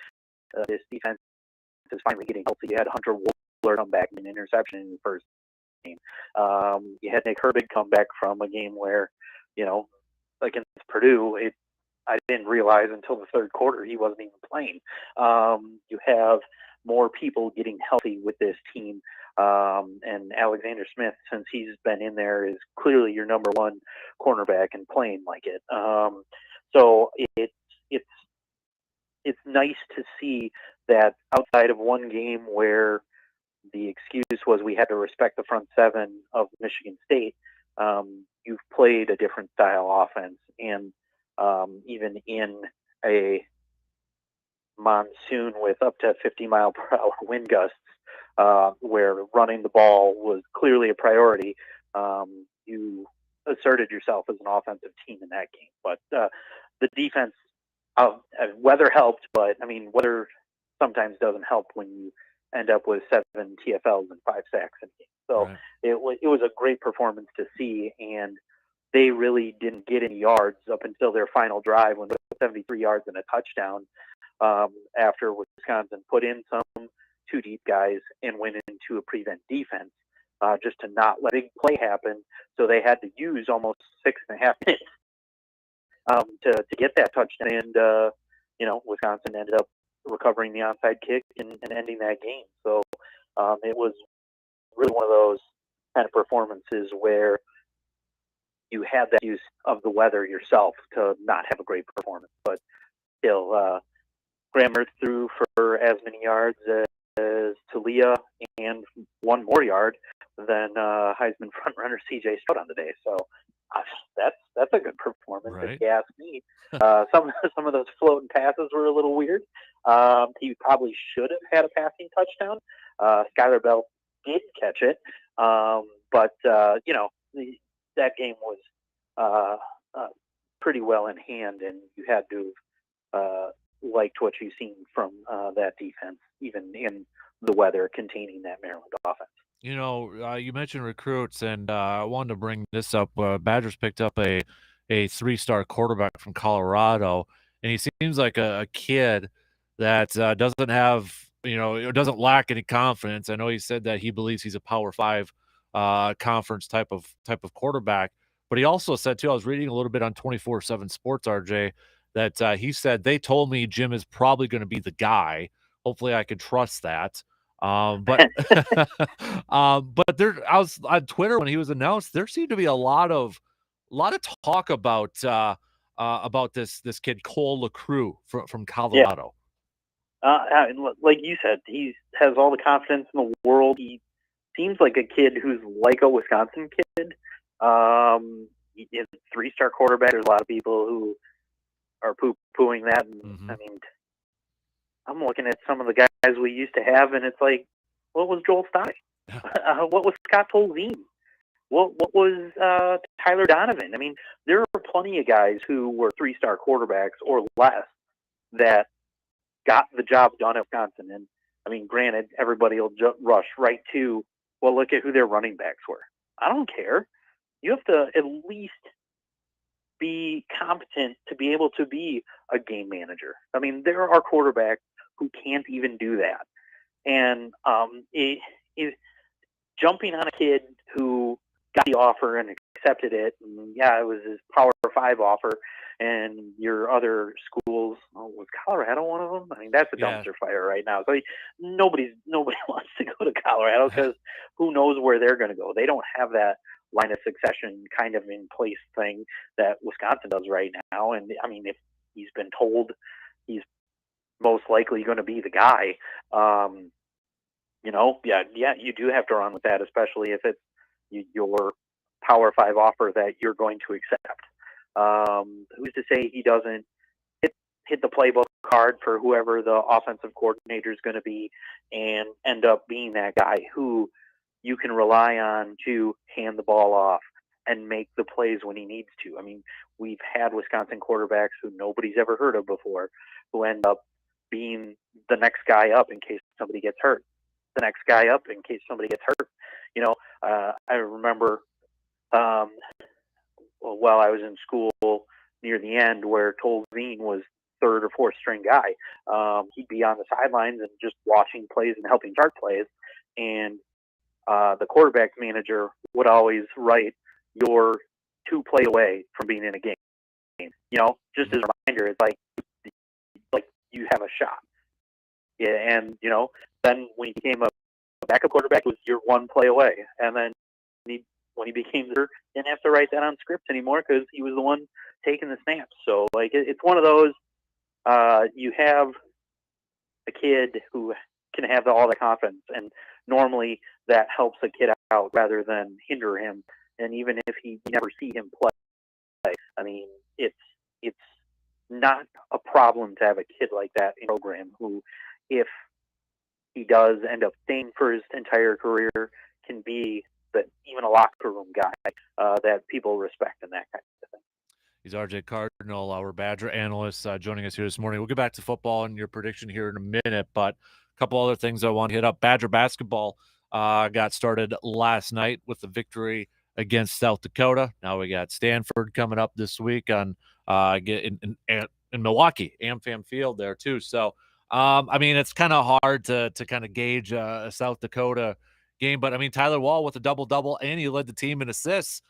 I mean, this defense is finally getting healthy. You had Hunter Wohler come back in an interception in the first game. You had Nick Herbig come back from a game where, against Purdue, I didn't realize until the third quarter he wasn't even playing. You have more people getting healthy with this team. And Alexander Smith, since he's been in there, is clearly your number one cornerback and playing like it. So it's nice to see that outside of one game where the excuse was we had to respect the front seven of Michigan State, you've played a different style offense. And even in a monsoon with up to 50-mile-per-hour wind gusts, where running the ball was clearly a priority, you asserted yourself as an offensive team in that game. But the defense, weather helped, but I mean, weather sometimes doesn't help when you end up with 7 TFLs and 5 sacks in a game. So right. It was a great performance to see, and they really didn't get any yards up until their final drive when they put 73 yards and a touchdown after Wisconsin put in some 2 deep guys and went into a prevent defense just to not let a big play happen. So they had to use almost 6.5 minutes to get that touchdown. And, Wisconsin ended up recovering the onside kick and ending that game. So it was really one of those kind of performances where you had that use of the weather yourself to not have a great performance. But still, Graham Mertz threw for as many yards as Talia and 1 more yard than Heisman frontrunner C.J. Stroud on the day. So that's a good performance, right, if you ask me. Some of those floating passes were a little weird. He probably should have had a passing touchdown. Skylar Bell did catch it, but that game was pretty well in hand, and you had to liked what you've seen from that defense, even in the weather containing that Maryland offense. You mentioned recruits, and I wanted to bring this up. Badgers picked up a 3-star quarterback from Colorado, and he seems like a kid that doesn't have, doesn't lack any confidence. I know he said that he believes he's a Power 5 conference type of quarterback, but he also said too, I was reading a little bit on 24/7 Sports, RJ, that he said they told me Jim is probably going to be the guy. Hopefully, I could trust that. But there, I was on Twitter when he was announced. There seemed to be a lot of talk about this kid Cole LaCrue from Colorado. Yeah. Like you said, he has all the confidence in the world. He seems like a kid who's like a Wisconsin kid. He's a 3-star quarterback. There's a lot of people who are poo-pooing that. And, mm-hmm. I mean, I'm looking at some of the guys we used to have, and it's like, what was Joel Stein? What was Scott Tolzien? What was Tyler Donovan? I mean, there are plenty of guys who were 3-star quarterbacks or less that got the job done at Wisconsin. And, I mean, granted, everybody will rush right to, well, look at who their running backs were. I don't care. You have to at least be competent to be able to be a game manager. I mean, there are quarterbacks who can't even do that. And jumping on a kid who got the offer and accepted it, and yeah, it was his Power 5 offer, and your other schools, was Colorado one of them? I mean, that's a dumpster fire right now. So nobody wants to go to Colorado because who knows where they're going to go. They don't have that line of succession kind of in place thing that Wisconsin does right now. And I mean, if he's been told he's most likely going to be the guy, you do have to run with that, especially if it's your Power 5 offer that you're going to accept. Who's to say he doesn't hit the playbook card for whoever the offensive coordinator is going to be and end up being that guy who you can rely on to hand the ball off and make the plays when he needs to. I mean, we've had Wisconsin quarterbacks who nobody's ever heard of before who end up being the next guy up in case somebody gets hurt. The next guy up in case somebody gets hurt. I remember while I was in school near the end where Tolzien was 3rd or 4th string guy. He'd be on the sidelines and just watching plays and helping chart plays. And the quarterback manager would always write, "You're 2 plays away from being in a game. just as a reminder, it's like you have a shot. Yeah, and then when he became a backup quarterback, it was you're one play away, and then when he became the didn't have to write that on script anymore because he was the one taking the snaps. So it's one of those you have a kid who can have all the confidence, and normally that helps a kid out rather than hinder him. And even if you never see him play, I mean, it's not a problem to have a kid like that in the program who, if he does end up staying for his entire career, can be even a locker room guy that people respect and that kind of thing. He's RJ Cardinal, our Badger analyst, joining us here this morning. We'll get back to football and your prediction here in a minute, but a couple other things I want to hit up. Badger basketball got started last night with the victory against South Dakota. Now we got Stanford coming up this week in Milwaukee, AmFam Field there too. So, I mean, it's kind of hard to kind of gauge a South Dakota game, but I mean, Tyler Wall with a double-double, and he led the team in assists.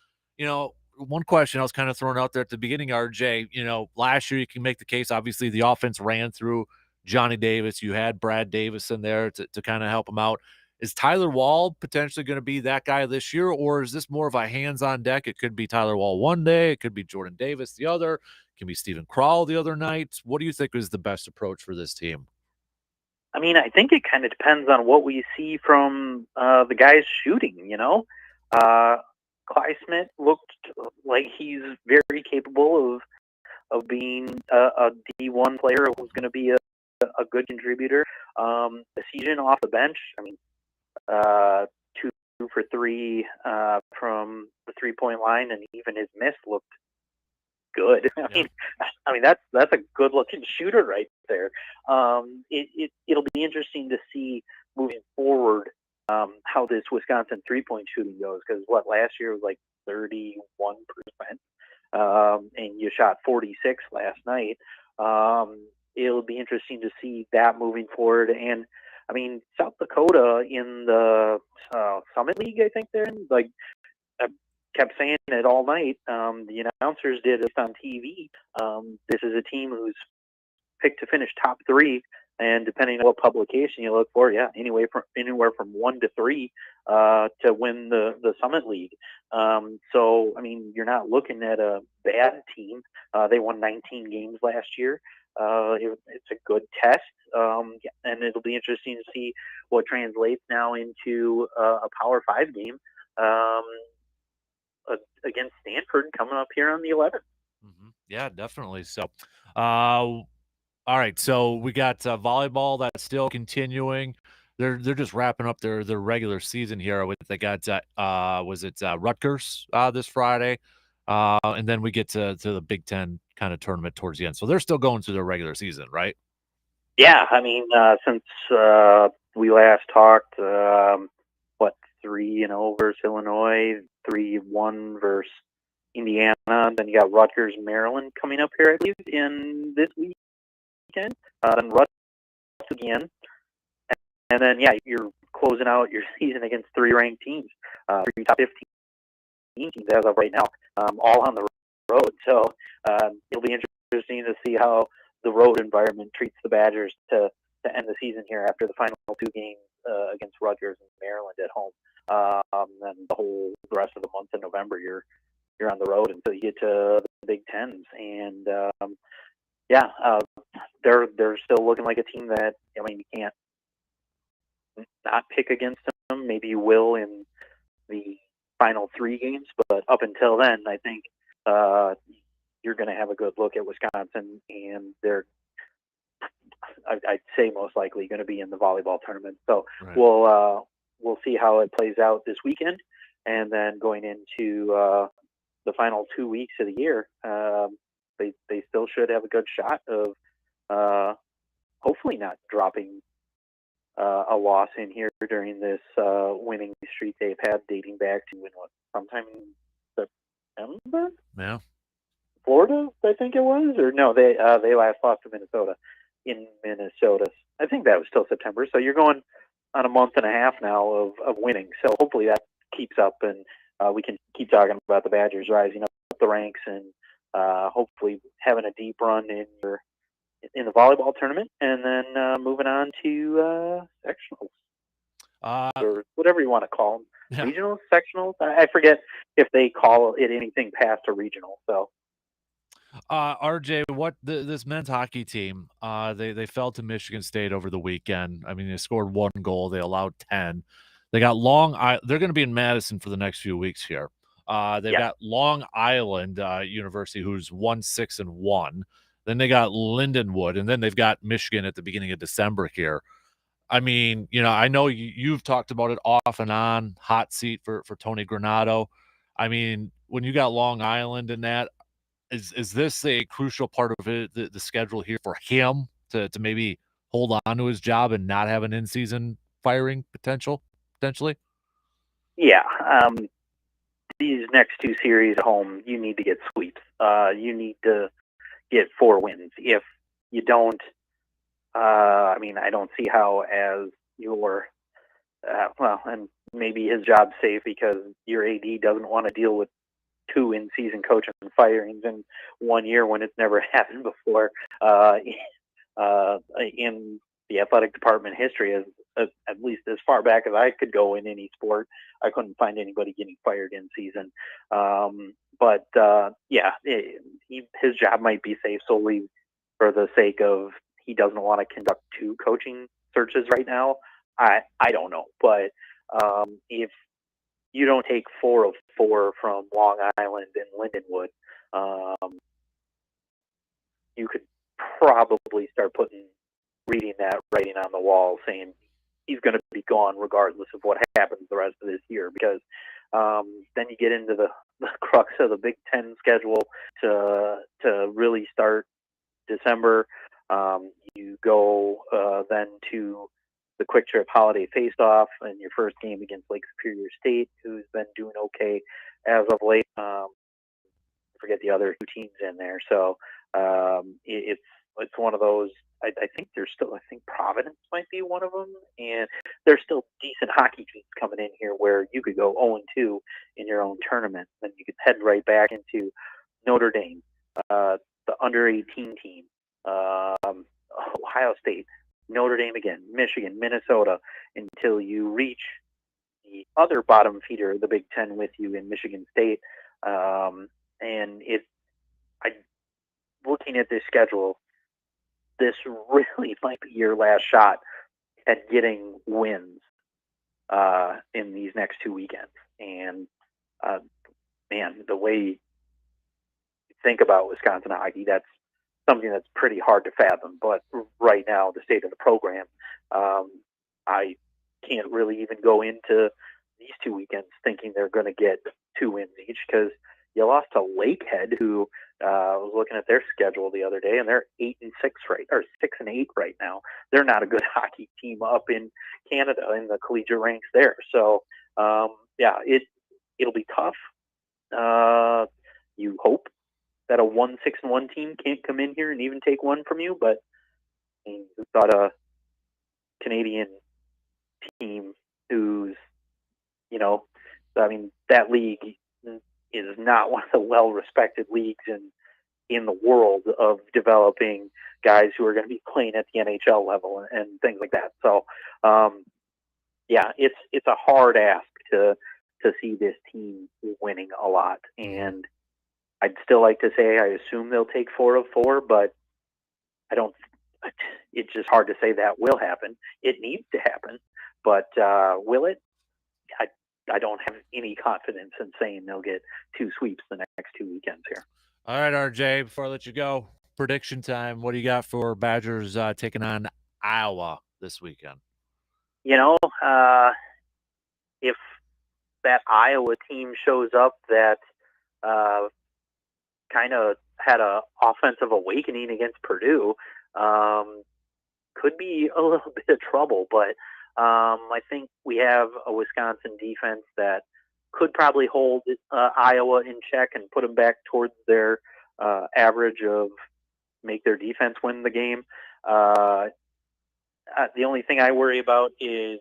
One question I was kind of throwing out there at the beginning, RJ, last year you can make the case, obviously the offense ran through Johnny Davis. You had Brad Davis in there to kind of help him out. Is Tyler Wall potentially going to be that guy this year, or is this more of a hands-on deck? It could be Tyler Wall one day. It could be Jordan Davis the other. It can be Steven Crowell the other night. What do you think is the best approach for this team? I mean, I think it kind of depends on what we see from the guys shooting, Cly Smith looked like he's very capable of being a D1 player who's going to be a good contributor. Decision off the bench, I mean, 2 for 3 from the 3-point line, and even his miss looked good. I mean that's a good-looking shooter right there. It'll be interesting to see moving forward how this Wisconsin 3-point shooting goes, because last year was like 31%, and you shot 46 last night. It'll be interesting to see that moving forward. And I mean, South Dakota in the Summit League, I think they're in. Like, I kept saying it all night. The announcers did it on TV. This is a team who's picked to finish top 3, and depending on what publication you look for, anywhere from 1 to 3 to win the Summit League. So I mean, you're not looking at a bad team. They won 19 games last year. It's a good test, and it'll be interesting to see what translates now into a Power 5 game against Stanford coming up here on the 11th. Mm-hmm. Yeah, definitely. So, all right, so we got volleyball that's still continuing. They're just wrapping up their regular season here. They got Rutgers this Friday, and then we get to the Big Ten kind of tournament towards the end. So they're still going through their regular season, right? Yeah, I mean, since we last talked, 3-0 versus Illinois, 3-1 versus Indiana, and then you got Rutgers, Maryland coming up here, I believe, in this weekend. Then Rutgers again, and then you're closing out your season against 3 ranked teams, 3 top 15 teams as of right now, all on the road. So it'll be interesting to see how the road environment treats the Badgers to end the season here after the final 2 games against Rutgers and Maryland at home. And the rest of the month in November, you're on the road until you get to the Big Tens, and they're still looking like a team that, I mean, you can't not pick against them. Maybe you will in the final 3 games, but up until then, I think you're going to have a good look at Wisconsin, and they're, I'd say, most likely going to be in the volleyball tournament. So right. We'll see how it plays out this weekend, and then going into the final 2 weeks of the year, they still should have a good shot of hopefully not dropping a loss in here during this winning streak they've had dating back to sometime in September? Yeah. Florida, I think it was, or no, they last lost to Minnesota in Minnesota. I think that was still September. So you're going on a month and a half now of winning. So hopefully that keeps up, and we can keep talking about the Badgers rising up the ranks and hopefully having a deep run in the volleyball tournament, and then moving on to sectionals or whatever you want to call them. Yeah. Regionals, sectionals. I forget if they call it anything past a regional. So, RJ, what this men's hockey team? They fell to Michigan State over the weekend. I mean, they scored 1 goal. They allowed 10. They got they're going to be in Madison for the next few weeks here. They've got Long Island University, who's 1-6-1. Then they got Lindenwood, and then they've got Michigan at the beginning of December here. I mean, I know you've talked about it off and on, hot seat for Tony Granato. I mean, when you got Long Island in that, is this a crucial part of it, the schedule here for him to maybe hold on to his job and not have an in-season firing potentially? Yeah. These next 2 series at home, you need to get sweeps. You need to get 4 wins. If you don't, I mean, I don't see how as your, and maybe his job's safe because your AD doesn't want to deal with 2 in-season coaching firings in 1 year when it's never happened before in the athletic department history. At least as far back as I could go in any sport, I couldn't find anybody getting fired in season. His job might be safe solely for the sake of he doesn't want to conduct 2 coaching searches right now. I don't know, but if you don't take 4 of 4 from Long Island and Lindenwood, you could probably start reading that writing on the wall saying he's going to be gone regardless of what happens the rest of this year, because then you get into the crux of the Big Ten schedule to really start December. You go then to the Quick Trip Holiday Face-Off and your first game against Lake Superior State, who's been doing okay as of late. Forget the other 2 teams in there. So it's one of those. I think Providence might be one of them, and there's still decent hockey teams coming in here where you could go 0-2 in your own tournament. Then you could head right back into Notre Dame, the under 18 team, Ohio State, Notre Dame again, Michigan, Minnesota, until you reach the other bottom feeder of the Big Ten with you in Michigan State. Looking at this schedule, this really might be your last shot at getting wins in these next 2 weekends. And the way you think about Wisconsin hockey, that's something that's pretty hard to fathom. But right now, the state of the program, I can't really even go into these 2 weekends thinking they're going to get 2 wins each, because you lost to Lakehead, who was looking at their schedule the other day, and they're 8-6 or 6-8 right now. They're not a good hockey team up in Canada in the collegiate ranks there. So it'll be tough. You hope that a 1-6-1 team can't come in here and even take 1 from you, but we've got a Canadian team who's, that league is not one of the well-respected leagues in the world of developing guys who are going to be playing at the NHL level and things like that. So, it's a hard ask to see this team winning a lot. And I'd still like to say I assume they'll take 4 of 4, but I don't. It's just hard to say that will happen. It needs to happen, but will it? I don't have any confidence in saying they'll get 2 sweeps the next 2 weekends here. All right, RJ, before I let you go, prediction time. What do you got for Badgers taking on Iowa this weekend? If that Iowa team shows up that kind of had a offensive awakening against Purdue, could be a little bit of trouble, but I think we have a Wisconsin defense that could probably hold Iowa in check and put them back towards their average of make their defense win the game. The only thing I worry about is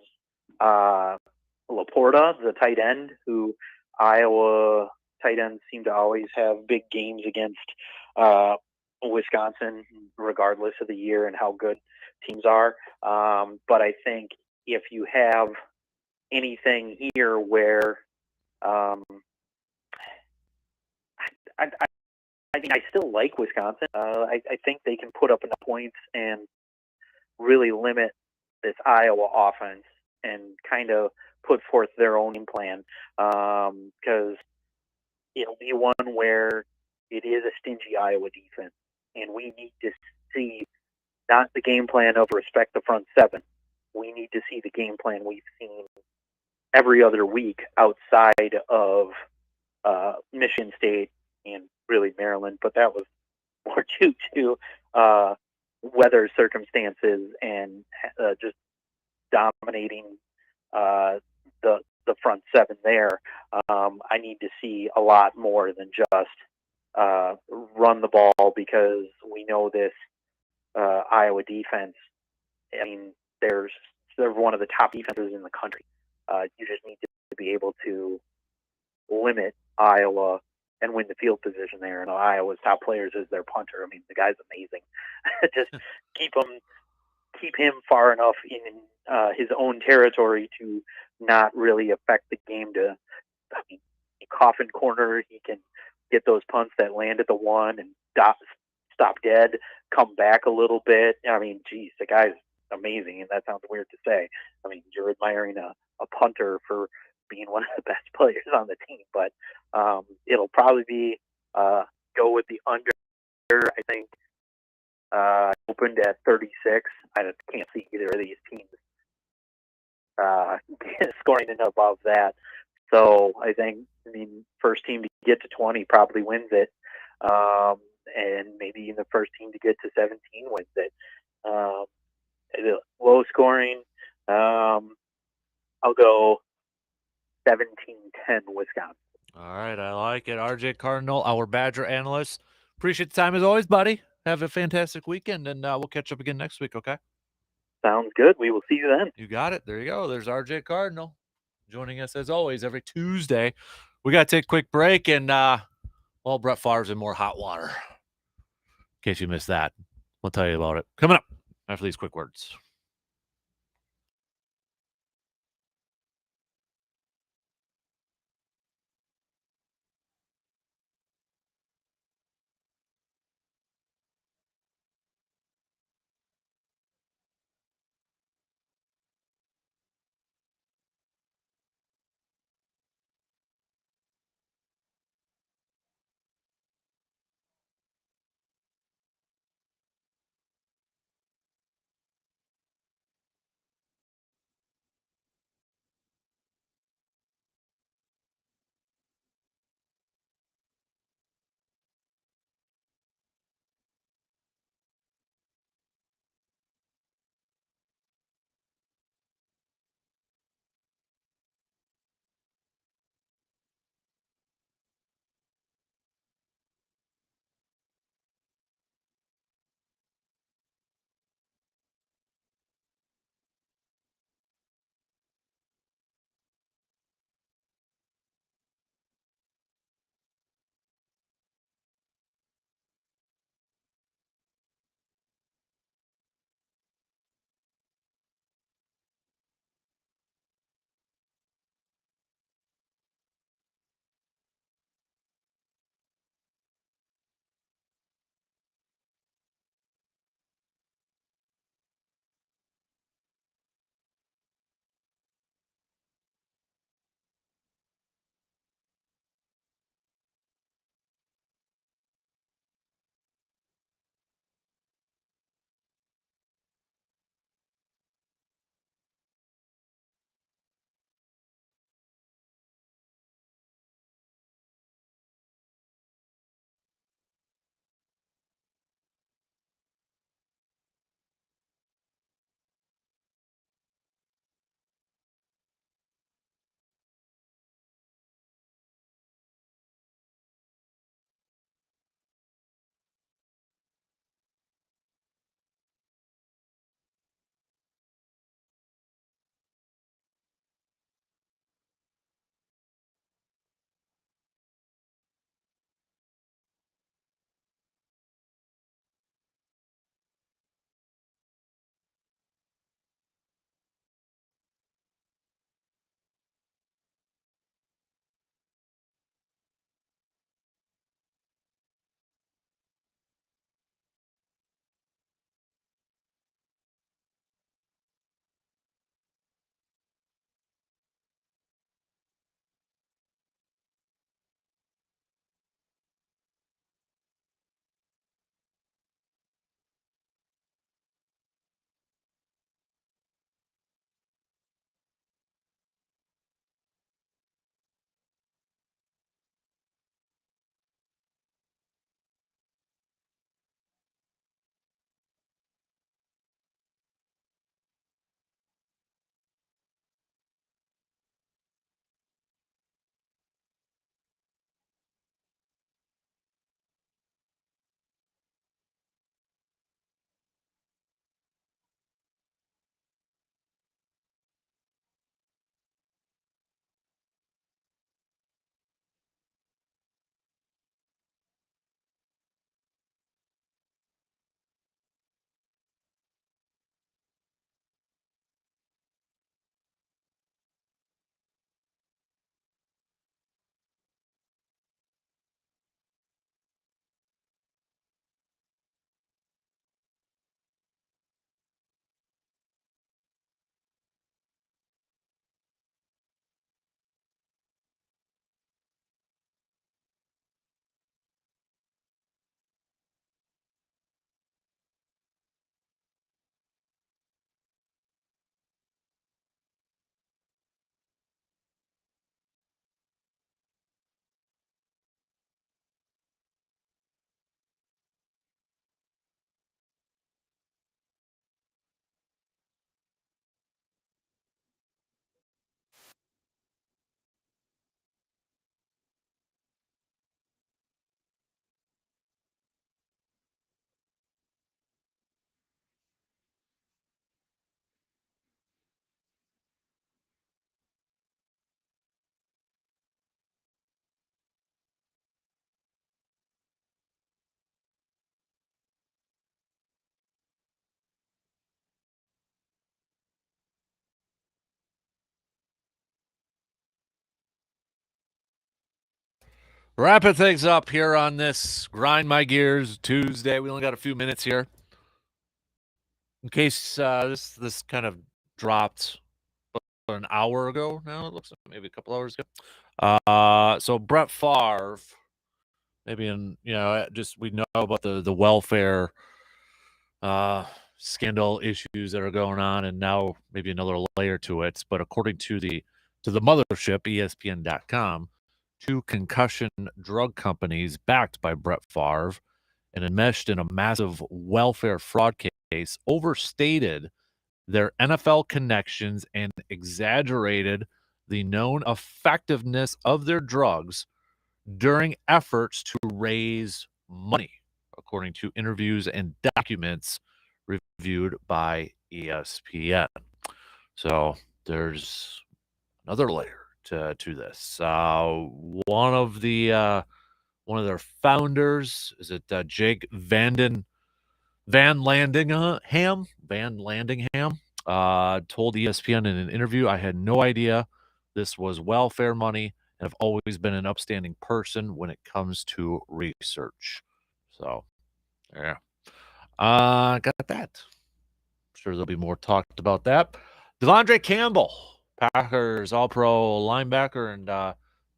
Laporta, the tight end, who Iowa tight ends seem to always have big games against Wisconsin, regardless of the year and how good teams are. But I think if you have anything here where I I still like Wisconsin. I think they can put up enough points and really limit this Iowa offense and kind of put forth their own game plan, because it'll be one where it is a stingy Iowa defense, and we need to see not the game plan of respect the front seven. We need to see the game plan we've seen every other week outside of Michigan State and really Maryland, but that was more due to weather circumstances and just dominating the front seven there. I need to see a lot more than just run the ball, because we know this Iowa defense. I mean, they're one of the top defenses in the country. You just need to be able to limit Iowa and win the field position there. And Iowa's top players is their punter. I mean, the guy's amazing. Just keep him far enough in his own territory to not really affect the game. I mean, coffin corner, he can get those punts that land at the one and stop dead, come back a little bit. I mean, geez, the guy's amazing, and that sounds weird to say. I mean, you're admiring a punter for being one of the best players on the team, but it'll probably be go with the under. I think opened at 36. I can't see either of these teams scoring above that. So I mean, first team to get to 20 probably wins it, and maybe the first team to get to 17 wins it. Low scoring. I'll go 17-10 Wisconsin. All right, I like it. RJ Cardinal, our Badger analyst. Appreciate the time as always, buddy. Have a fantastic weekend, and we'll catch up again next week, okay? Sounds good. We will see you then. You got it. There you go. There's RJ Cardinal joining us as always every Tuesday. We got to take a quick break, and Brett Favre's in more hot water. In case you missed that, we'll tell you about it coming up after these quick words. Wrapping things up here on this Grind My Gears Tuesday. We only got a few minutes here. In case this kind of dropped an hour ago now, it looks like maybe a couple hours ago. So Brett Favre, maybe just we know about the welfare scandal issues that are going on, and now maybe another layer to it. But according to the mothership, ESPN.com, two concussion drug companies backed by Brett Favre and enmeshed in a massive welfare fraud case overstated their NFL connections and exaggerated the known effectiveness of their drugs during efforts to raise money, according to interviews and documents reviewed by ESPN. So there's another layer to this. One of their founders, is it Jake Van Landingham? Told ESPN in an interview, "I had no idea this was welfare money, and I've always been an upstanding person when it comes to research." So, yeah. Got that. I'm sure there'll be more talked about that. Devondre Campbell, Packers All-Pro linebacker, and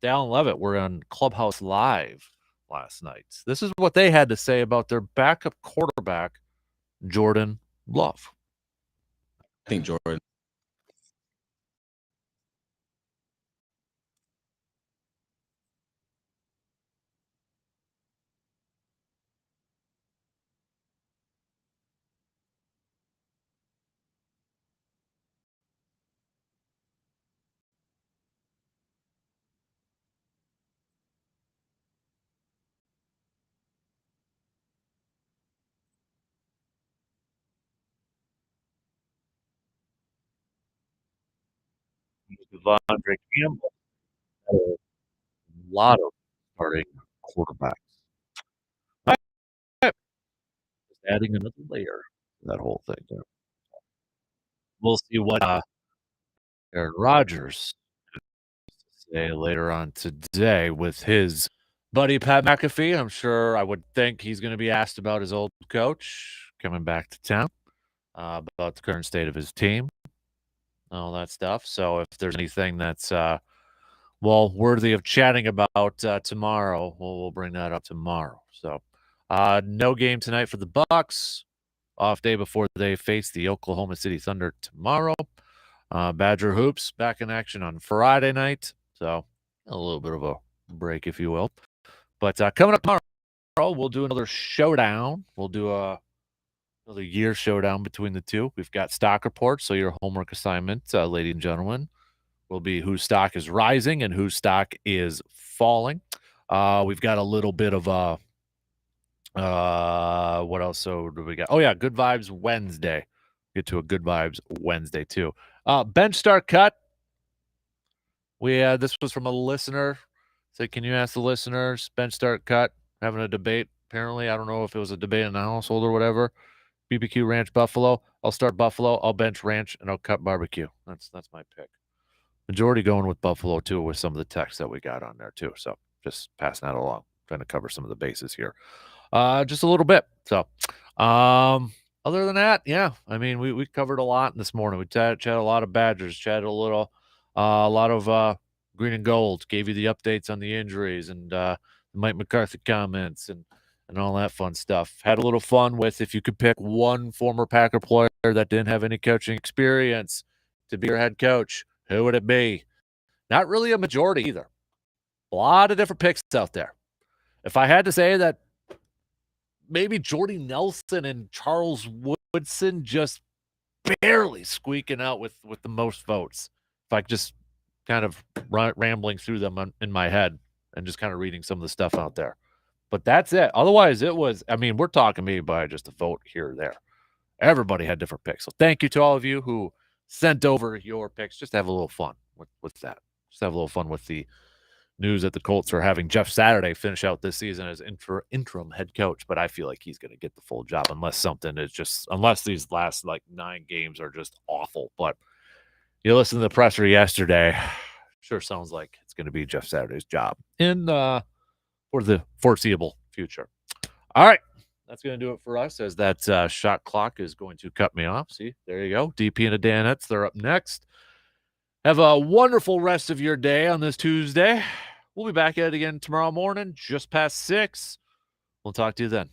Dallin Levitt were on Clubhouse Live last night. This is what they had to say about their backup quarterback, Jordan Love. I think Jordan. Devondre Campbell had a lot of starting quarterbacks. Just adding another layer to that whole thing there. We'll see what Aaron Rodgers say later on today with his buddy Pat McAfee. I would think he's going to be asked about his old coach coming back to town, about the current state of his team, all that stuff. So if there's anything that's worthy of chatting about tomorrow, we'll bring that up tomorrow. So no game tonight for the Bucs. Off day before they face the Oklahoma City Thunder tomorrow. Badger Hoops back in action on Friday night. So a little bit of a break, if you will. But coming up tomorrow, we'll do another showdown. We'll do another year showdown between the two. We've got stock reports. So your homework assignment, ladies and gentlemen, will be whose stock is rising and whose stock is falling. We've got a little bit of a what else? So do we got? Oh yeah, Good Vibes Wednesday. Get to a Good Vibes Wednesday too. Bench start cut. This was from a listener. Said, can you ask the listeners bench start cut? Having a debate. Apparently, I don't know if it was a debate in the household or whatever. BBQ Ranch Buffalo. I'll start Buffalo. I'll bench Ranch and I'll cut barbecue. That's my pick. Majority going with Buffalo too, with some of the text that we got on there too. So just passing that along, trying to cover some of the bases here. Just a little bit. So, other than that, yeah, I mean, we covered a lot this morning. We chatted a lot of Badgers, chatted a lot of green and gold, gave you the updates on the injuries and Mike McCarthy comments and all that fun stuff. Had a little fun with if you could pick one former Packer player that didn't have any coaching experience to be your head coach, who would it be? Not really a majority either. A lot of different picks out there. If I had to say that, maybe Jordy Nelson and Charles Woodson just barely squeaking out with the most votes. If I just kind of rambling through them in my head and just kind of reading some of the stuff out there. But that's it. Otherwise, it was, I mean, we're talking maybe by just a vote here or there. Everybody had different picks. So thank you to all of you who sent over your picks. Just to have a little fun with that. Just have a little fun with the news that the Colts are having Jeff Saturday finish out this season as interim head coach, but I feel like he's going to get the full job unless these last like 9 games are just awful. But you listen to the presser yesterday, sure sounds like it's going to be Jeff Saturday's job. And for the foreseeable future. All right. That's going to do it for us, as that shot clock is going to cut me off. See, there you go. DP and the Danettes, they're up next. Have a wonderful rest of your day on this Tuesday. We'll be back at it again tomorrow morning, just past 6. We'll talk to you then.